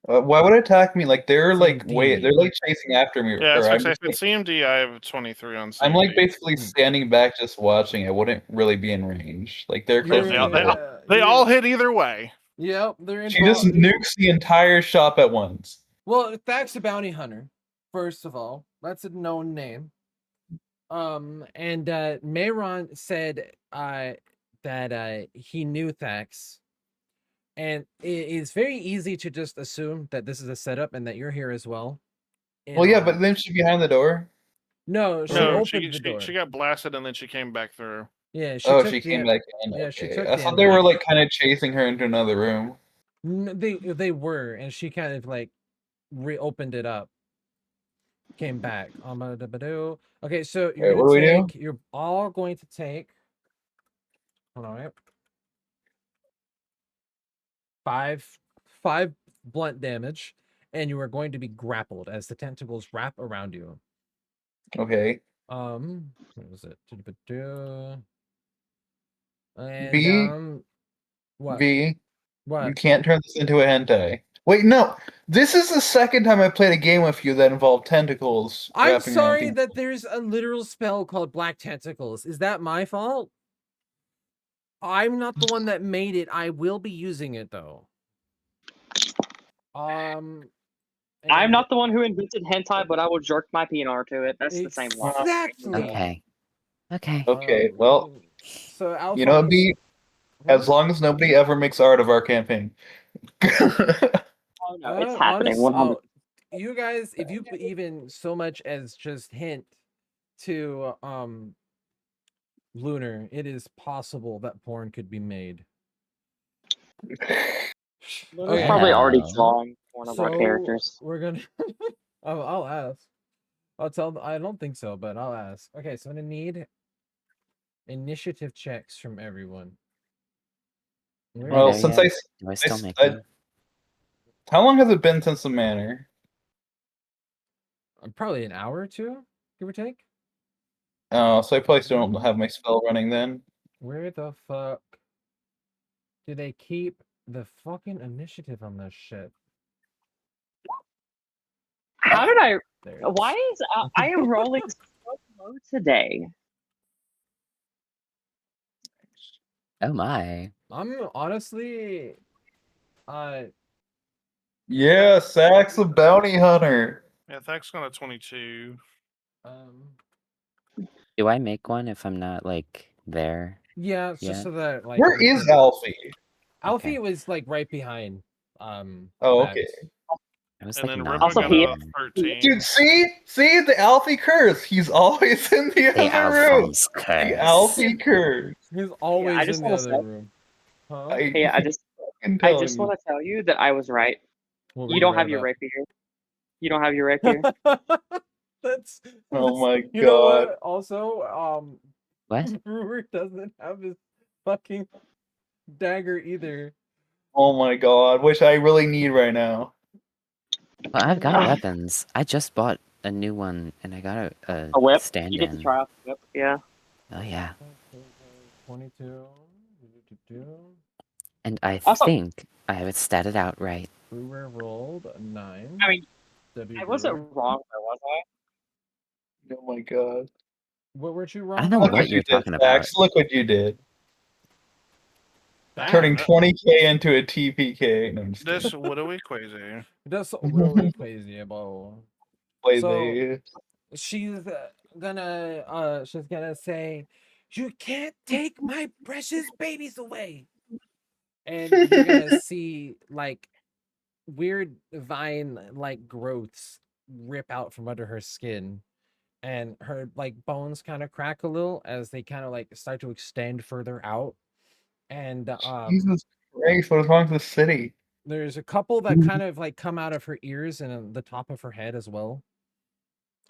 Why would it attack me? Like they're like they're like chasing after me. Yeah, I'm so I said CMD. I have 23 on CMD. I'm like basically standing back just watching. I wouldn't really be in range. Like they're close. They all hit either way. Yep, they're in. She just nukes the entire shop at once. Well, Thax a bounty hunter. First of all, that's a known name. And Mayron said that he knew Thax. And it is very easy to just assume that this is a setup and that you're here as well. Well, yeah, but then she's behind the door. No, she opened the door. She got blasted and then she came back through. Yeah, she came back in. Yeah, okay. she took I thought they were like kind of chasing her into another room. No, they were, and she kind of like reopened it up. Came back. Okay, so you're gonna take. You're all going to take. Hold on, right? 5 blunt damage, and you are going to be grappled as the tentacles wrap around you. Okay. What was it? And V. what? V. What? You can't turn this into a hentai. Wait, no. This is the second time I played a game with you that involved tentacles I'm wrapping around sorry people. that there's a literal spell called Black Tentacles. Is that my fault? I'm not the one that made it. I will be using it though. I'm and not the one who invented hentai, but I will jerk my PNR to it. That's the same logic. exactly. Okay. Okay. Okay, well, so Alphonse, you know, it'd be as long as nobody ever makes art of our campaign. Oh no, it's happening. 100. You guys, if you even so much as just hint to Lunar, it is possible that porn could be made. Luna's probably already Well. drawing one of our characters. We're gonna. I'll ask. I'll tell. I don't think so, but I'll ask. Okay, so I'm gonna need initiative checks from everyone. Well, since Do I still make one? how long has it been since the manor? Probably an hour or two, give or take. Oh, so I probably still don't have my spell running then. Where the fuck do they keep the fucking initiative on this shit? How did I? There. Why is I am rolling so low today? Oh my. I'm honestly, Yeah, Sax the bounty hunter. Yeah, Thak's got a 22. Do I make one if I'm not like there? yeah, it's just so that like. Where is Alfie? Alfie Okay. was like right behind. Oh, okay. I was And like then not Ripper Also, got he- a 13. Dude, see the Alfie curse. He's always in the the other room. Alphonse The curse. Alfie curse. He's always I just in the wanna other say- room. Huh? Hey, I just want to tell you that I was right. What were You don't right have your about? rapier. You don't have your rapier. Oh that's my you know god. what? Also, What? Brewer doesn't have his fucking dagger either. Oh my god. Which I really need right now. Well, I've got weapons. I just bought a new one, and I got a A whip. stand-in. You get to try out the whip. Yeah. Oh yeah. 22. And I Also- think I have it statted out right. Brewer rolled a 9. I mean, W I wasn't Brewer. wrong, though, was I? Oh my god. What were you I wrong? don't know Look about? what you're you did, talking about. Sax. Look what you did. That- Turning 20k into a TPK. No, I'm just This kidding. what are we crazy? That's really crazy about. Play So- the She's gonna say, "You can't take my precious babies away," and you're gonna see like weird vine like growths rip out from under her skin, and her like bones kind of crack a little as they kind of like start to extend further out. And Jesus Christ, what is wrong with this city? there's a couple that kind of like come out of her ears and the top of her head as well.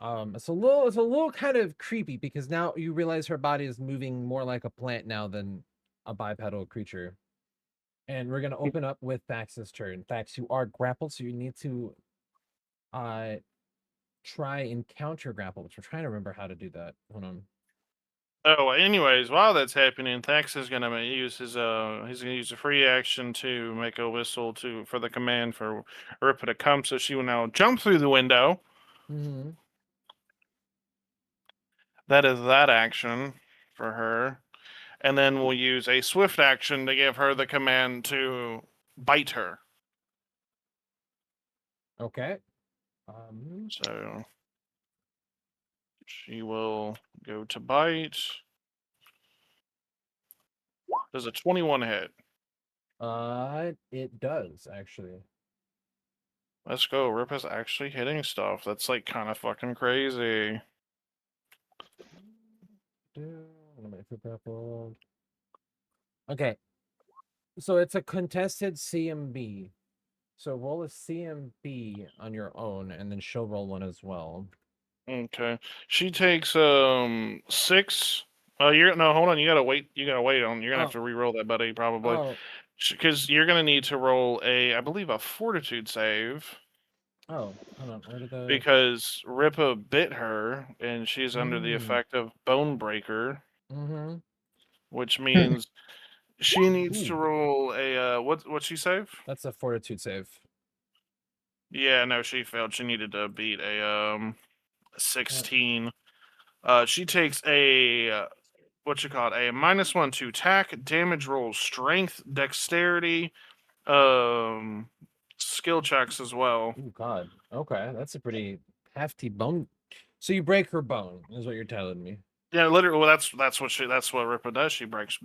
It's a little kind of creepy because now you realize her body is moving more like a plant now than a bipedal creature. And we're gonna open up with Thax's turn. Thax, you are grappled, so you need to try and counter grapple, which we're trying to remember how to do that. Hold on. Oh, anyways, while that's happening, Thax is gonna use his he's gonna use a free action to make a whistle for the command for Ripper to come. So she will now jump through the window. Mm-hmm. That is that action for her. And then we'll use a swift action to give her the command to bite her. Okay. So she will go to bite. Does a 21 hit? It does actually. Let's go. Rip is actually hitting stuff. That's like kind of fucking crazy. Okay. So it's a contested CMB. So roll a CMB on your own, and then she'll roll one as well. Okay. She takes 6. You're no, hold on. You gotta wait. You're gonna have to re-roll that, buddy. Probably Oh, because you're gonna need to roll I believe, a Fortitude save. hold on. Where did the Because Ripa bit her, and she's under the effect of Bone Breaker, Mm-hmm. which means she needs to Ooh. roll a what's she save? That's a fortitude save. Yeah, no, she failed. She needed to beat a 16. She takes a what you call it, a -1 to attack, damage rolls, strength, dexterity, skill checks as well. Oh God. Okay, that's a pretty hefty bone. So you break her bone, is what you're telling me. Yeah, literally. Well, that's what Ripa does. She breaks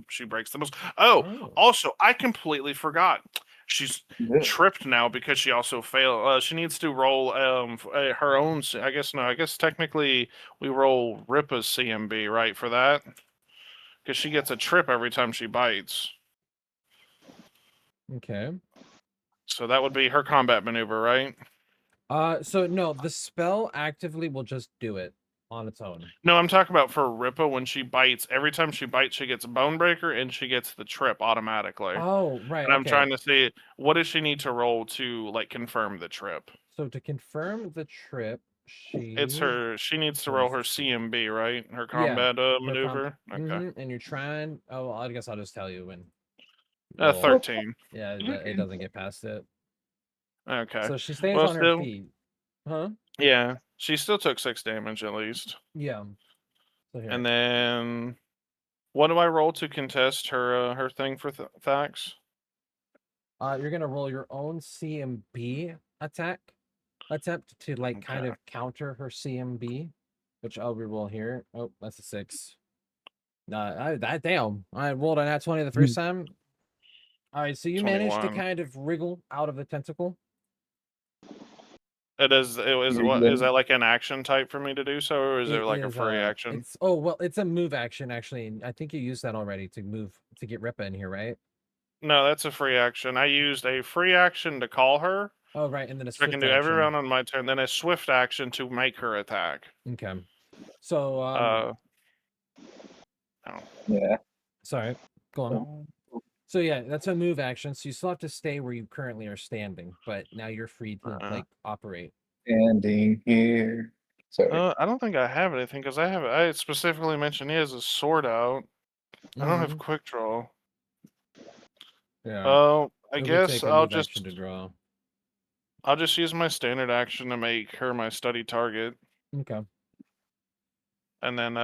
the most. Oh, also, I completely forgot. She's Yeah. tripped now because she also failed. She needs to roll her own. I guess no. I guess technically we roll Ripa's CMB right for that because she gets a trip every time she bites. Okay. So that would be her combat maneuver, right? So no, the spell actively will just do it on its own. No, I'm talking about for Ripa when she bites. Every time she bites, she gets a bone breaker and she gets the trip automatically. Oh, right. And I'm Okay. trying to see what does she need to roll to like confirm the trip. So to confirm the trip, It's her. She needs to roll her CMB, right? Her combat maneuver. Okay. And you're trying. Oh, well, I guess I'll just tell you when. 13. Yeah, it doesn't get past it. Okay. So she stays Well, on her feet. Huh? Yeah, she still took 6 damage at least. Yeah. So here. And then, what do I roll to contest her her thing for Thax? You're gonna roll your own CMB attempt to like kind of counter her CMB, which I'll reroll here. Oh, that's a 6. Damn. I rolled a nat 20 the first time. All right, so you managed to 21. kind of wriggle out of the tentacle. It is what is that like an action type for me to do so, or is it like a free action? It's a move action actually. And I think you used that already to move to get Ripa in here, right? No, that's a free action. I used a free action to call her. Oh, right, and then a So I swift can do action. every round on my turn, then a swift action to make her attack. Okay. So Oh. Yeah. Sorry. Go on. So yeah, that's a move action. So you still have to stay where you currently are standing, but now you're free to like operate. Standing here. Sorry. I don't think I have anything because I specifically mentioned he has a sword out. I don't have quick draw. Yeah. Oh, I It'll guess take a I'll move just action to draw. I'll just use my standard action to make her my study target. Okay. And then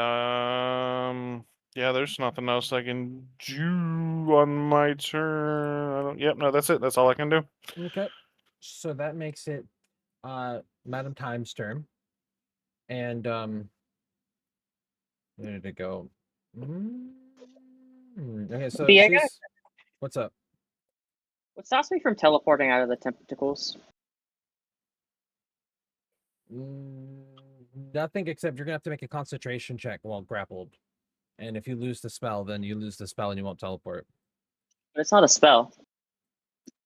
yeah, there's nothing else I can do on my turn. Yep, no, that's it. That's all I can do. Okay. So that makes it Madam Time's turn. And where did it go? Okay, so what's up? What stops me from teleporting out of the tentacles? Nothing except you're gonna have to make a concentration check while grappled. And if you lose the spell, then you lose the spell and you won't teleport. But it's not a spell.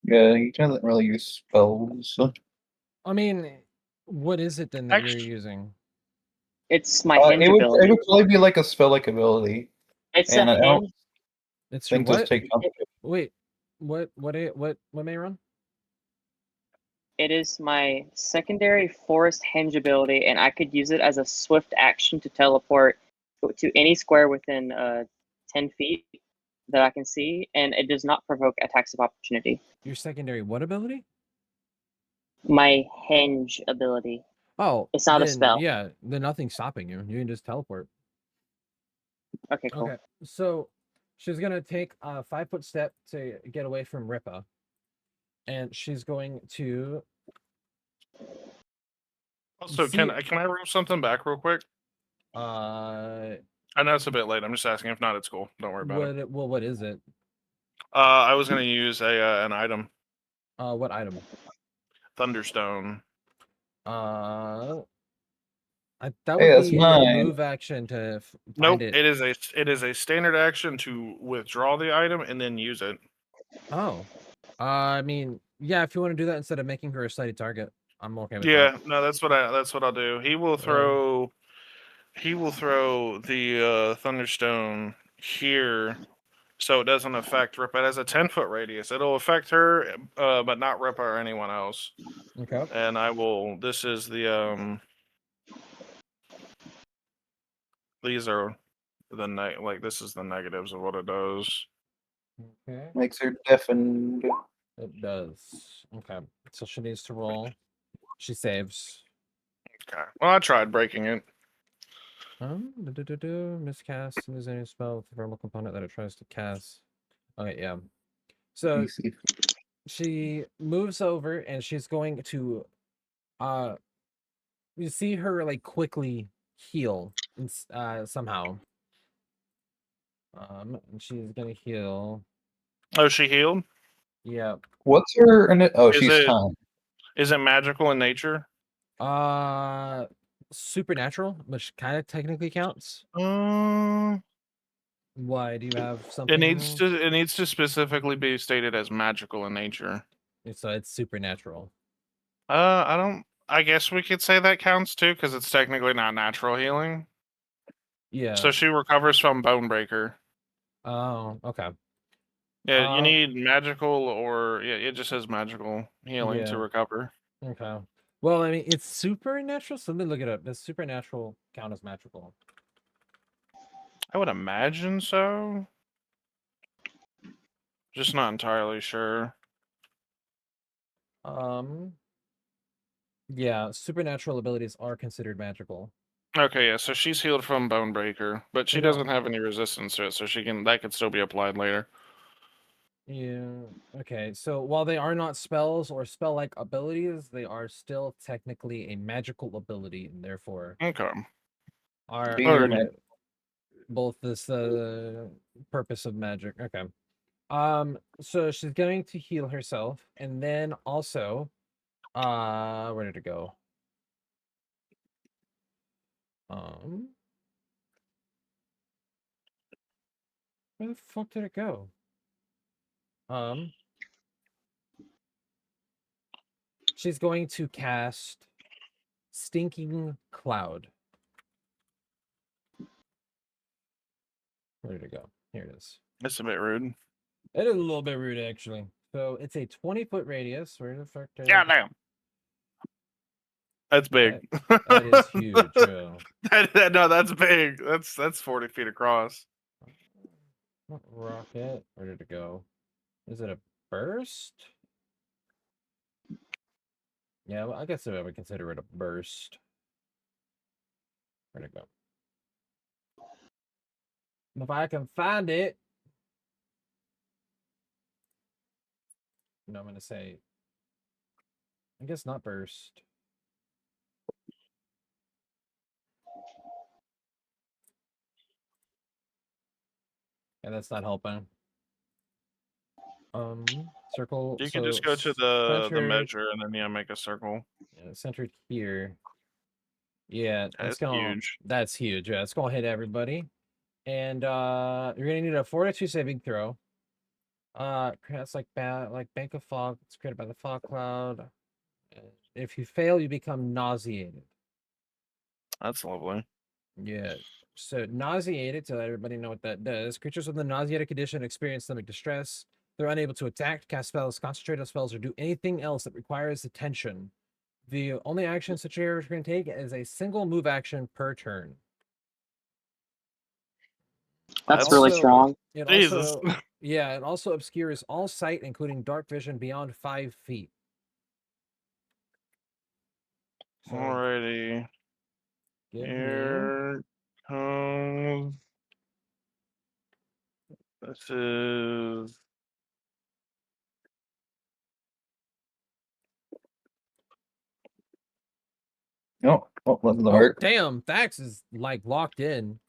Yeah, he doesn't really use spells. I mean, what is it then that you're using? It's my hinge ability. It would probably be like a spell-like ability. It's a hinge. It's your what? Wait, what may run? It is my secondary forest hinge ability, and I could use it as a swift action to teleport to any square within 10 feet that I can see, and it does not provoke attacks of opportunity. Your secondary what ability? My hinge ability. Oh, it's not a spell. Yeah, then nothing's stopping you. You can just teleport. Okay, cool. Okay, so she's gonna take a 5-foot step to get away from Ripa, and she's going to. Also, can I roll something back real quick? I know it's a bit late. I'm just asking. If not, it's cool. Don't worry about it. Well, what is it? I was gonna use an item. What item? Thunderstone. That would be a move action to nope, find it. It is a standard action to withdraw the item and then use it. Oh, I mean, yeah. If you want to do that instead of making her a study target, I'm okay with that. Yeah, no, that's what I'll do. He will throw. He will throw the Thunderstone here, so it doesn't affect Ripa. It has a 10-foot radius. It'll affect her, but not Ripa or anyone else. Okay. And I will. This is the These are the this is the negatives of what it does. Okay. Makes her deafened. It does. Okay. So she needs to roll She saves. Okay. Well, I tried breaking it. Miscast and is any spell with the verbal component that it tries to cast. Okay, yeah. So she moves over and she's going to you see her like quickly heal somehow. And she's gonna heal. Oh, she healed? Yeah. What's her? Oh, Is she's it time. is it magical in nature? Supernatural, which kind of technically counts. Uh, Why do you have it something? needs to specifically be stated as magical in nature. So it's supernatural. I don't. I guess we could say that counts too, because it's technically not natural healing. Yeah. So she recovers from Bone Breaker. Oh, okay. Yeah, you need magical or yeah, it just says magical healing to Yeah. recover. Okay. Well, I mean, it's supernatural, so let me look it up. Does supernatural count as magical? I would imagine so. Just not entirely sure. Yeah, supernatural abilities are considered magical. Okay, yeah, so she's healed from Bone Breaker, but she You know- doesn't have any resistance to it, so that could still be applied later. Yeah. Okay. So while they are not spells or spell-like abilities, they are still technically a magical ability, and therefore Okay. are Alrighty. both this purpose of magic. Okay. So she's going to heal herself, and then also, where did it go? Where the fuck did it go? She's going to cast Stinking Cloud. Where did it go? Here it is. That's a bit rude. It is a little bit rude, actually. So it's a 20-foot radius. Where the fuck did God damn. That's big. That is huge. Yeah. No, that's big. That's 40 feet across. Rocket. Where did it go? Is it a burst? Yeah, well, I guess I would consider it a burst. Where'd it go? If I can find it. No, I'm gonna say. I guess not burst. Yeah, that's not helping. Circle. You can just go to the measure and then make a circle. Yeah, centered here. Yeah, That's huge. That's huge. Yeah, it's gonna hit everybody. And you're gonna need a 4-2 saving throw. That's like Bank of Fog. It's created by the fog cloud. If you fail, you become nauseated. That's lovely. Yeah. So nauseated, to let everybody know what that does. Creatures with a nauseated condition experience stomach distress. They're unable to attack, cast spells, concentrate on spells, or do anything else that requires attention. The only action such are going to take is a single move action per turn. That's really strong. It Jesus. also, yeah, it also obscures all sight, including dark vision beyond 5 feet. So, alrighty. Here comes. This is. Oh, wasn't the heart. Damn, Thax is like locked in.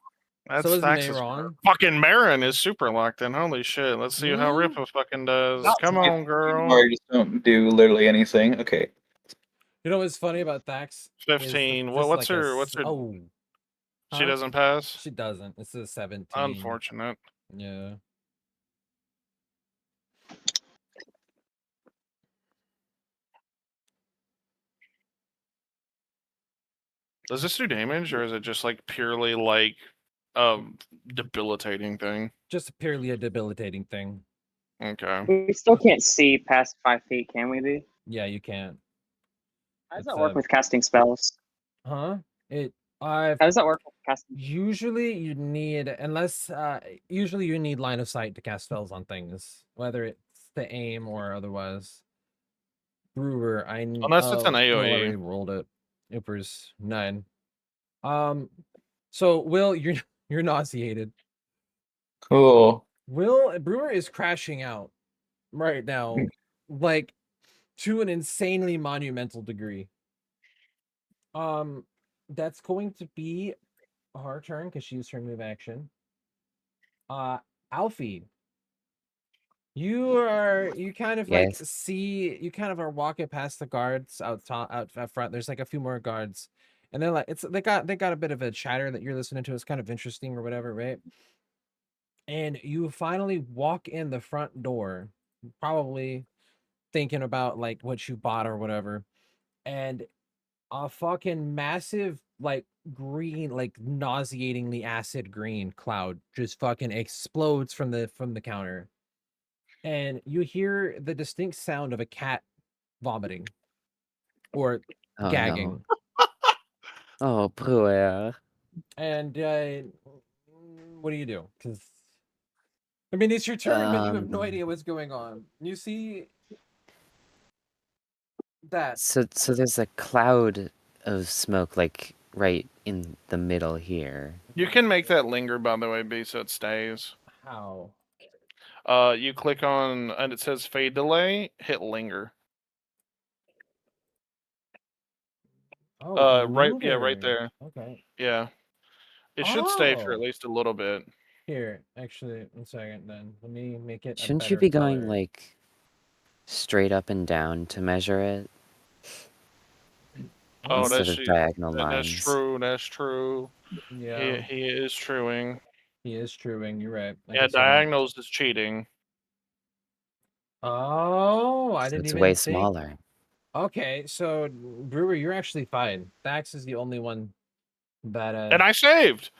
That's So is Thax's Mayron. fucking Marin is super locked in. Holy shit. Let's see how Ripa fucking does. Come on, girl. Or just don't do literally anything. Okay. You know what's funny about Thax? 15. What's her? Oh. She doesn't pass? She doesn't. It's a 17. Unfortunate. Yeah. Does this do damage or is it just like purely like debilitating thing? Just purely a debilitating thing. Okay. We still can't see past 5 feet, can we be? Yeah, you can't. How does that work with casting spells? Huh? How does that work with casting? Usually you need, usually you need line of sight to cast spells on things, whether it's to aim or otherwise. Brewer, Unless it's an well, I AoE. already rolled it. Ippers 9. So Will, you're nauseated. Cool. Will Brewer is crashing out right now, like to an insanely monumental degree. That's going to be her turn because she used her move action. Alfie, you kind of like Yes. see you kind of are walking past the guards out front. There's like a few more guards, and they're like they got a bit of a chatter that you're listening to. It's kind of interesting or whatever, right? And you finally walk in the front door, probably thinking about like what you bought or whatever, and a fucking massive like green, like nauseatingly acid green cloud just fucking explodes from the counter, and you hear the distinct sound of a cat vomiting or Oh no. gagging. Oh, Brewer. And what do you do? Because I mean, it's your turn, but you have no idea what's going on. You see that. So there's a cloud of smoke like right in the middle here. You can make that linger, by the way, B, so it stays. How? You click on, and it says fade delay, hit linger. Oh, Right, yeah, right linger. there. Okay. Yeah. It should stay for at Oh. least a little bit. Here, actually, 1 second then. Let me make it a Shouldn't you better be going color. like straight up and down to measure it Oh, instead that's of diagonal that's lines? true. That's true. Yeah, He is truing. he is truing. You're right. I Yeah, guess I didn't. diagonals is cheating. Oh, I So didn't it's even way think. smaller. Okay, so Brewer, you're actually fine. Dax is the only one that And I saved.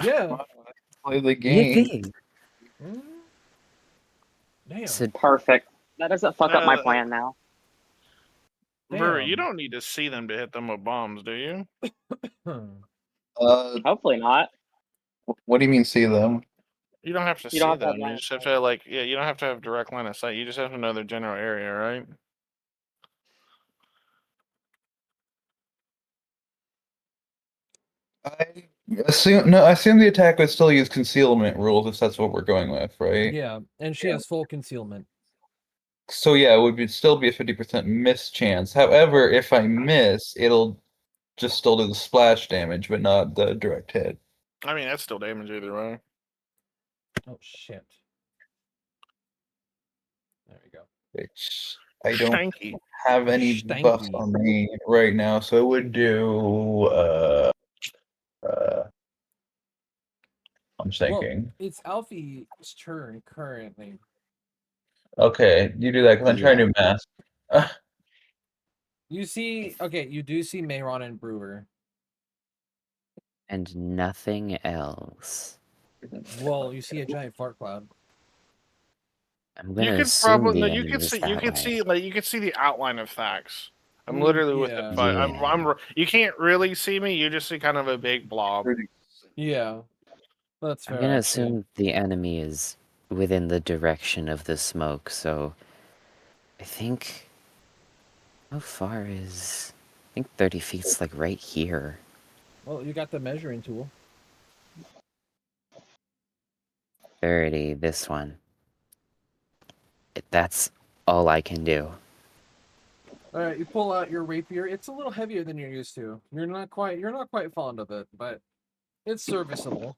yeah. Play the game. Yippee! Mm. Damn. So Perfect. That doesn't fuck up my plan now. Brewer, you Damn. don't need to see them to hit them with bombs, do you? Hopefully not. What do you mean see them? You don't have to You see don't have to have them. You line of just have sight. to like, yeah, you don't have to have direct line of sight. You just have to know their general area, right? I I assume the attack would still use concealment rules if that's what we're going with, right? Yeah, and she has full concealment. So yeah, it would still be a 50% miss chance. However, if I miss, it'll just still do the splash damage, but not the direct hit. I mean, that's still damage either way. Oh shit. There we go. Which I don't Stanky. have any buffs Stanky. on me right now, so it would do I'm Well, thinking. it's Alfie's turn currently. Okay, you do that because I'm trying to do math. You see, okay, you do see Mayron and Brewer. and nothing else. Well, you see a giant fart cloud. I'm You gonna could assume probably the no, you enemy could is see that way. like you could see the outline of Thax. I'm literally yeah. within 5. I'm you can't really see me. You just see kind of a big blob. Yeah, that's fair. I'm gonna actually. assume the enemy is within the direction of the smoke, so I think how far is I think 30 feet's like right here. Well, you got the measuring tool. 30, this one. That's all I can do. All right, you pull out your rapier. It's a little heavier than you're used to. You're not quite fond of it, but it's serviceable.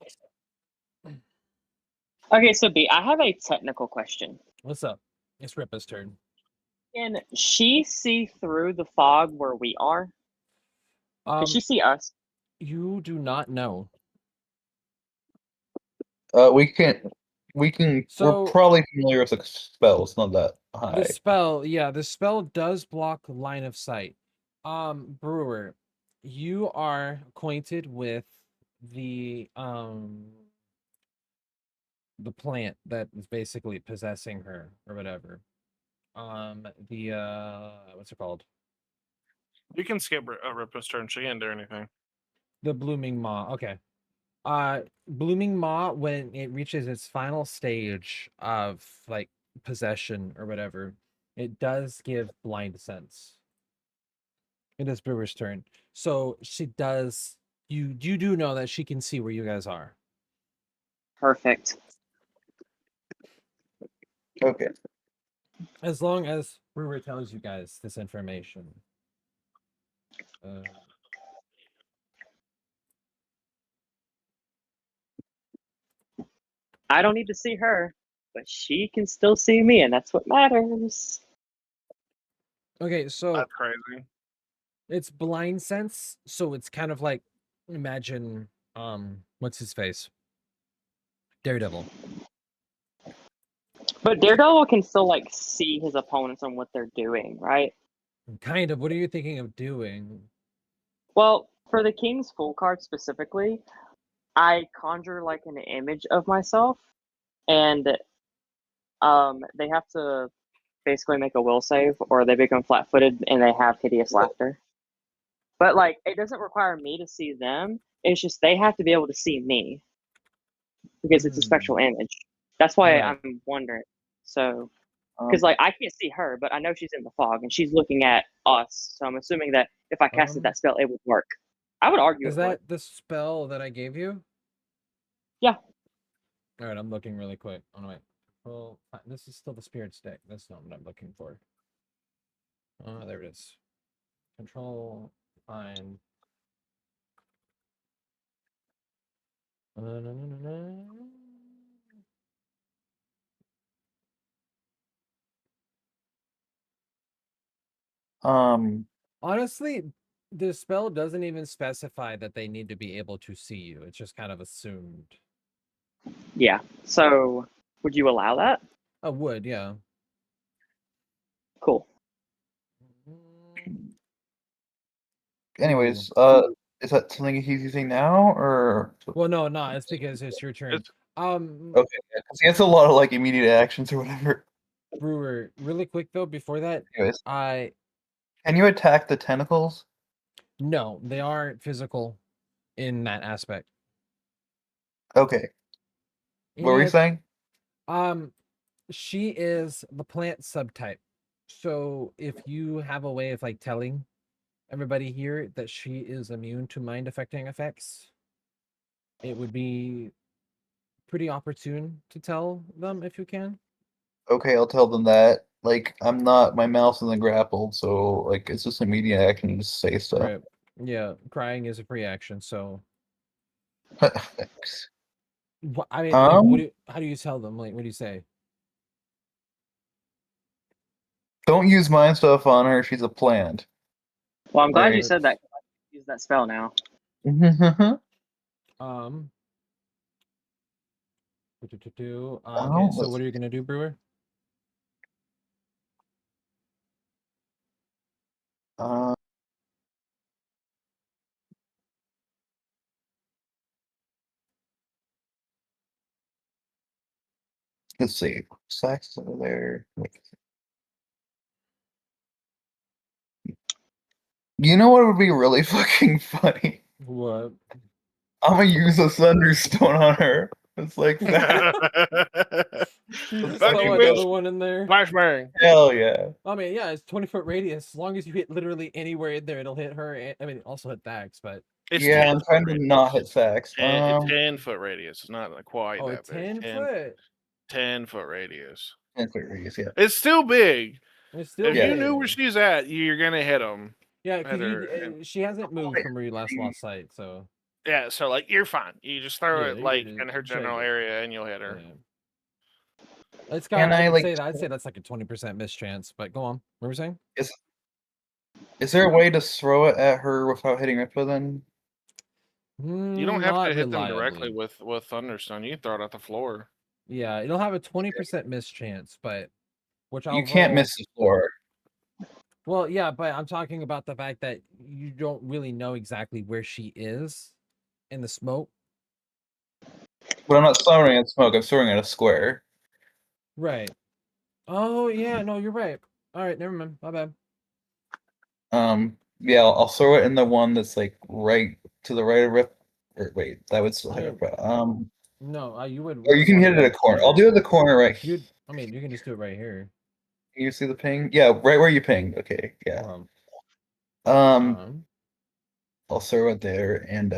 Okay, so B, I have a technical question. What's up? It's Rippa's turn. Can she see through the fog where we are? Can she see us? You do not know. We're probably familiar with the spell. It's not that high. The spell, yeah, the spell does block line of sight. Brewer, you are acquainted with the plant that is basically possessing her or whatever. What's it called? You can skip Rippa's turn. She can't do anything. The blooming maw. Okay. Blooming maw, when it reaches its final stage of like possession or whatever, It does give blind sense. It is Brewer's turn. So she does. You do know that she can see where you guys are. Perfect. Okay. As long as Brewer tells you guys this information. I don't need to see her, but she can still see me, and that's what matters. Okay, so That's crazy. it's blind sense, so it's kind of like imagine what's his face? Daredevil. But Daredevil can still like see his opponents and what they're doing, right? Kind of. What are you thinking of doing? Well, for the King's Full card specifically, I conjure like an image of myself, and they have to basically make a will save, or they become flat-footed and they have hideous laughter. But like, it doesn't require me to see them. It's just they have to be able to see me because it's a special image. That's why Right. I'm wondering. So, because like I can't see her, but I know she's in the fog and she's looking at us. So I'm assuming that if I casted that spell, it would work. I would argue Is it would. that the spell that I gave you? Yeah. All right, I'm looking really quick. Oh no, wait. Well, this is still the spirit stick. That's not what I'm looking for. There it is. Control, find. Honestly, the spell doesn't even specify that they need to be able to see you. It's just kind of assumed. Yeah. So, would you allow that? I would, yeah. Cool. Anyways, is that something he's using now, or? Well, no, it's because it's your turn. Okay, because he has a lot of like immediate actions or whatever. Brewer, really quick though, before that, Anyways, can you attack the tentacles? No, they aren't physical in that aspect. Okay. What were you saying? She is the plant subtype. So if you have a way of like telling everybody here that she is immune to mind affecting effects, it would be pretty opportune to tell them if you can. Okay, I'll tell them that. Like, my mouse isn't grappled, so like it's just immediate action to just say stuff. Right. Yeah, crying is a free action, so Thanks. I mean, like, how do you tell them? Like, what do you say? Don't use mind stuff on her. She's a plant. Well, I'm glad you said that. I can use that spell now. Okay, so what are you gonna do, Brewer? Let's see. Sax over there. You know what would be really fucking funny? What? I'm gonna use a thunderstone on her. It's like that. Throw another one in there. Flashbang. Hell yeah. I mean, yeah, it's 20-foot radius. As long as you hit literally anywhere in there, it'll hit her. I mean, also hit Dax, but It's yeah, I'm trying to not hit Sax. 10-foot radius. It's not quite that big. 10-foot. 10-foot radius. 10-foot radius, yeah. It's still big. It's still if big. you knew where she's at, you're gonna hit them. Yeah, because she hasn't moved from where you last lost sight, so. Yeah, so like you're fine. You just throw it like you in her just general shake it. area, and you'll hit her. Yeah. It's got. I'd say that's like a 20% mischance. But go on. What were you saying? Is there a way to throw it at her without hitting Ripa then? You don't have Not to hit them reliably. directly with Thunderstone. You can throw it at the floor. Yeah, it'll have a 20% mischance, but which you can't miss the floor. Well, yeah, but I'm talking about the fact that you don't really know exactly where she is in the smoke. But I'm not throwing at smoke. I'm throwing at a square. Right. Oh yeah, no, you're right. All right, never mind. My bad. Yeah, I'll throw it in the one that's like right to the right of Rip. Or wait, that would still hit her. No, you would. Or you can hit it at a corner. I'll do it at the corner right here. I mean, you can just do it right here. You see the ping? Yeah, right where you pinged. Okay, yeah. Um, Um, I'll throw it there, and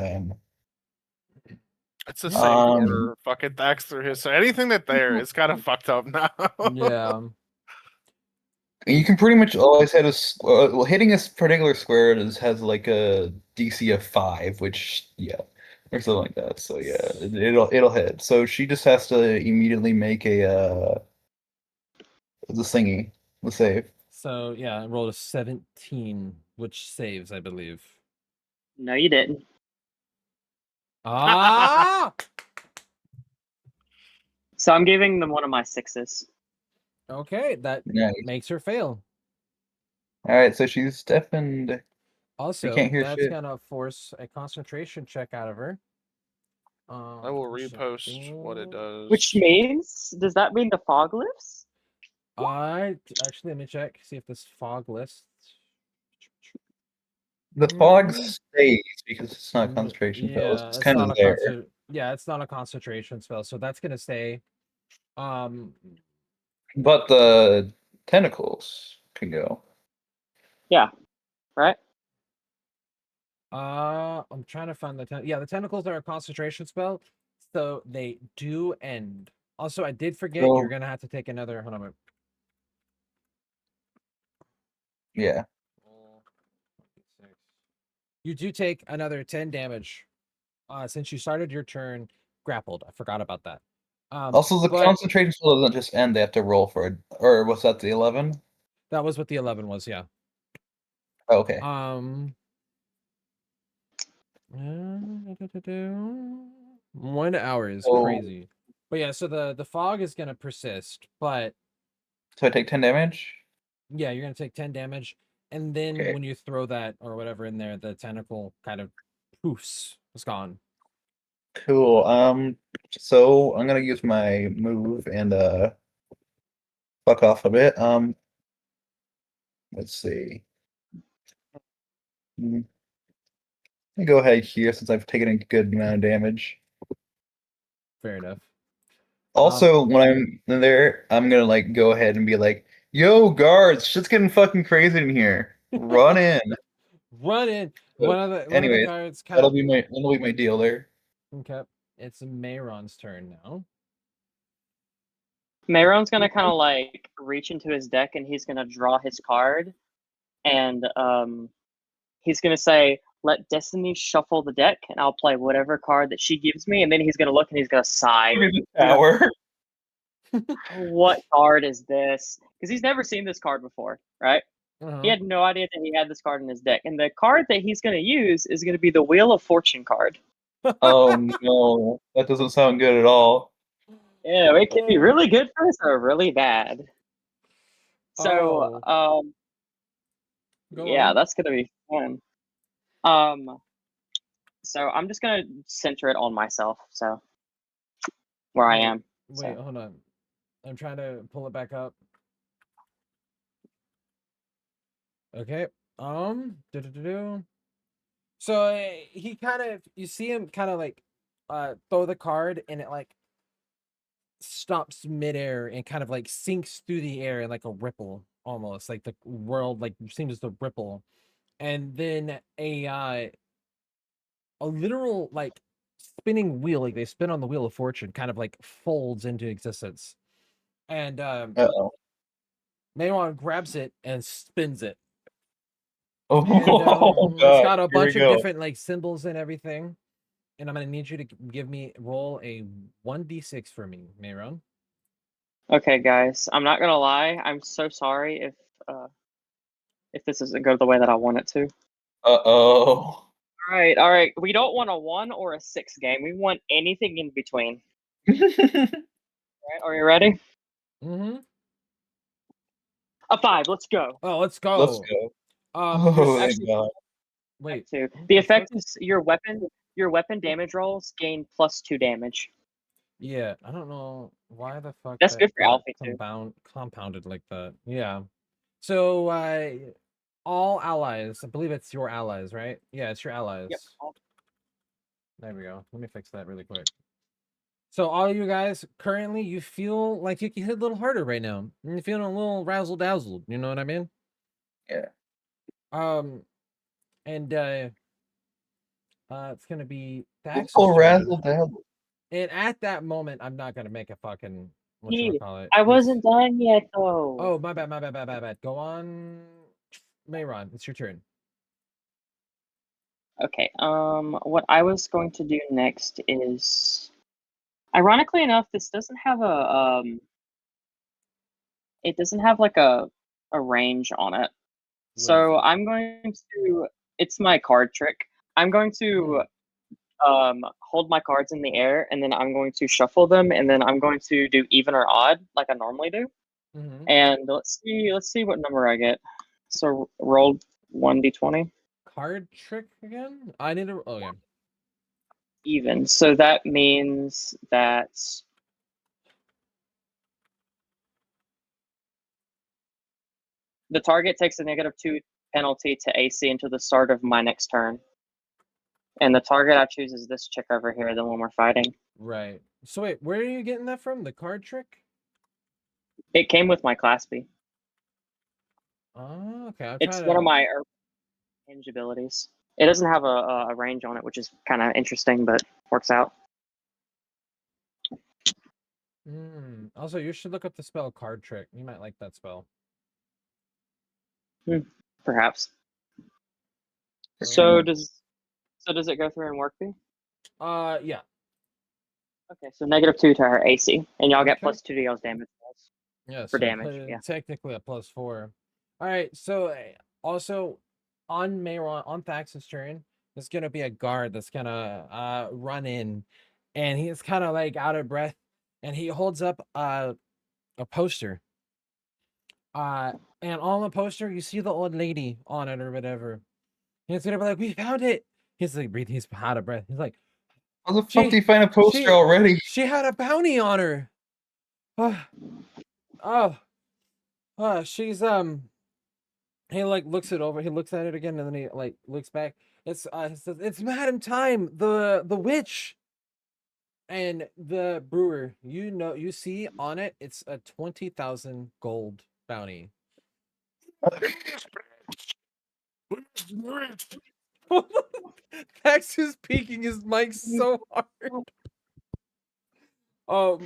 It's the same Yeah. border. Fucking Dax through his. Anything that there is kind of fucked up now. yeah. you can pretty much always hit well, hitting a particular square has like a DC of 5, which or something like that. So yeah, it'll hit. So she just has to immediately make the thingy, the save. So yeah, I rolled a 17, which saves, I believe. No, you didn't. Ah! So I'm giving them one of my 6s. Okay, that Nice. makes her fail. All right, so she's deafened. Also, can't hear that's shit. gonna force a concentration check out of her. I will repost what it does. Which means, does that mean the fog lifts? Actually, let me check, see if this fog lists. The fog stays because it's not concentration spells. Yeah, It's it's kind not of a there. yeah, it's not a concentration spell, so that's gonna stay. But the tentacles can go. Yeah, right? I'm trying to find the the tentacles are a concentration spell, so they do end. Also, I did forget So you're gonna have to take another. Hold on. yeah. You do take another 10 damage. Since you started your turn grappled. I forgot about that. Also, the but concentration spell doesn't just end; they have to roll for it. Or was that the 11? that was what the 11 was. Yeah. Oh, okay. 1 hour is So, crazy. But yeah, so the fog is gonna persist, but so I take 10 damage. yeah, you're gonna take 10 damage, and then Okay. when you throw that or whatever in there, the tentacle kind of poofs. It's gone. Cool. So I'm gonna use my move and fuck off a bit. Let's see. Let me go ahead here since I've taken a good amount of damage. Fair enough. Also, when I'm there, I'm gonna like go ahead and be like, "Yo, guards, shit's getting fucking crazy in here. Run in." Run in. So, One of the anyways, guards kind that'll of. be my deal there. Okay, it's Mayron's turn now. Mayron's gonna kind of like reach into his deck and he's gonna draw his card, and he's gonna say, "Let Destiny shuffle the deck, and I'll play whatever card that she gives me." And then he's gonna look and he's gonna sigh. Tower. What card is this? Because he's never seen this card before, right? He had no idea that he had this card in his deck. And the card that he's going to use is going to be the Wheel of Fortune card. Oh no, that doesn't sound good at all. Yeah, it can be really good for us or really bad. So, yeah, that's going to be fun. So I'm just going to center it on myself. So, where I am. Wait, hold on. I'm trying to pull it back up. Okay. So he kind of, you see him kind of like throw the card, and it like stops midair and kind of like sinks through the air in like a ripple, almost like the world like seems to ripple, and then a literal like spinning wheel, like they spin on the wheel of fortune, kind of like folds into existence, and Uh-oh. Mayron grabs it and spins it. Oh, And it's God, got a here we bunch of go. different like symbols and everything. And I'm gonna need you to give me roll a 1d6 for me, Mayron. Okay, guys, I'm not gonna lie. I'm so sorry if this doesn't go the way that I want it to. Uh-oh. All right. We don't want a 1 or a 6 game. We want anything in between. All right, are you ready? Mm-hmm. A 5. Let's go. Oh, let's go. Let's go. Oh, Thank God. wait. The effect is your weapon damage rolls gain +2 damage. Yeah, I don't know why the fuck That's that good for got Alfie too. compounded like that. Yeah. So all allies, I believe it's your allies, right? Yeah, it's your allies. Yep. There we go. Let me fix that really quick. So all you guys currently, you feel like you can hit a little harder right now. You're feeling a little razzle dazzled. You know what I mean? Yeah. And it's gonna be Dax's Oh, turn. razzle dazzle. And at that moment, I'm not gonna make a fucking He, whatchamacallit. I wasn't done yet though. Oh, my bad. Go on, Mayron. It's your turn. Okay. What I was going to do next is, ironically enough, this doesn't have it doesn't have like a range on it. What is So it? I'm going to. It's my card trick. I'm going to hold my cards in the air, and then I'm going to shuffle them, and then I'm going to do even or odd like I normally do. Mhm. And let's see what number I get. So roll 1d20. Card trick again? I need to. Oh yeah. Even. So that means that the target takes a -2 penalty to AC until the start of my next turn. And the target I choose is this chick over here, the one we're fighting. Right. So wait, where are you getting that from? The card trick? It came with my Class B. Oh, okay. I'm It's trying one of to. my range abilities. It doesn't have a range on it, which is kind of interesting, but works out. Also, you should look up the spell card trick. You might like that spell. Perhaps. Oh. So does it go through and work B? Yeah. Okay, so -2 to her AC, and y'all get Okay. +2 to y'all's damage rolls. Yeah, For so damage, yeah. technically a +4. All right, so also on Mayron, on Thax's turn, there's gonna be a guard that's gonna run in, and he's kind of like out of breath, and he holds up a poster. And on the poster you see the old lady on it or whatever. And it's gonna be like, "We found it." He's like breathing, he's out of breath. He's like, How the fuck do you find a poster already? She had a bounty on her. She's he like looks it over, he looks at it again, and then he like looks back. It's he says, "It's Madam Time, the witch." And the brewer, you see on it, it's a 20,000 gold bounty. Max is peeking his mic so hard. How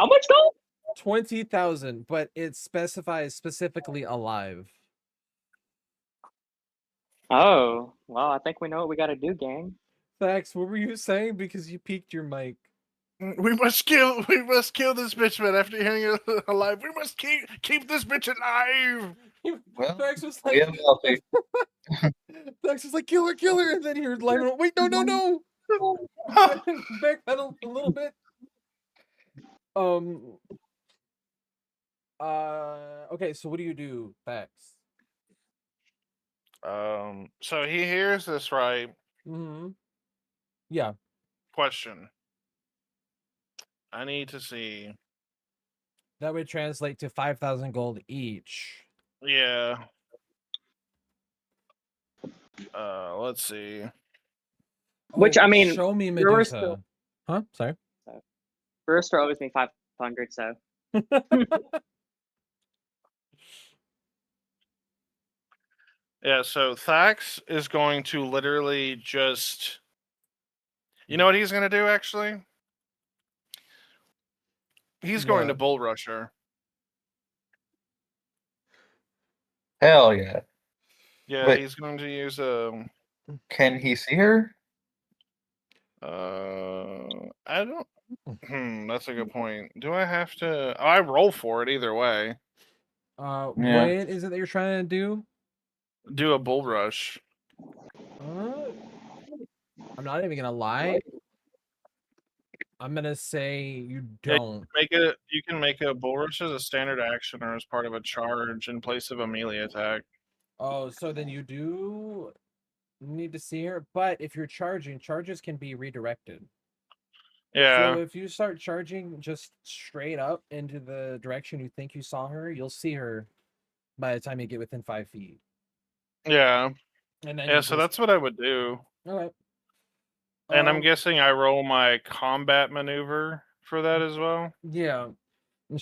much gold? 20,000, but it specifies specifically alive. Oh, well, I think we know what we got to do, gang. Max, what were you saying? Because you peeked your mic. We must kill this bitch, man. After hearing her alive, we must keep this bitch alive. Well, Max was we like, have Alfie. Max was like, kill her, and then he heard Lyman, wait, no. Backpedal a little bit. Okay, so what do you do, Max? So he hears this, right? Mm-hmm. Yeah. Question. I need to see. That would translate to 5,000 gold each. Yeah. Let's see. Which, I mean, show me brewers Medusa. still- Huh? Sorry. Brewster owes me 500, so. Yeah, so Thax is going to literally just. You know what he's going to do, actually? He's going to Bull Rush her. Hell yeah. Yeah, Wait. he's going to use Can he see her? I don't. That's a good point. Do I have to? I roll for it either way. What Yeah. is it that you're trying to do? Do a Bull Rush. I'm not even gonna lie. I'm gonna say you Yeah, don't. you can make a Bull Rush as a standard action or as part of a charge in place of a melee attack. Oh, so then you do need to see her. But if you're charging, charges can be redirected. Yeah. So if you start charging just straight up into the direction you think you saw her, you'll see her by the time you get within 5 feet. Yeah. And then Yeah, so that's what I would do. Okay. And I'm guessing I roll my combat maneuver for that as well. Yeah.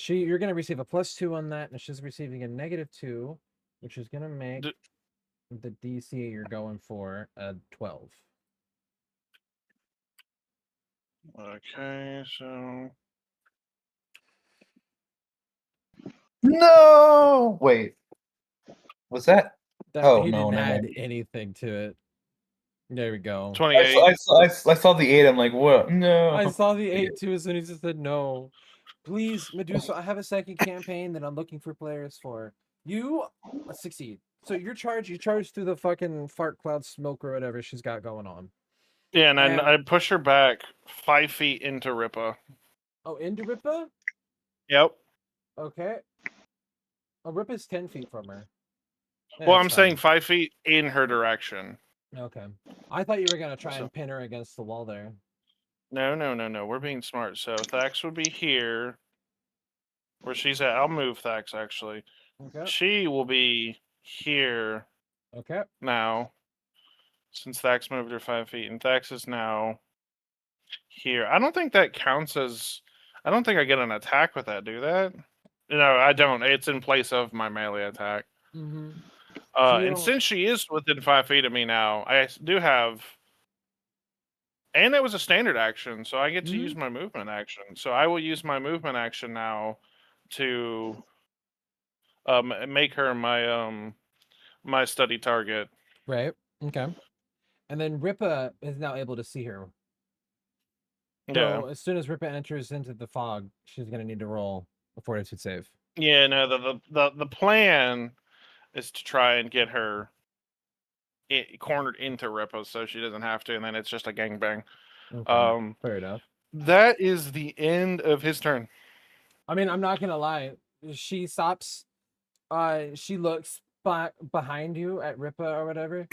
You're gonna receive a +2 on that, and she's receiving a -2, which is gonna make the DC you're going for a 12. Okay, so No, wait. Was that? Oh He no, didn't never add mind. anything to it. There we go. 28. I saw the 8. I'm like, what? No. I saw the 8 too as soon as he said no. Please, Medusa, I have a second campaign that I'm looking for players for. You succeed. So you charge through the fucking fart cloud smoke or whatever she's got going on. Yeah, and I push her back 5 feet into Ripa. Oh, into Ripa? Yep. Okay. Oh, Ripa's 10 feet from her. Yeah, Well, that's I'm fine. saying 5 feet in her direction. Okay. I thought you were gonna try and pin her against the wall there. No. We're being smart. So Thax would be here, where she's at. I'll move Thax actually. Okay. She will be here Okay. now, since Thax moved her 5 feet, and Thax is now here. I don't think that counts as. I don't think I get an attack with that. Do that? No, I don't. It's in place of my melee attack. Mm-hmm. And since she is within 5 feet of me now, I do have. And it was a standard action, so I get to use my movement action. So I will use my movement action now to make her my my study target. Right. Okay. And then Ripa is now able to see her. Yeah. So as soon as Ripa enters into the fog, she's gonna need to roll a fortitude save. Yeah. No. The plan is to try and get her cornered into Ripa so she doesn't have to, and then it's just a gangbang. Okay. Fair enough. That is the end of his turn. I mean, I'm not gonna lie. She stops. She looks behind you at Ripa or whatever,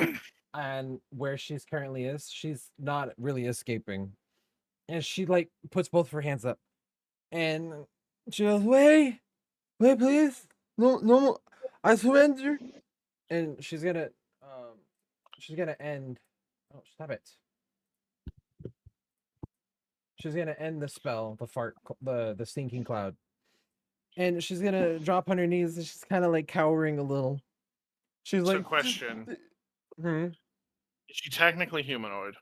and where she's currently is, she's not really escaping. And she like puts both of her hands up, and she goes, "Wait, please, no, I surrender." And she's gonna end. Oh, stop it. She's gonna end the spell, the stinking cloud. And she's gonna drop on her knees and she's kind of like cowering a little. She's like, question. Hmm? Is she technically humanoid?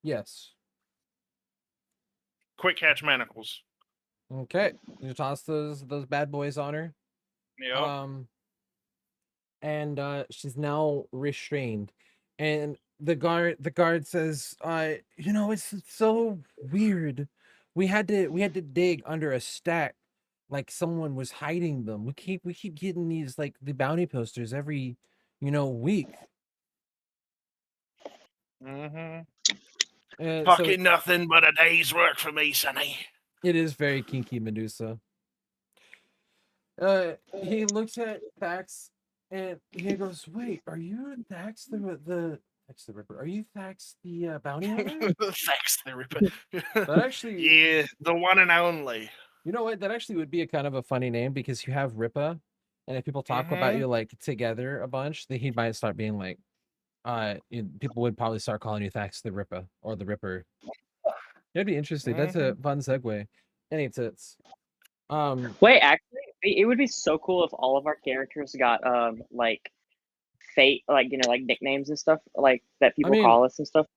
Yes. Quick catch manacles. Okay. You toss those bad boys on her. Yeah. And she's now restrained. And the guard says, it's so weird. We had to dig under a stack like someone was hiding them. We keep getting these like the bounty posters every week. Fucking nothing but a day's work for me, Sonny. It is very kinky, Medusa. He looks at Thax and he goes, "Wait, are you Thax the Ripper? Are you Thax the bounty hunter?" Thax the Ripper. That actually, yeah, the one and only. You know what? That actually would be a kind of a funny name because you have Rippa, and if people talk about you like together a bunch, then he might start being like, people would probably start calling you Thax the Rippa or the Ripper. That'd be interesting. That's a fun segue. Any tits. Wait, actually, it would be so cool if all of our characters got like fate, like like nicknames and stuff like that people call us and stuff.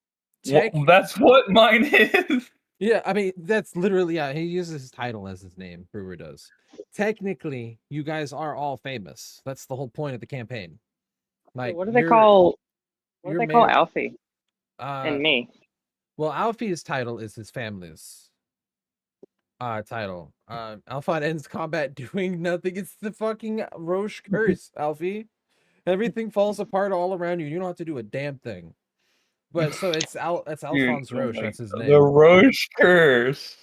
Well, that's what mine is. Yeah, I mean that's literally he uses his title as his name. Brewer does. Technically, you guys are all famous. That's the whole point of the campaign. Like, what do they call? What do they call Alfie? And me. Well, Alfie's title is his family's title. Alphon ends combat doing nothing. It's the fucking Roche curse, Alfie. Everything falls apart all around you. You don't have to do a damn thing. But so it's Alphonse Roche. That's his name. The Roche curse.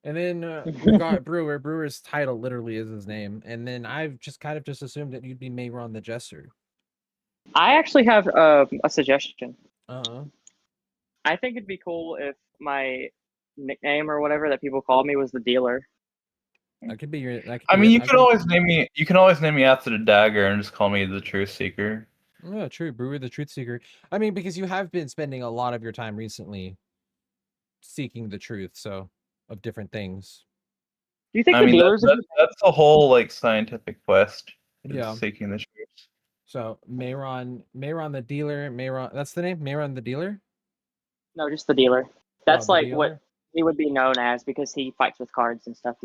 And then we got Brewer. Brewer's title literally is his name. And then I've just kind of just assumed that you'd be Mayron the Jester. I actually have a suggestion. Uh-huh. I think it'd be cool if my nickname or whatever that people call me was the Dealer. That could be your. I mean, you can always name me. You can always name me after the dagger and just call me the Truth Seeker. Oh, true. Brewer the Truth Seeker. I mean, because you have been spending a lot of your time recently seeking the truth, so of different things. Do you think I the mean, dealers would that's a whole like scientific quest. Is Yeah. seeking the truth. So Mayron the dealer, Mayron, that's the name, Mayron the dealer. No, just the dealer. That's the like what dealer? he would be known as because he fights with cards and stuff.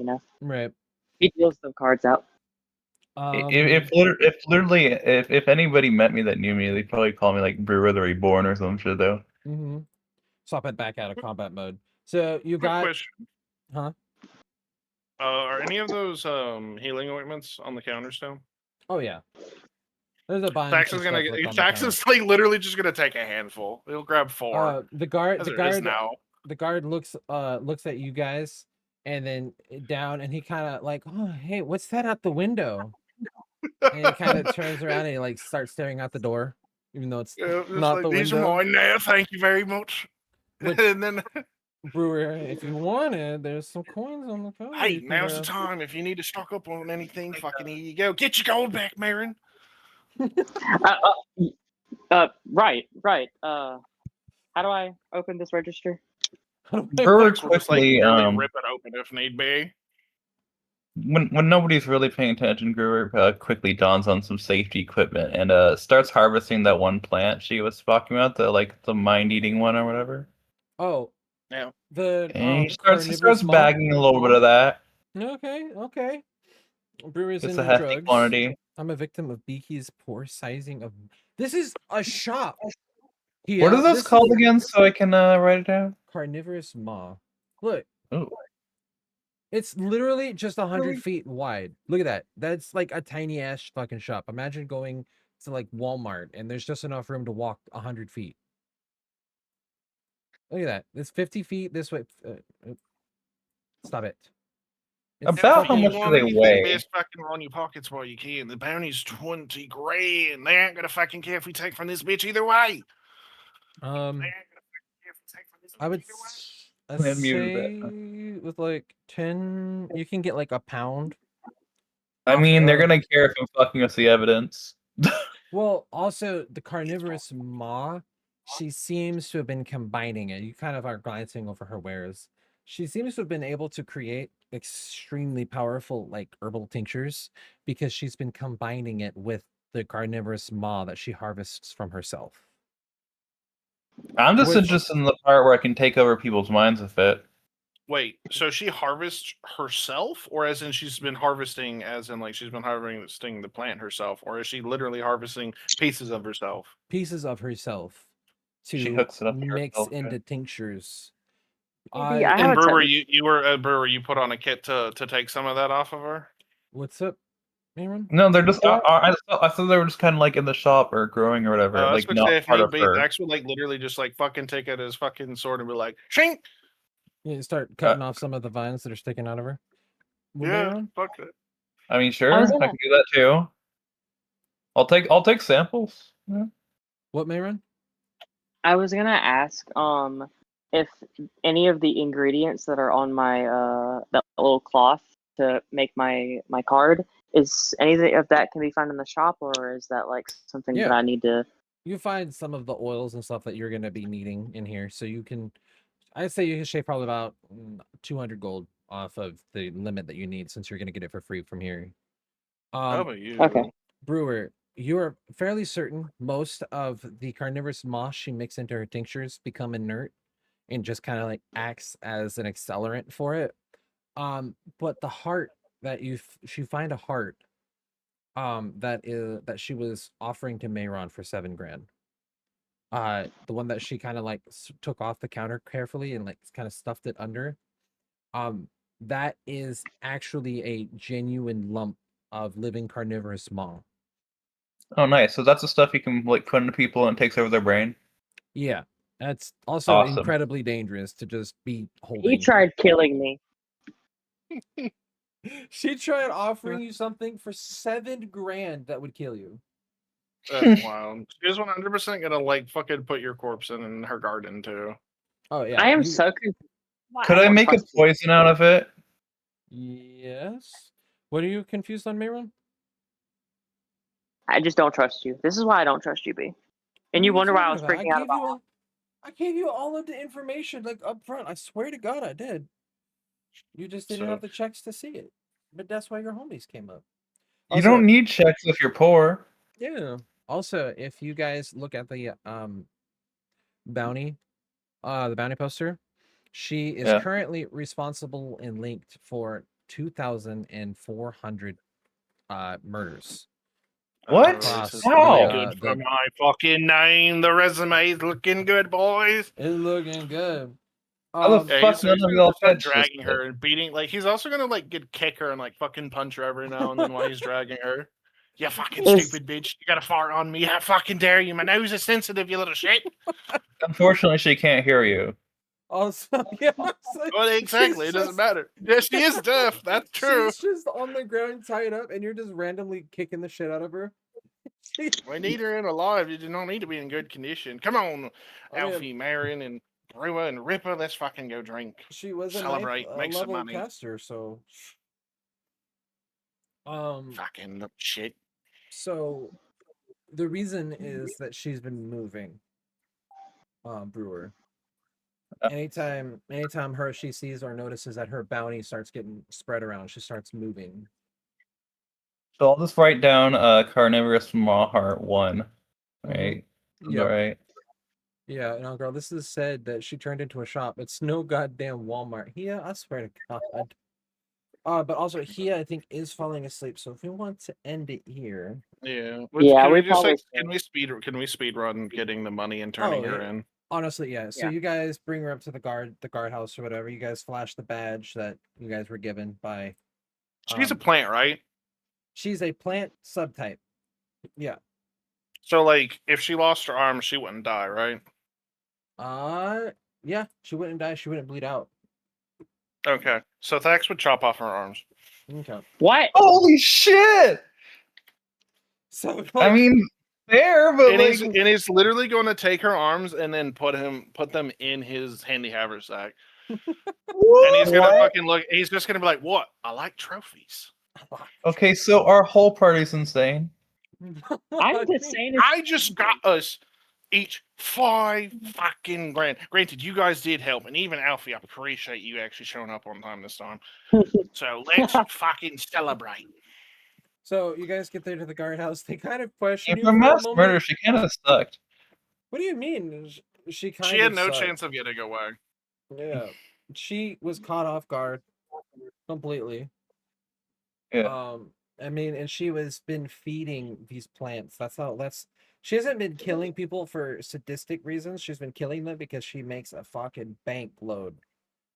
Right. He deals the cards out. If anybody met me that knew me, they'd probably call me like Brewer the Reborn or some shit though. Mm-hmm. Swap it back out of combat mode. So you Quick got, question. huh? Are any of those healing ointments on the counter still? Oh yeah. There's a bunch Tax of is gonna stuff like get. on the Tax counter. is like literally just gonna take a handful. He'll grab 4. The guard As there is now. the guard looks at you guys and then down, and he kind of like, oh hey, what's that out the window? And he kind of turns around and he like starts staring out the door, even though it's Yeah, just not like the these are window. mine now. Thank you very much. Which- And then, Brewer, if you wanted, there's some coins on the counter. hey, you can now's the grab. time. If you need to stock up on anything, fucking here you go. Get your gold back, Marin. Right. How do I open this register? Brewer Tax will just like quickly barely rip it open if need be. when nobody's really paying attention, Brewer quickly dons on some safety equipment and starts harvesting that one plant she was talking about, the mind-eating one or whatever. Oh, Yeah. And he carnivorous starts moth? bagging a little bit of that. Okay. Brewer's It's into a hefty drugs. quantity. I'm a victim of Beaky's poor sizing of. This is a shop. What is this called again? So I can write it down. Carnivorous maw. Look, Ooh. it's literally just 100 feet wide. Look at that. That's like a tiny ass fucking shop. Imagine going to like Walmart and there's just enough room to walk 100 feet. Look at that. It's 50 feet this way. Stop it. It's About how If you much do want they anything, weigh? best fucking run your pockets while you can. The bounty's 20 grand. They ain't gonna fucking care if we take from this bitch either way. They ain't gonna fucking care if we take from this I bitch would either way. say with like 10, you can get like a pound. I mean, they're gonna care if I'm fucking with the evidence. Well, also the carnivorous maw, she seems to have been combining it. You kind of are glancing over her wares. She seems to have been able to create extremely powerful like herbal tinctures because she's been combining it with the carnivorous maw that she harvests from herself. I'm just Which- interested in the part where I can take over people's minds with it. Wait, so she harvests herself, or as in she's been harvesting, as in like she's been harvesting the plant herself, or is she literally harvesting pieces of herself? Pieces of herself She to hooks it up to mix herself, into okay. tinctures. Maybe I have And a Brewer, technique. you were Brewer, you put on a kit to take some of that off of her. What's up, Aaron? No, they're just. I thought they were just kind of like in the shop or growing or whatever, I was like gonna not say, if part need of be, her. Dax would like literally just like fucking take out his fucking sword and be like, shink. Yeah, start cutting off some of the vines that are sticking out of her. Would Yeah, Aaron? fuck it. I mean, sure, I I was can gonna- do that too. I'll take samples. Yeah. What, Mayron? I was gonna ask if any of the ingredients that are on my that little cloth to make my card, is anything of that can be found in the shop, or is that like something Yeah. that I need to? You find some of the oils and stuff that you're going to be needing in here, so you can. I'd say you can shave probably about 200 gold off of the limit that you need, since you're going to get it for free from here. How about you? Okay. Brewer, you are fairly certain most of the carnivorous moss she mixed into her tinctures become inert and just kind of like acts as an accelerant for it. But the heart that you find a heart that she was offering to Mayron for 7 grand. The one that she kind of like took off the counter carefully and like kind of stuffed it under. That is actually a genuine lump of living carnivorous maw. Oh, nice. So that's the stuff you can like put into people and it takes over their brain. Yeah, that's also Awesome. incredibly dangerous to just be holding. He tried killing me. She tried offering you something for 7 grand that would kill you. That's wild. She's 100% gonna like fucking put your corpse in her garden too. Oh yeah, I am you- so confused. Could I don't make a trust you. poison out of it? Yes. What are you confused on, Mayron? I just don't trust you. This is why I don't trust you, B. And you What are wonder why I talking was about? freaking out gave about. you I gave you all of the information like up front. I swear to God, I did. You just didn't have the checks to see it. But that's why your homies came up. You don't need checks if you're poor. Yeah. Also, if you guys look at the bounty poster, she is currently responsible and linked for 2,400 murders. What? This is How? really good for my fucking name. The resume's looking good, boys. It's looking good. How the fuck he's none of gonna y'all start fetched this dragging shit? her and beating. Like he's also gonna like get kick her and like fucking punch her every now and then while he's dragging her. You fucking stupid bitch! You got to fart on me! How fucking dare you! My nose is sensitive, you little shit. Unfortunately, she can't hear you. Also, yeah. Well, exactly. It doesn't matter. Yeah, she is deaf. That's true. She's just on the ground tied up, and you're just randomly kicking the shit out of her. We need her in alive. You do not need to be in good condition. Come on, Alfie, Marion, and Brewer and Ripper. Let's fucking go drink. She was celebrate, make some money. Caster, so fucking shit. So the reason is that she's been moving. Brewer. Anytime she sees or notices that her bounty starts getting spread around, she starts moving. So I'll just write down Carnivorous Mawheart 1. Right? Yeah. Right. Yeah, no, girl, this is said that she turned into a shop. It's no goddamn Walmart. Yeah, I swear to God. But also Hia, I think, is falling asleep. So if we want to end it here. Yeah. Yeah, can we we just probably can we speed run getting the money and turning her in? Honestly, yeah. So Yeah. you guys bring her up to the guardhouse or whatever. You guys flash the badge that you guys were given by. She's a plant, right? She's a plant subtype. Yeah. So like, if she lost her arm, she wouldn't die, right? Yeah. She wouldn't die. She wouldn't bleed out. Okay. So Thax would chop off her arms. Okay. What? Holy shit! So like, I mean, fair, but and he's literally going to take her arms and then put them in his handy haversack. And he's gonna fucking look. He's just gonna be like, "What? I like trophies." Okay, so our whole party's insane. I'm just saying. I just got us each 5 fucking grand. Granted, you guys did help, and even Alfie, I appreciate you actually showing up on time this time. So let's fucking celebrate. So you guys get there to the guardhouse. They kind of question you for for a mass moment. murder, she kind of sucked. What do you mean? She had no chance of getting away. Yeah, she was caught off guard completely. Yeah. I mean, and she was been feeding these plants. She hasn't been killing people for sadistic reasons. She's been killing them because she makes a fucking bank load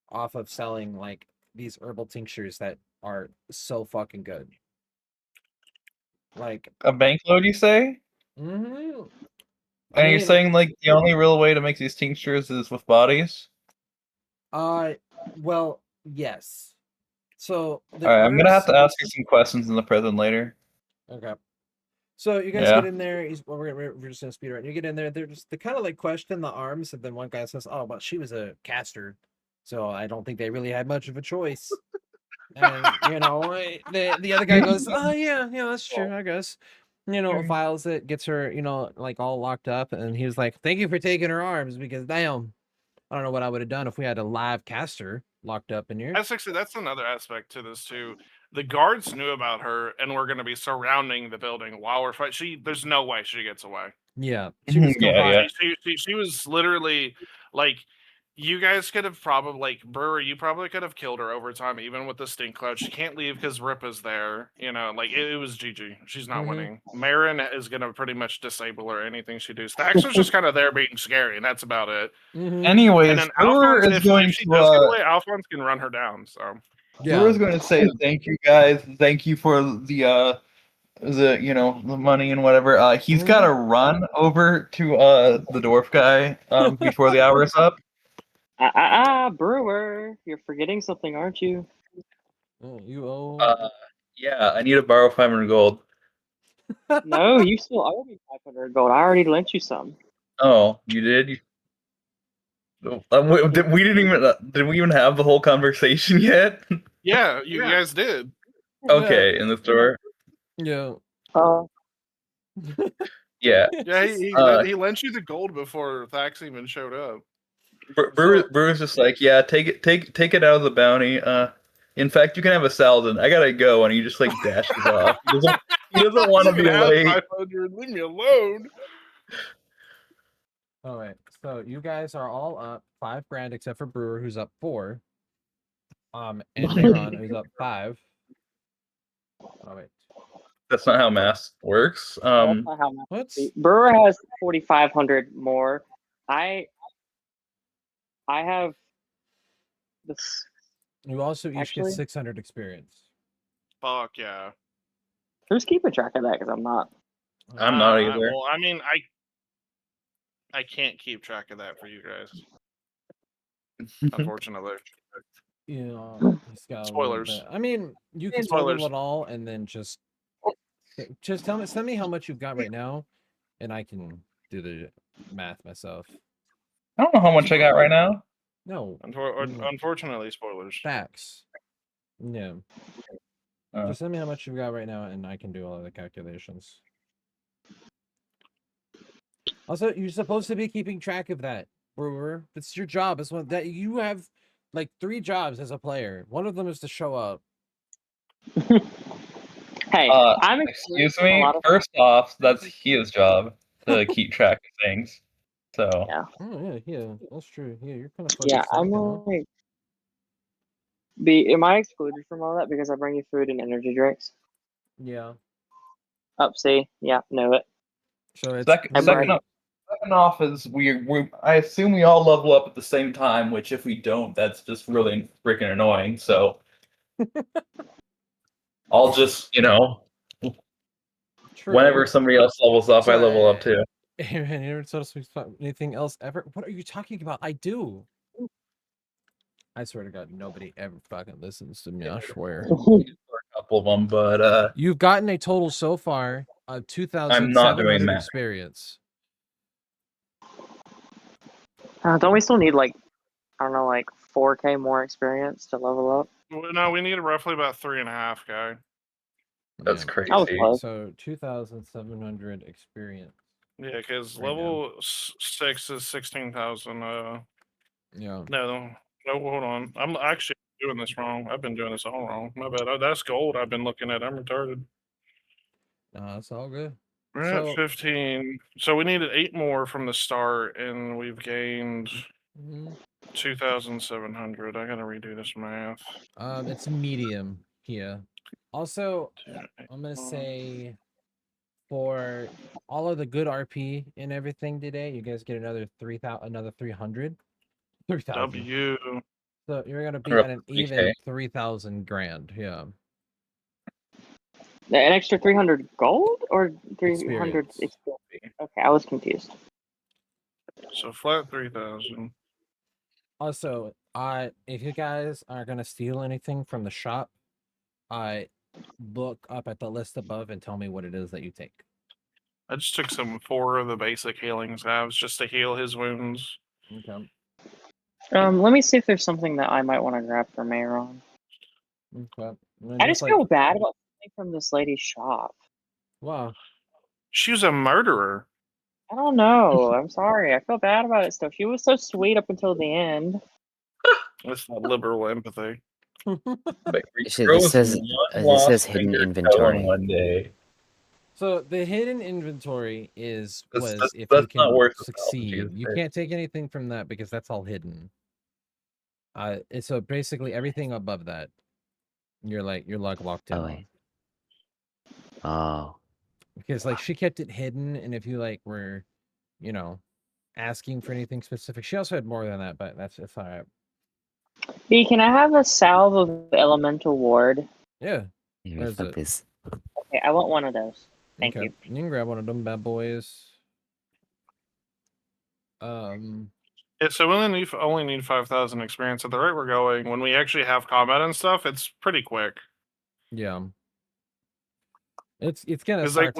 off of selling like these herbal tinctures that are so fucking good. Like a bank load, you say? Mm-hmm. And you're saying like the only real way to make these tinctures is with bodies? Well, yes. So alright, I'm gonna have to ask you some questions in the prison later. Okay. So you guys get in there. We're just gonna speed around. You get in there. They kind of like question the arms, and then one guy says, "Oh, well, she was a caster, so I don't think they really had much of a choice." And the other guy goes, "Oh yeah, that's true, I guess." Files it, gets her, like all locked up, and he was like, "Thank you for taking her arms, because damn, I don't know what I would have done if we had a live caster locked up in here." That's another aspect to this too. The guards knew about her and were going to be surrounding the building while we're fighting. There's no way she gets away. Yeah, she was She was literally like, you guys could have probably, like, Brewer, you probably could have killed her over time, even with the stink cloud. She can't leave because Rip is there. Like, it was GG. She's not winning. Marin is going to pretty much disable her, anything she does. Stax was just kind of there being scary, and that's about it. Anyways, and then Brewer Alphonse, is going if she to does get away, Alphonse can run her down, so. Brewer's going to say thank you guys. Thank you for the money and whatever. He's got to run over to the dwarf guy before the hour is up. Brewer, you're forgetting something, aren't you? Oh, you owe. Yeah, I need to borrow 500 gold. No, you still owe me 500 gold. I already lent you some. Oh, you did? Did we even have the whole conversation yet? Yeah, you guys did. Okay, in the store. Yeah. Yeah. Yeah, he lent you the gold before Thax even showed up. Brewer's just like, yeah, take it out of the bounty. In fact, you can have a salad. I gotta go, and he just like dashes off. He doesn't want to be late. 500. Leave me alone. All right, so you guys are all up 5 grand except for Brewer, who's up 4. And Aaron, who's up 5. Oh wait, That's not how math works. That's not how much. what? Brewer has 4,500 more. I have this. You also each Actually- get 600 experience. Fuck yeah. Who's keeping track of that? Because I'm not. I'm not either. Well, I mean, I can't keep track of that for you guys. Unfortunately. You know, he's got a little Spoilers. bit- I mean, you can Spoilers. total it all and then just send me how much you've got right now, and I can do the math myself. I don't know how much I got right now. No, Unfortunately, spoilers. facts. Yeah. Just send me how much you've got right now, and I can do all of the calculations. Also, you're supposed to be keeping track of that, Brewer. It's your job. It's one that you have like 3 jobs as a player. One of them is to show up. Hey, I'm Excuse experiencing a me. lot of- First off, that's his job to keep track of things. So Yeah. Oh yeah, that's true. Yeah, you're kind of Yeah, I'm like. Am I excluded from all that because I bring you food and energy drinks? Yeah. Up, see, yeah, know it. So it's second off is we I assume we all level up at the same time, which if we don't, that's just really freaking annoying. So I'll just, true. whenever somebody else levels up, I level up too. Aaron, you ever told us anything else ever? What are you talking about? I do. I swear to God, nobody ever fucking listens to me. I swear. A couple of them, but You've gotten a total so far of I'm not doing 2,700 math. experience. Don't we still need like, I don't know, like 4K more experience to level up? Well, no, we need roughly about 3.5, guy. That's Yeah. crazy. I was close. So 2,700 experience. Yeah, because Right level 6 is 16,000. Yeah. No, hold on. I'm actually doing this wrong. I've been doing this all wrong. My bad. Oh, that's gold I've been looking at. I'm retarded. No, that's all good. We're So- at 15. So we needed 8 more from the start, and we've gained Mhm. 2,700. I gotta redo this math. It's medium here. Also, I'm gonna say for all of the good RP and everything today, you guys get another 300. 3,000. W. So you're gonna be Or at an 3K. even 3,000 grand. Yeah. An extra 300 gold or 300 Experience. experience? Okay, I was confused. So flat 3,000. Also, if you guys are gonna steal anything from the shop, look up at the list above and tell me what it is that you take. I just took 4 of the basic healing salves just to heal his wounds. Okay. Let me see if there's something that I might want to grab from Aaron. Okay. I just feel bad about something from this lady's shop. Wow. She was a murderer. I don't know. I'm sorry. I feel bad about it still. She was so sweet up until the end. That's not liberal empathy. Shit, this says hidden inventory. One day. So the hidden inventory was That's if not you can worth the succeed. salvage, You is it? can't take anything from that because that's all hidden. So basically everything above that, you're locked in Oh on. wait. Oh. Because like she kept it hidden, and if you like were, asking for anything specific, she also had more than that, but it's all right. B, can I have a salve of elemental ward? Yeah. Here, Where's fuck it? this. Okay, I want one of those. Thank you. You can grab one of them bad boys. Yeah, so we only need 5,000 experience. At the rate we're going, when we actually have combat and stuff, it's pretty quick. Yeah. It's gonna Because start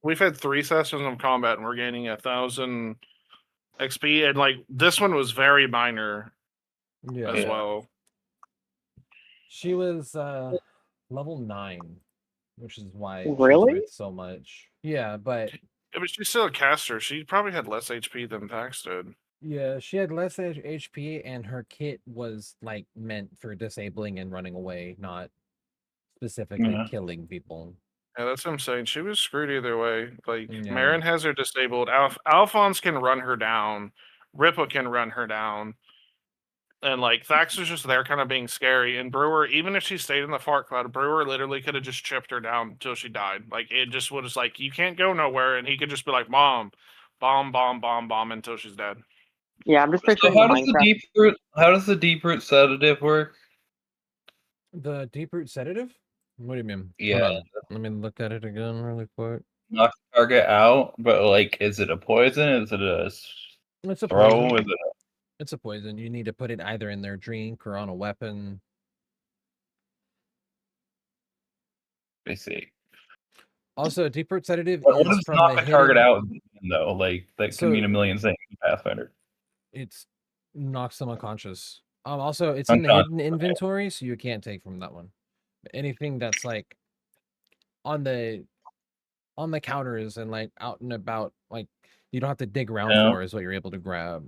we've had 3 sessions of combat and we're gaining 1,000 XP, and this one was very minor as well. She was level 9, which is why Really? she's worth so much. Yeah, but Yeah, but she's still a caster. She probably had less HP than Thax did. Yeah, she had less HP, and her kit was like meant for disabling and running away, not specifically Yeah. killing people. Yeah, that's what I'm saying. She was screwed either way. Like, Yeah. Marin has her disabled. Alphonse can run her down. Ripa can run her down. And, like, Thax was just there kind of being scary. And Brewer, even if she stayed in the fart cloud, Brewer literally could have just chipped her down until she died. Like, it just was like, you can't go nowhere. And he could just be like, bomb, until she's dead. Yeah, I'm just So picturing how the does the Minecraft. deep root? How does the deep root sedative work? The deep root sedative? What do you mean? Yeah. Hold on. Let me look at it again really quick. Knock the target out, but like, is it a poison? Is it a It's a throw? poison. Is it? It's a poison. You need to put it either in their drink or on a weapon. I see. Also, deep root sedative What is does from knock the the target hidden. out mean, though? Like that So- can mean a million things in Pathfinder. It's knocks them unconscious. Also, it's in the Unconscious, hidden okay. inventory, so you can't take from that one. Anything that's like on the counters and like out and about, like you don't have to dig around Yeah. for, is what you're able to grab.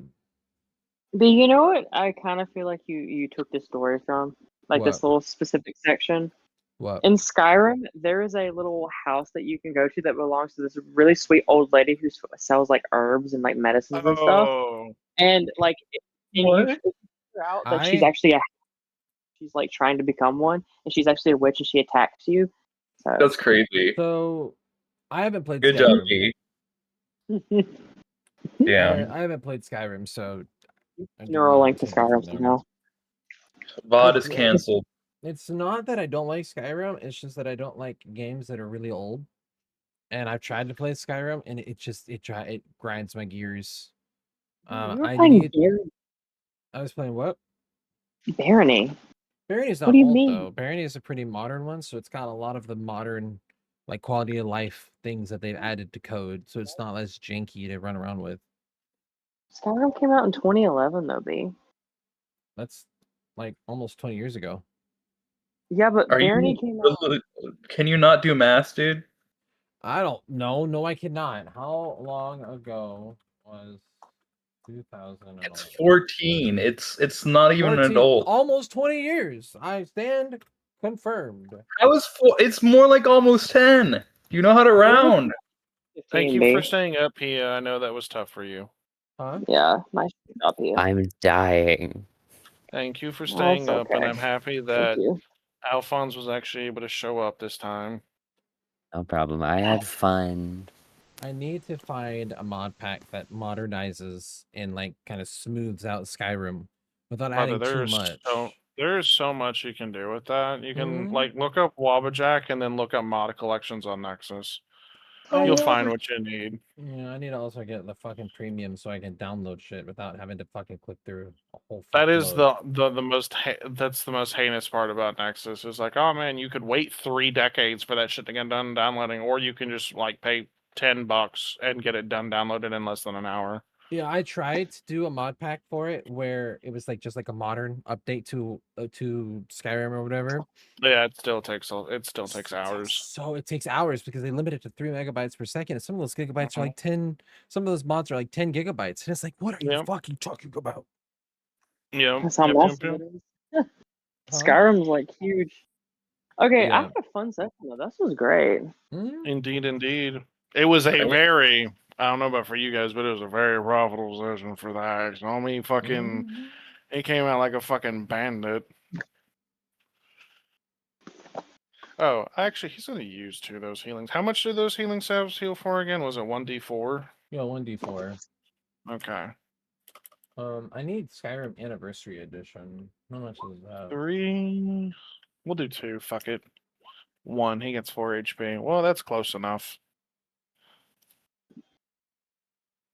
But you know what? I kind of feel like you took this story from, like What? this little specific section. What? In Skyrim, there is a little house that you can go to that belongs to this really sweet old lady who sells like herbs and like medicines and stuff. Oh. And like, and What? you figure out that she's I- actually she's like trying to become one, and she's actually a witch, and she attacks you. So That's crazy. So, I haven't played Good job, Skyrim. P. Yeah. I haven't played Skyrim, so I do neural not link to take it from Skyrim them. somehow. VOD is canceled. It's not that I don't like Skyrim, it's just that I don't like games that are really old. And I've tried to play Skyrim, and it grinds my gears. You were I playing Barony. was playing what? Barony. Barony's What not do you old mean? though. Barony is a pretty modern one, so it's got a lot of the modern, like quality of life things that they've added to code, so it's not as janky to run around with. Skyrim came out in 2011, though, B. That's like almost 20 years ago. Yeah, but Are Barony you? came out. Can you not do math, dude? I don't know. No, I cannot. How long ago was 2011? It's 14. It's not even an 14, adult. almost 20 years. I stand confirmed. How is it's more like almost 10. You know how to round. Thank 15, you B. for staying up, Pia. I know that was tough for you. Huh? Yeah, nice job here. I'm dying. Thank you for That's staying up, and okay. I'm happy Thank that you. Alphonse was actually able to show up this time. No problem. I had fun. I need to find a mod pack that modernizes and like kind of smooths out Skyrim without Brother, adding too much. There's so much you can do with that. You can Mhm. like look up Wabbajack and then look up mod collections on Nexus. Oh, You'll yeah. find what you need. Yeah, I need to also get the fucking premium so I can download shit without having to fucking click through a whole. That is fuckload. the most that's the most heinous part about Nexus. Is like, oh man, you could wait 3 decades for that shit to get done downloading, or you can just like pay $10 and get it done downloaded in less than an hour. Yeah, I tried to do a mod pack for it where it was like just like a modern update to Skyrim or whatever. Yeah, it still takes hours. So it takes hours because they limit it to 3 megabytes per second. And some of those gigabytes are like 10. Some of those mods are like 10 gigabytes, and it's like, what are you Yep. fucking talking about? Yeah, That's how massive it is. Skyrim's like huge. Okay, I Yeah. had a fun session though. This was great. Mhm. Indeed. It was a very, I don't know about for you guys, but it was a very profitable session for the Axe. I mean, fucking, Mhm. he came out like a fucking bandit. Oh, actually, he's gonna use 2 of those healings. How much do those healing salves heal for again? Was it 1d4? Yeah, 1d4. Okay. I need Skyrim Anniversary Edition. How much is that? 3. We'll do 2. Fuck it. 1. He gets 4 HP. Well, that's close enough.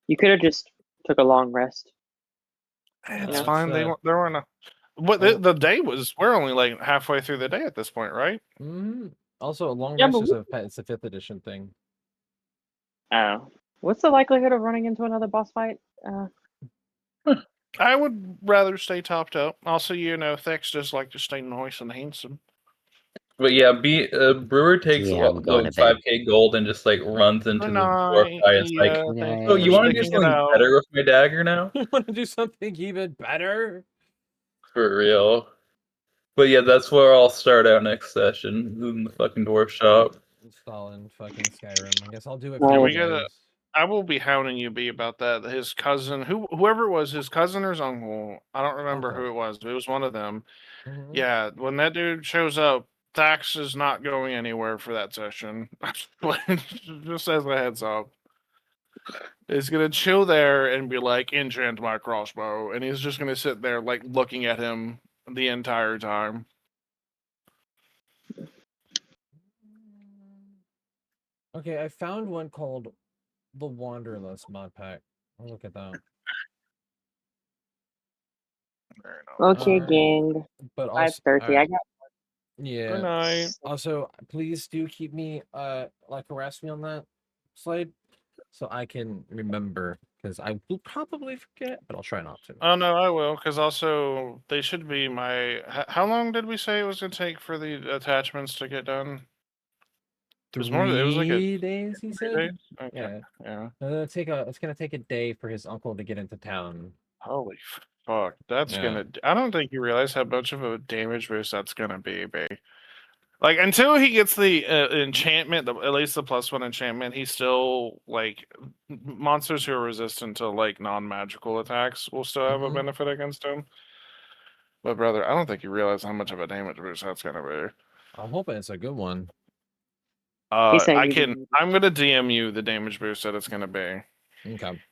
You could have just took a long rest. It's Yeah. fine. There weren't a. What the day was? We're only like halfway through the day at this point, right? Also, a long Yeah, rest but is it's a 5th edition thing. Oh, what's the likelihood of running into another boss fight? I would rather stay topped up. Also, Thex just like to stay nice and handsome. But yeah, Brewer takes Yeah, I'm going the to bed. 5k gold and just like runs into Good the dwarf night. guy. It's like, Yeah, Good thank oh, you night. you for want to do sticking it something out. better with my dagger now? You want to do something even better? For real. But yeah, that's where I'll start out next session in the fucking dwarf shop. Installing fucking Skyrim. I guess I'll do it Yeah, for we you gotta- guys. I will be hounding you, B, about that. His cousin, whoever it was, his cousin or his uncle, I don't remember Uncle. who it was, but it was one of them. Mhm. Yeah, when that dude shows up, Thax is not going anywhere for that session. Just as a heads up. He's gonna chill there and be like, enchant my crossbow, and he's just gonna sit there like looking at him the entire time. Okay, I found one called the Wanderlust mod pack. I'll look at that. Very nice. Okay, Alright. gang. But also, 5:30. I got yeah. Good night. Also, please do keep me like harass me on that slide so I can remember because I will probably forget, but I'll try not to. Oh no, I will, because also they should be my. How long did we say it was gonna take for the attachments to get done? It was more. It was like a 3 days, he 3 said. days. Okay. Yeah, Yeah. it's gonna take a day for his uncle to get into town. Holy fuck, that's Yeah. gonna. I don't think you realize how much of a damage boost that's gonna be, babe. Like until he gets the enchantment, at least the +1 enchantment, he's still like monsters who are resistant to like non-magical attacks will still have a Mhm. benefit against him. But brother, I don't think you realize how much of a damage boost that's gonna be. I'm hoping it's a good one. He's saying I you can. didn't- I'm gonna DM you the damage boost that it's gonna be. Okay.